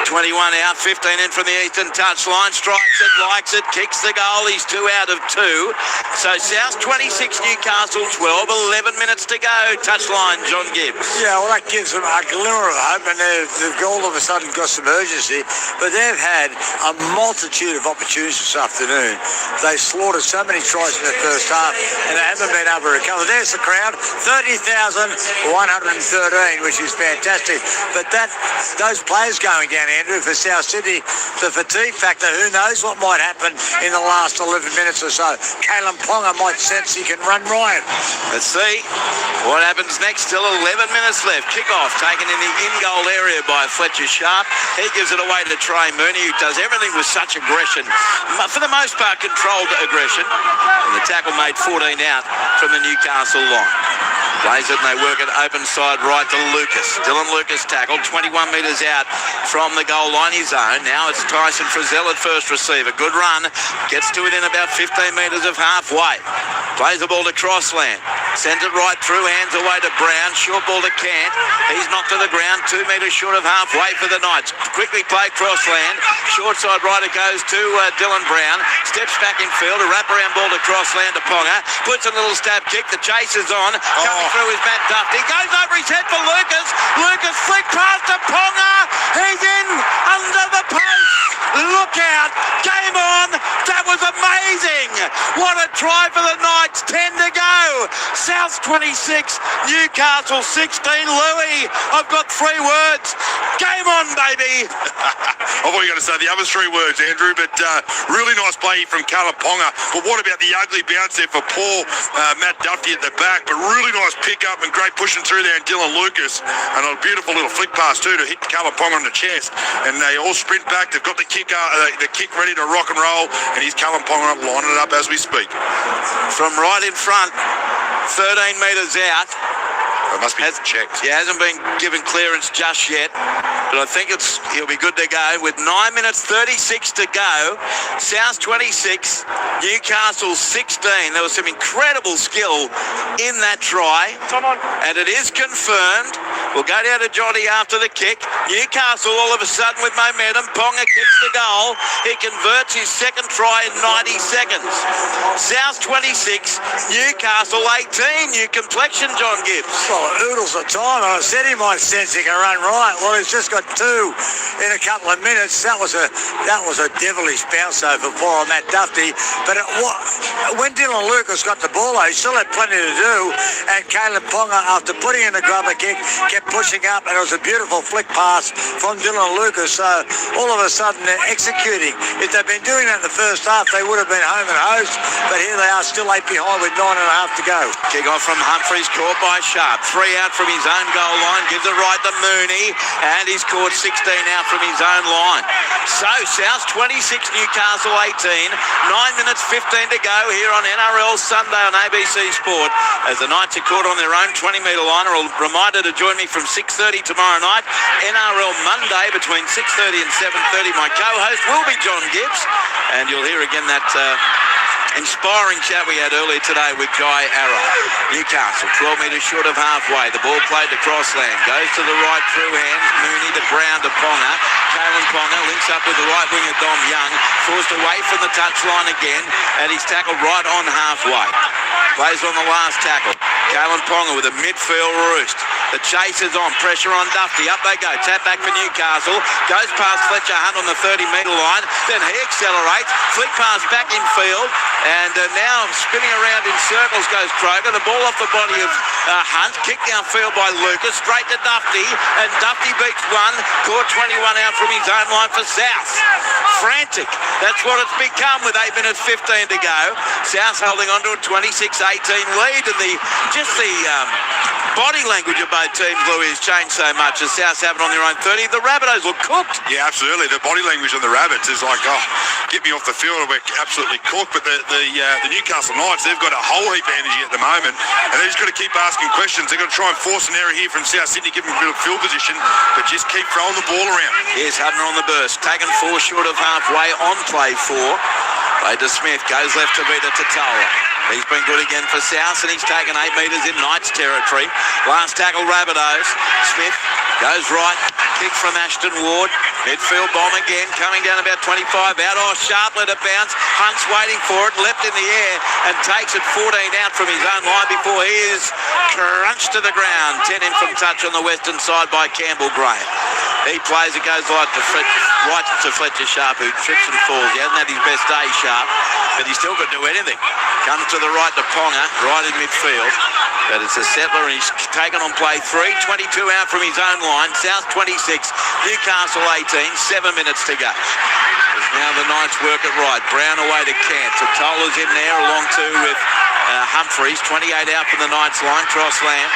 21 out, 15 in from the eastern touchline, strikes it, likes it, kicks the goal, he's 2 out of 2. So South 26, Newcastle 12, 11 minutes to go, touchline John Gibbs. Yeah, well, that gives them a glimmer of hope, and they've all of a sudden got some urgency, but they've had a multitude of opportunities this afternoon. They slaughtered so many tries in the first half, and they haven't been able to recover. There's the crowd, 30,113, which is fantastic, but those players going down, Andrew, for South Sydney, the fatigue factor, who knows what might happen in the last 11 minutes or so. Kalen Ponga might sense he can run riot. Let's see what happens next. Still 11 minutes left. Kick-off taken in the in-goal area by Fletcher Sharp. He gives it away to Trey Mooney, who does everything with such aggression. For the most part, controlled aggression. And the tackle made 14 out from the Newcastle line. Plays it and they work it open side right to Lucas. Dylan Lucas tackled 21 metres out from the goal line, his own. Now it's Tyson Frizzell at first receiver. Good run. Gets to within about 15 metres of halfway. Plays the ball to Crossland. Sends it right through, hands away to Brown. Short ball to Cant. He's knocked to the ground, 2 metres short of halfway for the Knights. Quickly played Crossland. Short side right it goes to Dylan Brown. Steps back in field. A wraparound ball to Crossland to Ponga. Puts a little stab kick. The chase is on. Coming through is Matt Duffy. Goes over his head for Lucas. Lucas flick past to Ponga. He's in under the post. Look out. Game on. That was amazing. What a try for the Knights. 10 to go. South 26, Newcastle 16. Louis, I've got 3 words. Game on, baby. I thought you were going to say the other 3 words, Andrew, but really nice play from Callum Ponga. But what about the ugly bounce there for poor Matt Duffy at the back? But really nice pick up and great pushing through there, and Dylan Lucas. And a beautiful little flick pass too to hit Callum Ponga on the chest. And they all sprint back. They've got the kick ready to rock and roll, and he's Callum Ponga lining it up as we speak. From right in front, 13 metres out. It must be checked. He hasn't been given clearance just yet, but I think he'll be good to go with 9 minutes 36 to go. South 26, Newcastle 16. There was some incredible skill in that try, and it is confirmed. We'll go down to Johnny after the kick. Newcastle all of a sudden with momentum. Ponga kicks the goal. He converts his second try in 90 seconds. South 26, Newcastle 18. New complexion, John Gibbs. Well, oodles of time. I said he might sense he can run right. Well, he's just got 2 in a couple of minutes. That was a devilish bounce though for poor Matt Duffy. But when Dylan Lucas got the ball, he still had plenty to do. And Kalen Ponga, after putting in the grubber kick, kept pushing up, and it was a beautiful flick pass from Dylan Lucas. So all of a sudden they're executing. If they'd been doing that in the first half, they would have been home and host. But here they are, still 8 behind with 9.5 to go. Kick off from Humphries, caught by Sharp. 3 out from his own goal line. Gives it right to Mooney, and he's caught 16 out from his own line. So South 26, Newcastle 18. 9 minutes 15 to go here on NRL Sunday on ABC Sport, as the Knights are caught on their own 20-metre line. A reminder to join me from 6:30 tomorrow night. NRL Monday between 6:30 and 7:30. My co-host will be John Gibbs, and you'll hear again that inspiring chat we had earlier today with Jai Arrow. Newcastle 12 metres short of halfway. The ball played to Crossland. Goes to the right through hands. Mooney to Brown to Ponga. Kalen Ponga links up with the right winger Dom Young. Forced away from the touchline again, and he's tackled right on halfway. Plays on the last tackle. Kalen Ponga with a midfield roost. The chase is on. Pressure on Duffy. Up they go. Tap back for Newcastle. Goes past Fletcher Hunt on the 30-metre line. Then he accelerates. Flick pass back in field. And now spinning around in circles goes Kroger. The ball off the body of Hunt. Kicked downfield by Lucas. Straight to Dufty. And Dufty beats one. Caught 21 out from his own line for South. Frantic. That's what it's become with 8 minutes 15 to go. South holding on to a 26-18 lead. And the body language of both teams, Louis, has changed so much as South have it on their own 30. The Rabbitohs look cooked. Yeah, absolutely. The body language on the Rabbits is like, oh, get me off the field, we're absolutely cooked. But the Newcastle Knights, they've got a whole heap of energy at the moment, and they've just got to keep asking questions. They've got to try and force an error here from South Sydney, give them a bit of field position, but just keep throwing the ball around. Here's Hudner on the burst, taken 4 short of halfway on play 4. Play to Smith, goes left to Vita to Tola. He's been good again for South, and he's taken 8 metres in Knights territory. Last tackle, Rabbitohs. Smith goes right, kick from Ashton Ward. Midfield bomb again, coming down about 25 out. Oh, sharply to bounce. Hunt's waiting for it, left in the air, and takes it 14 out from his own line before he is crunched to the ground. 10 in from touch on the western side by Campbell Graham. He plays, it goes right to Fletcher Sharp, who trips and falls. He hasn't had his best day, Sharp, but he still could do anything. Comes to the right to Ponga, right in midfield. But it's a settler, and he's taken on play 3. 22 out from his own line. South 26, Newcastle 18. 7 minutes to go. As now the Knights work it right. Brown away to Kent. Totola's in there along two with Humphreys. 28 out from the Knights line. Cross Lamb.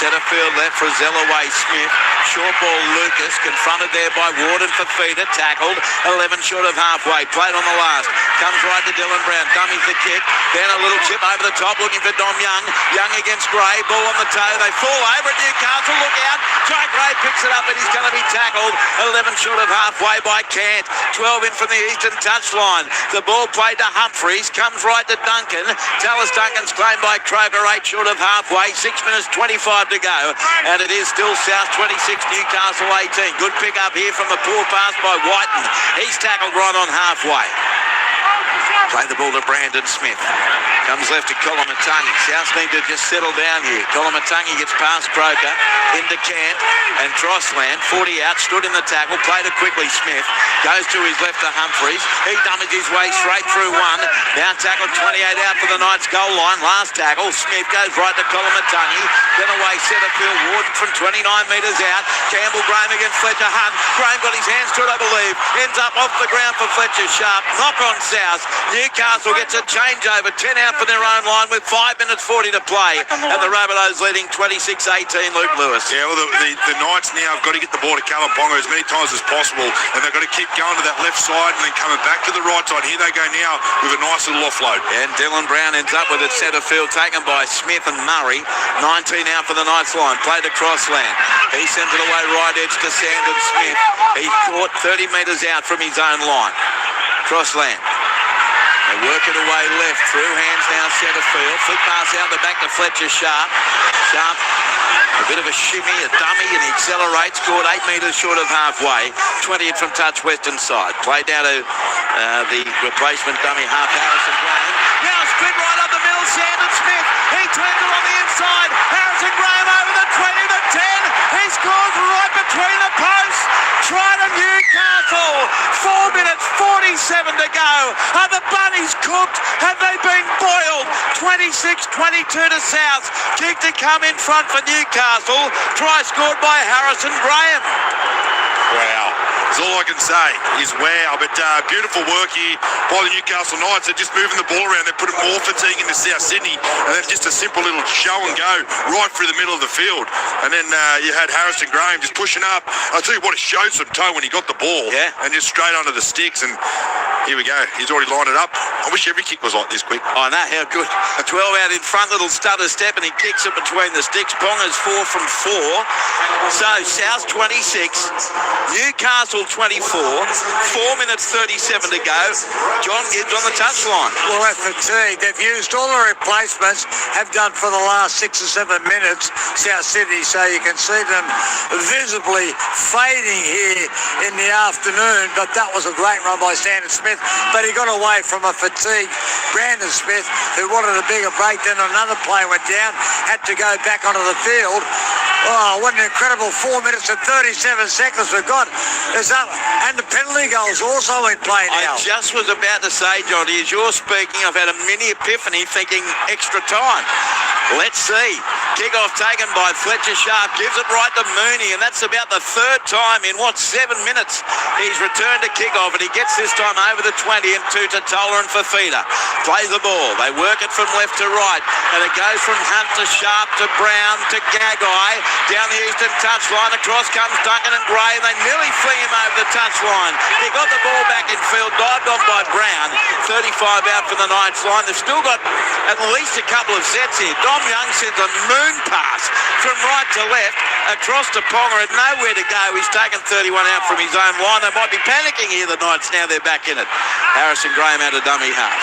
Centre field left for Zellaway Smith. Short ball Lucas. Confronted there by Warden for Feeder. Tackled. 11 short of halfway. Played on the last. Comes right to Dylan Brown. Dummies the kick. Then a little chip over the top looking for Dom Young. Young against Gray. Ball on the toe. They fall over at Newcastle. Look out. Jai Gray picks it up and he's going to be tackled. 11 short of halfway by Kent. 12 in from the eastern touchline. The ball played to Humphreys. Comes right to Duncan. Tallis Duncan's claimed by Kroger. 8 short of halfway. 6 minutes 25 to go. And it is still South 26, Newcastle 18. Good pick up here from the poor pass by Whiten. He's tackled right on halfway. Play the ball to Brandon Smith. Comes left to Colomatangi. South need to just settle down here. Colomatangi gets past Croker into Kent and Crossland. 40 out, stood in the tackle. Played it quickly. Smith goes to his left to Humphreys. He dummies his way straight through one. Now tackled 28 out for the Knights goal line. Last tackle. Smith goes right to Colomatangi. Then away centre field. Warden from 29 metres out. Campbell Graham against Fletcher Hunt. Graham got his hands to it, I believe. Ends up off the ground for Fletcher Sharp. Knock on South. Newcastle gets a changeover. 10 out for their own line with 5 minutes 40 to play. And the Rabbitohs leading 26-18, Luke Lewis. Yeah, well, the Knights now have got to get the ball to Callum Ponga as many times as possible. And they've got to keep going to that left side and then coming back to the right side. Here they go now with a nice little offload. And Dylan Brown ends up with it centre field taken by Smith and Murray. 19 out for the Knights line. Played to Crossland. He sends it away right edge to Sandon Smith. He caught 30 metres out from his own line. Crossland. They work it away left, through hands now centre field. Flick pass out the back to Fletcher Sharp. Sharp, a bit of a shimmy, a dummy, and he accelerates. Scored 8 metres short of halfway. 20 from touch western side. Played down to the replacement dummy half Harrison Graham. Now sprint right up the middle, Sandon Smith. He turns it on the inside. Harrison Graham over the 20 to 10. He scores right between the posts. Try to Newcastle. 4 minutes 47 to go. Are the bunnies cooked? Have they been boiled? 26-22 to South. Kick to come in front for Newcastle. Try scored by Harrison Graham. Wow. That's all I can say is wow. But beautiful work here by the Newcastle Knights. They're just moving the ball around. They're putting more fatigue into South Sydney. And then just a simple little show and go right through the middle of the field. And then you had Harrison Graham just pushing up. I'll tell you what, it showed some toe when he got the ball. Yeah. And just straight under the sticks. And here we go. He's already lined it up. I wish every kick was like this quick. Oh, no, how good. 12 out in front, little stutter step, and he kicks it between the sticks. Ponga's 4 from 4. So, South 26, Newcastle 24, 4 minutes 37 to go. John Gibbs on the touchline. Well, they're fatigued. They've used all the replacements, have done for the last 6 or 7 minutes, South Sydney, so you can see them visibly fading here in the afternoon. But that was a great run by Sandon Smith, but he got away from a fatigued Brandon Smith, who wanted a bigger break. Then another player went down, had to go back onto the field. Oh, what an incredible 4 minutes and 37 seconds we've got. It's up. And the penalty goals also in play now. I just was about to say, Johnny, as you're speaking, I've had a mini epiphany thinking extra time. Let's see. Kick-off taken by Fletcher Sharp. Gives it right to Mooney, and that's about the third time in, 7 minutes he's returned to kick-off, and he gets this time over the 20 and to Toller and Fafita. Plays the ball. They work it from left to right, and it goes from Hunt to Sharp to Brown to Gagai. Down the eastern touchline. Across comes Duncan and Gray, and they nearly fling him over the touchline. He got the ball back in field, dived on by Brown. 35 out for the Knights line. They've still got at least a couple of sets here. Dom Young sends a moon pass from right to left across to Ponga, and nowhere to go. He's taken 31 out from his own line. They might be panicking here, the Knights, now they're back in it. Harrison Graham out of dummy half.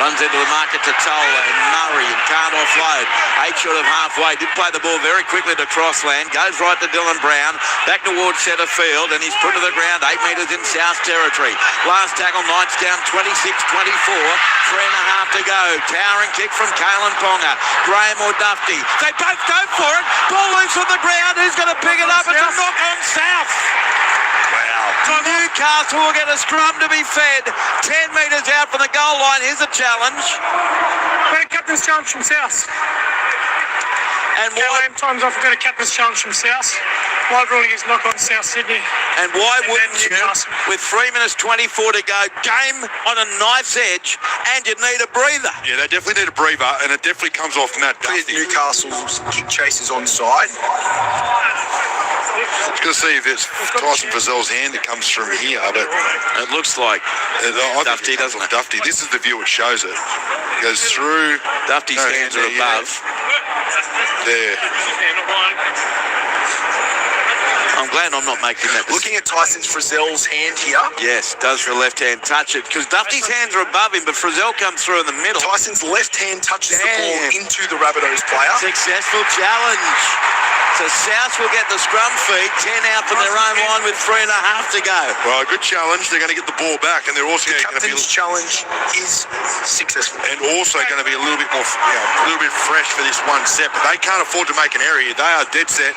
Runs into the market to Toller and Murray and can't offload. 8 short of halfway. Did play the ball very quickly to Crossland. Goes right to Dylan Brown. Back towards centre field, and he's put to the ground 8 metres in South territory. Last tackle, Knights down 26-24. 3.5 to go. Towering kick from Kalen Ponga. Graham or Dufty. They both go for it. Ball loose on the ground. Who's going to pick it up? It's a knock on South. Wow. Newcastle will get a scrum to be fed. 10 metres out from the goal line. Here's a challenge. Got a captain's challenge from South. And why? Time's off. We've got a captain's challenge from South. Wide ruling is knock on South Sydney. And why wouldn't you, with 3 minutes 24 to go, game on a knife's edge, and you need a breather? Yeah, they definitely need a breather, and it definitely comes off Matt Dufty. Newcastle's kick chase is onside. It's going to see if it's Tyson Frizzell's hand that comes from here, but it looks like Dufty, doesn't it? Dufty. This is the view it shows it. It goes through. Dufty's hands are above. There. I'm glad I'm not making that decision. Looking at Tyson Frizzell's hand here. Yes, does for a left hand touch it, because Dufty's hands are above him, but Frizzell comes through in the middle. Tyson's left hand touches the ball into the Rabbitohs player. Successful challenge. So South will get the scrum feed, 10 out from their own line with 3.5 to go. Well, a good challenge. They're going to get the ball back, and they're also going to be... Captain's challenge is successful. And also going to be a little bit more, a little bit fresh for this one set. But they can't afford to make an error here. They are dead set,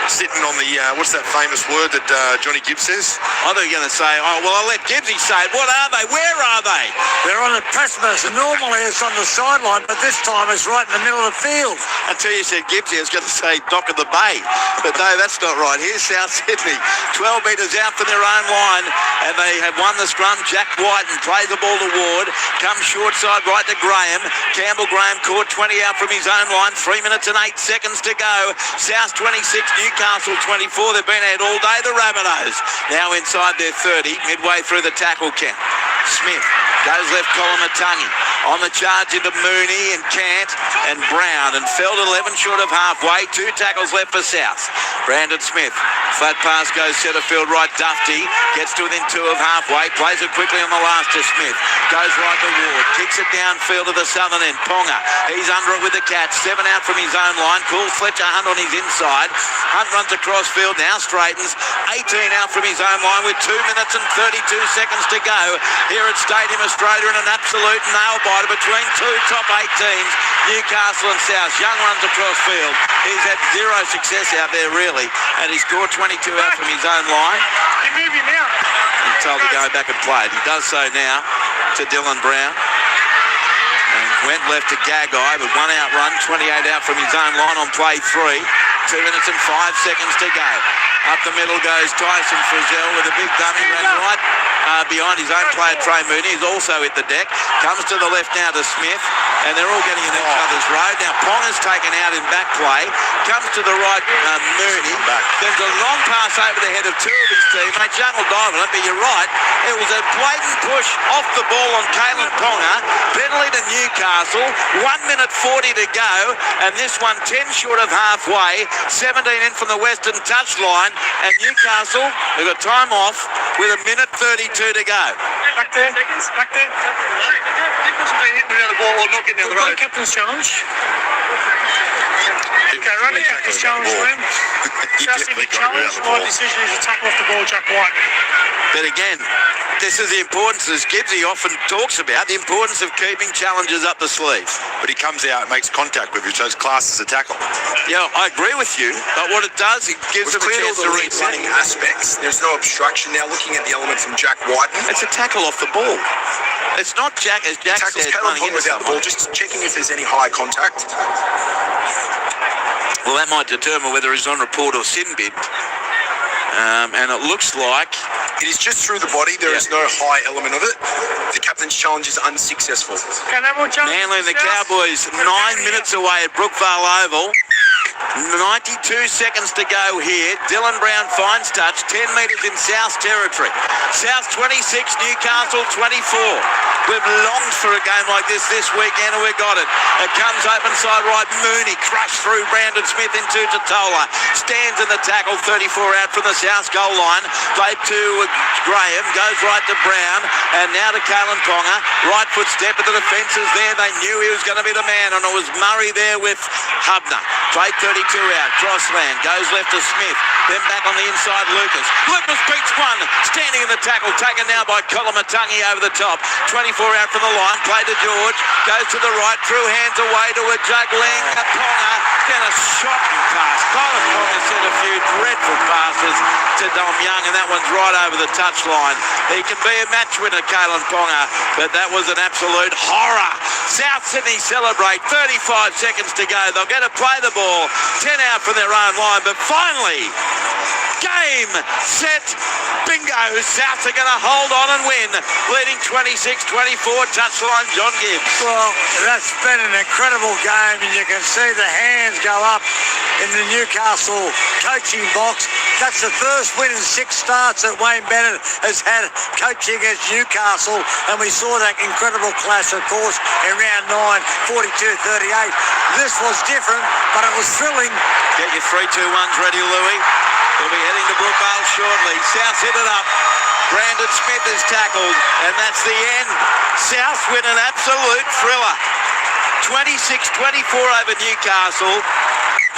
sitting on the, what's that famous word that Johnny Gibbs says? I thought you were going to say, oh, well, I'll let Gibbsy say it. What are they? Where are they? They're on the precipice. Normally it's on the sideline, but this time it's right in the middle of the field. Until you said Gibbsy, I was going to say dock of the bay. But no, that's not right. Here's South Sydney, 12 metres out from their own line, and they have won the scrum. Jack White and plays the ball to Ward. Comes short side right to Graham. Campbell Graham caught 20 out from his own line. 3 minutes and 8 seconds to go. South 26, Newcastle 24. They've been out all day, the Rabbitohs. Now inside their 30, midway through the tackle count. Smith goes left column of Tungy. On the charge into Mooney and Cant and Brown, and Feld 11 short of halfway. 2 tackles left for South. Brandon Smith, flat pass goes centre field right. Dufty gets to within 2 of halfway, plays it quickly on the last to Smith. Goes right to Ward, kicks it downfield to the southern end. Ponga, he's under it with the catch. 7 out from his own line. Calls Fletcher Hunt on his inside. Hunt runs across field, now straightens. 18 out from his own line with 2 minutes and 32 seconds to go here at Stadium Australia, in an absolute nail-biter between 2 top 8 teams, Newcastle and South. Young runs across field. He's had 0 success out there, really, and he scored 22 out from his own line. You move him out. He's told to go back and play it. He does so now to Dylan Brown. And went left to Gagai, but 1 out run, 28 out from his own line on play 3. 2 minutes and 5 seconds to go. Up the middle goes Tyson Frizzell with a big dummy run right behind his own player, Trey Mooney. He's also hit the deck. Comes to the left now to Smith, and they're all getting in each other's road. Now Ponga's taken out in back play. Comes to the right, Mooney. Sends a long pass over the head of 2 of his teammates. Young will dive on it, but you're right. It was a blatant push off the ball on Kalen Ponga. Penalty to Newcastle. 1 minute 40 to go, and this one 10 short of halfway. 17 in from the western touchline, and Newcastle, they've got time off with 1 minute 32 to go. Back there. Back there. Hitting around the ball or not getting out of the road. Captain's challenge. Okay, run the captain's challenge, Liam. Just in the challenge, my decision is to tackle off the ball, Jack White. But again, This is the importance, as Gibbsy often talks about, the importance of keeping challenges up the sleeve. But he comes out and makes contact with you, so it's classed as a tackle. Yeah, I agree with you, but what it does, it gives We've them a cleared chance all to the lead reset. running aspects. There's no obstruction. Now looking at the element from Jack Whiten. It's a tackle off the ball. It's not Jack, as Jack Tackles said, Caleb running Ponga into without the ball, someone. just checking if there's any high contact. Well, that might determine whether he's on report or sin bid. And it looks like... It is just through the body. There is no high element of it. The captain's challenge is unsuccessful. Manly and the Cowboys 9 minutes away at Brookvale Oval. 92 seconds to go here. Dylan Brown finds touch. 10 metres in South territory. South 26, Newcastle 24. We've longed for a game like this weekend, and we got it. It comes open side right. Mooney crushed through Brandon Smith into Totola. Stands in the tackle, 34 out from the South goal line. Played to Graham, goes right to Brown, and now to Kalen Ponga. Right foot step at the defences there. They knew he was going to be the man, and it was Murray there with Hubner. Played 32 out. Crossland goes left to Smith. Then back on the inside, Lucas. Lucas beats one. Standing in the tackle. Taken now by Kolomatangi over the top. 24 out from the line. Play to George. Goes to the right. Through hands away to a juggling Ponga. Then a shocking pass. Colin Ponga sent a few dreadful passes to Dom Young, and that one's right over the touchline. He can be a match winner, Kalen Ponga, but that was an absolute horror. South Sydney celebrate. 35 seconds to go. They'll get to play the ball. 10 out from their own line, but finally, game, set, bingo. South are going to hold on and win, leading 26-24. Touchline, John Gibbs. Well, that's been an incredible game, and you can see the hands go up in the Newcastle coaching box. That's the first win in 6 starts that Wayne Bennett has had coaching against Newcastle, and we saw that incredible clash, of course, in round 9, 42-38. This was different, but it was thrilling. Get your 3-2-1s ready, Louis. We'll be heading to Brookvale shortly. South hit it up. Brandon Smith is tackled, and that's the end. South win an absolute thriller. 26-24 over Newcastle.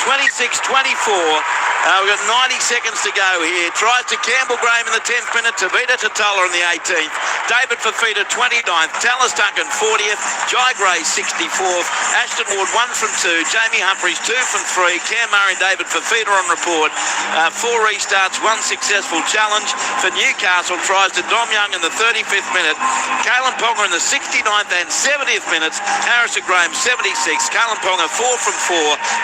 26-24. We've got 90 seconds to go here. Tries to Campbell Graham in the 10th minute. Tavita Totola in the 18th. David Fafita 29th. Tallis Duncan 40th. Jai Gray 64th. Ashton Ward 1 from 2. Jamie Humphries 2 from 3. Cam Murray and David Fafita on report. 4 restarts, 1 successful challenge for Newcastle. Tries to Dom Young in the 35th minute. Kalen Ponga in the 69th and 70th minutes. Harrison Graham 76. Kalen Ponga 4 from 4.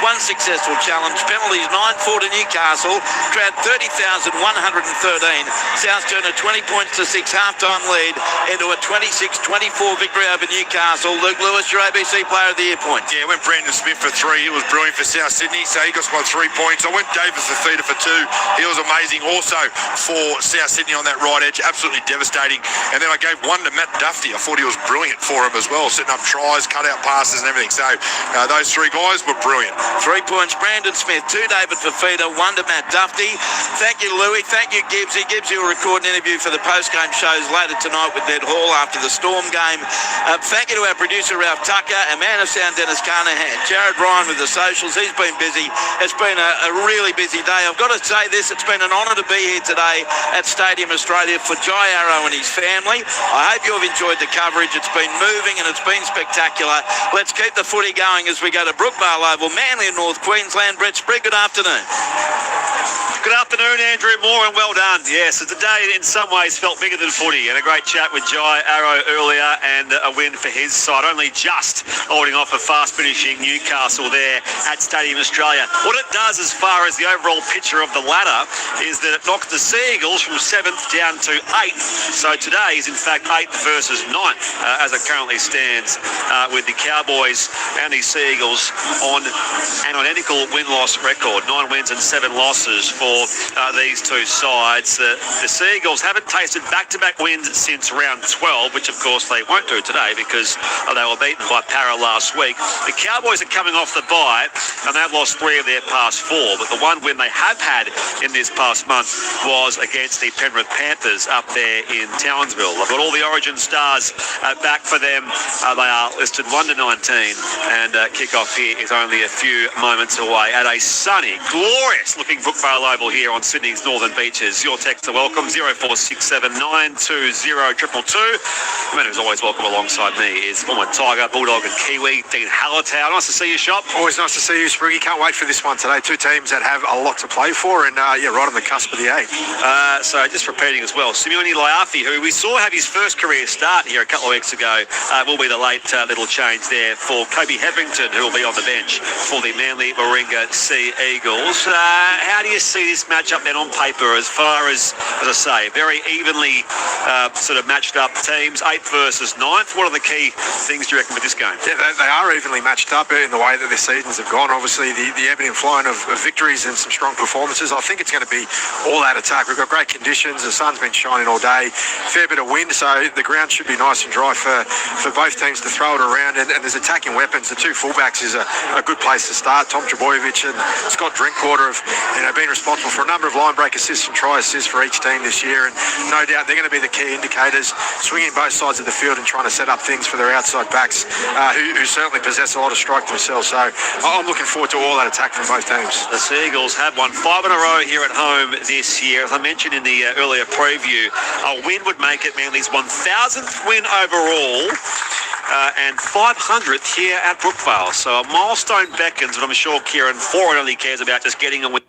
1 successful challenge. Penalties 9-4 to Newcastle. Crowd 30,113. South turn a 20 points to 6 half-time lead into a 26-24 victory over Newcastle. Luke Lewis, your ABC Player of the Year point. Yeah, went Brandon Smith for 3. He was brilliant for South Sydney, so he got my 3 points. I went David Fafita for 2. He was amazing also for South Sydney on that right edge. Absolutely devastating. And then I gave 1 to Matt Duffy. I thought he was brilliant for him as well, setting up tries, cut-out passes and everything. So those 3 guys were brilliant. 3 points, Brandon Smith, 2 David Fafita, 1 to Matt Duffy. Thank you, Louis. Thank you, Gibbsy. Gibbsy will record an interview for the post-game shows later tonight with Ned Hall after the Storm game. Thank you to our producer, Ralph Tucker, and man of sound, Dennis Carnahan. Jared Ryan with the socials. He's been busy. It's been a really busy day. I've got to say this. It's been an honour to be here today at Stadium Australia for Jai Arrow and his family. I hope you have enjoyed the coverage. It's been moving and it's been spectacular. Let's keep the footy going as we go to Brookvale Oval, Manly in North Queensland. Brett Sprigg, good afternoon. Good afternoon, Andrew Moore, and well done. Yes, so today in some ways felt bigger than footy, and a great chat with Jai Arrow earlier, and a win for his side, only just holding off a fast-finishing Newcastle there at Stadium Australia. What it does as far as the overall picture of the ladder is that it knocks the Seagulls from 7th down to 8th. So today is in fact 8th versus 9th, as it currently stands, with the Cowboys and the Seagulls on an identical win-loss record, 9 wins and 7 losses for these 2 sides. The Seagulls haven't tasted back-to-back wins since round 12, which of course they won't do today because they were beaten by Para last week. The Cowboys are coming off the bye and they've lost 3 of their past 4, but the one win they have had in this past month was against the Penrith Panthers up there in Townsville. They've got all the Origin stars back for them. They are listed 1 to 19, and kick-off here is only a few moments away at a sunny, glorious-looking Brookvale Oval available here on Sydney's Northern Beaches. Your texts are welcome, 0467 920 222. The man who's always welcome alongside me is former Tiger, Bulldog and Kiwi, Dean Hallertau. Nice to see you, Shop. Always nice to see you, Spriggy. Can't wait for this one today. Two teams that have a lot to play for and, right on the cusp of the 8. So just repeating as well, Simeone Laiafi, who we saw have his first career start here a couple of weeks ago, will be the late little change there for Kobe Hetherington, who will be on the bench for the Manly Warringah Sea Eagles. How do you see this matchup then on paper as far as I say, very evenly sort of matched up teams, 8th versus 9th? What are the key things do you reckon with this game? Yeah, they are evenly matched up in the way that their seasons have gone. Obviously, the ebbing and flowing of victories and some strong performances. I think it's going to be all-out attack. We've got great conditions. The sun's been shining all day. Fair bit of wind, so the ground should be nice and dry for both teams to throw it around. And there's attacking weapons. The two fullbacks is a good place to start. Tom Trbojevic and Scott Drinkwater have been responsible for a number of line break assists and try assists for each team this year. And no doubt they're going to be the key indicators, swinging both sides of the field and trying to set up things for their outside backs, who certainly possess a lot of strike themselves. So I'm looking forward to all that attack from both teams. The Seagulls have won 5 in a row here at home this year. As I mentioned in the earlier preview, a win would make it Manly's 1,000th win overall. And 500th here at Brookvale. So a milestone beckons, but I'm sure Kieran Foran only cares about just getting a win.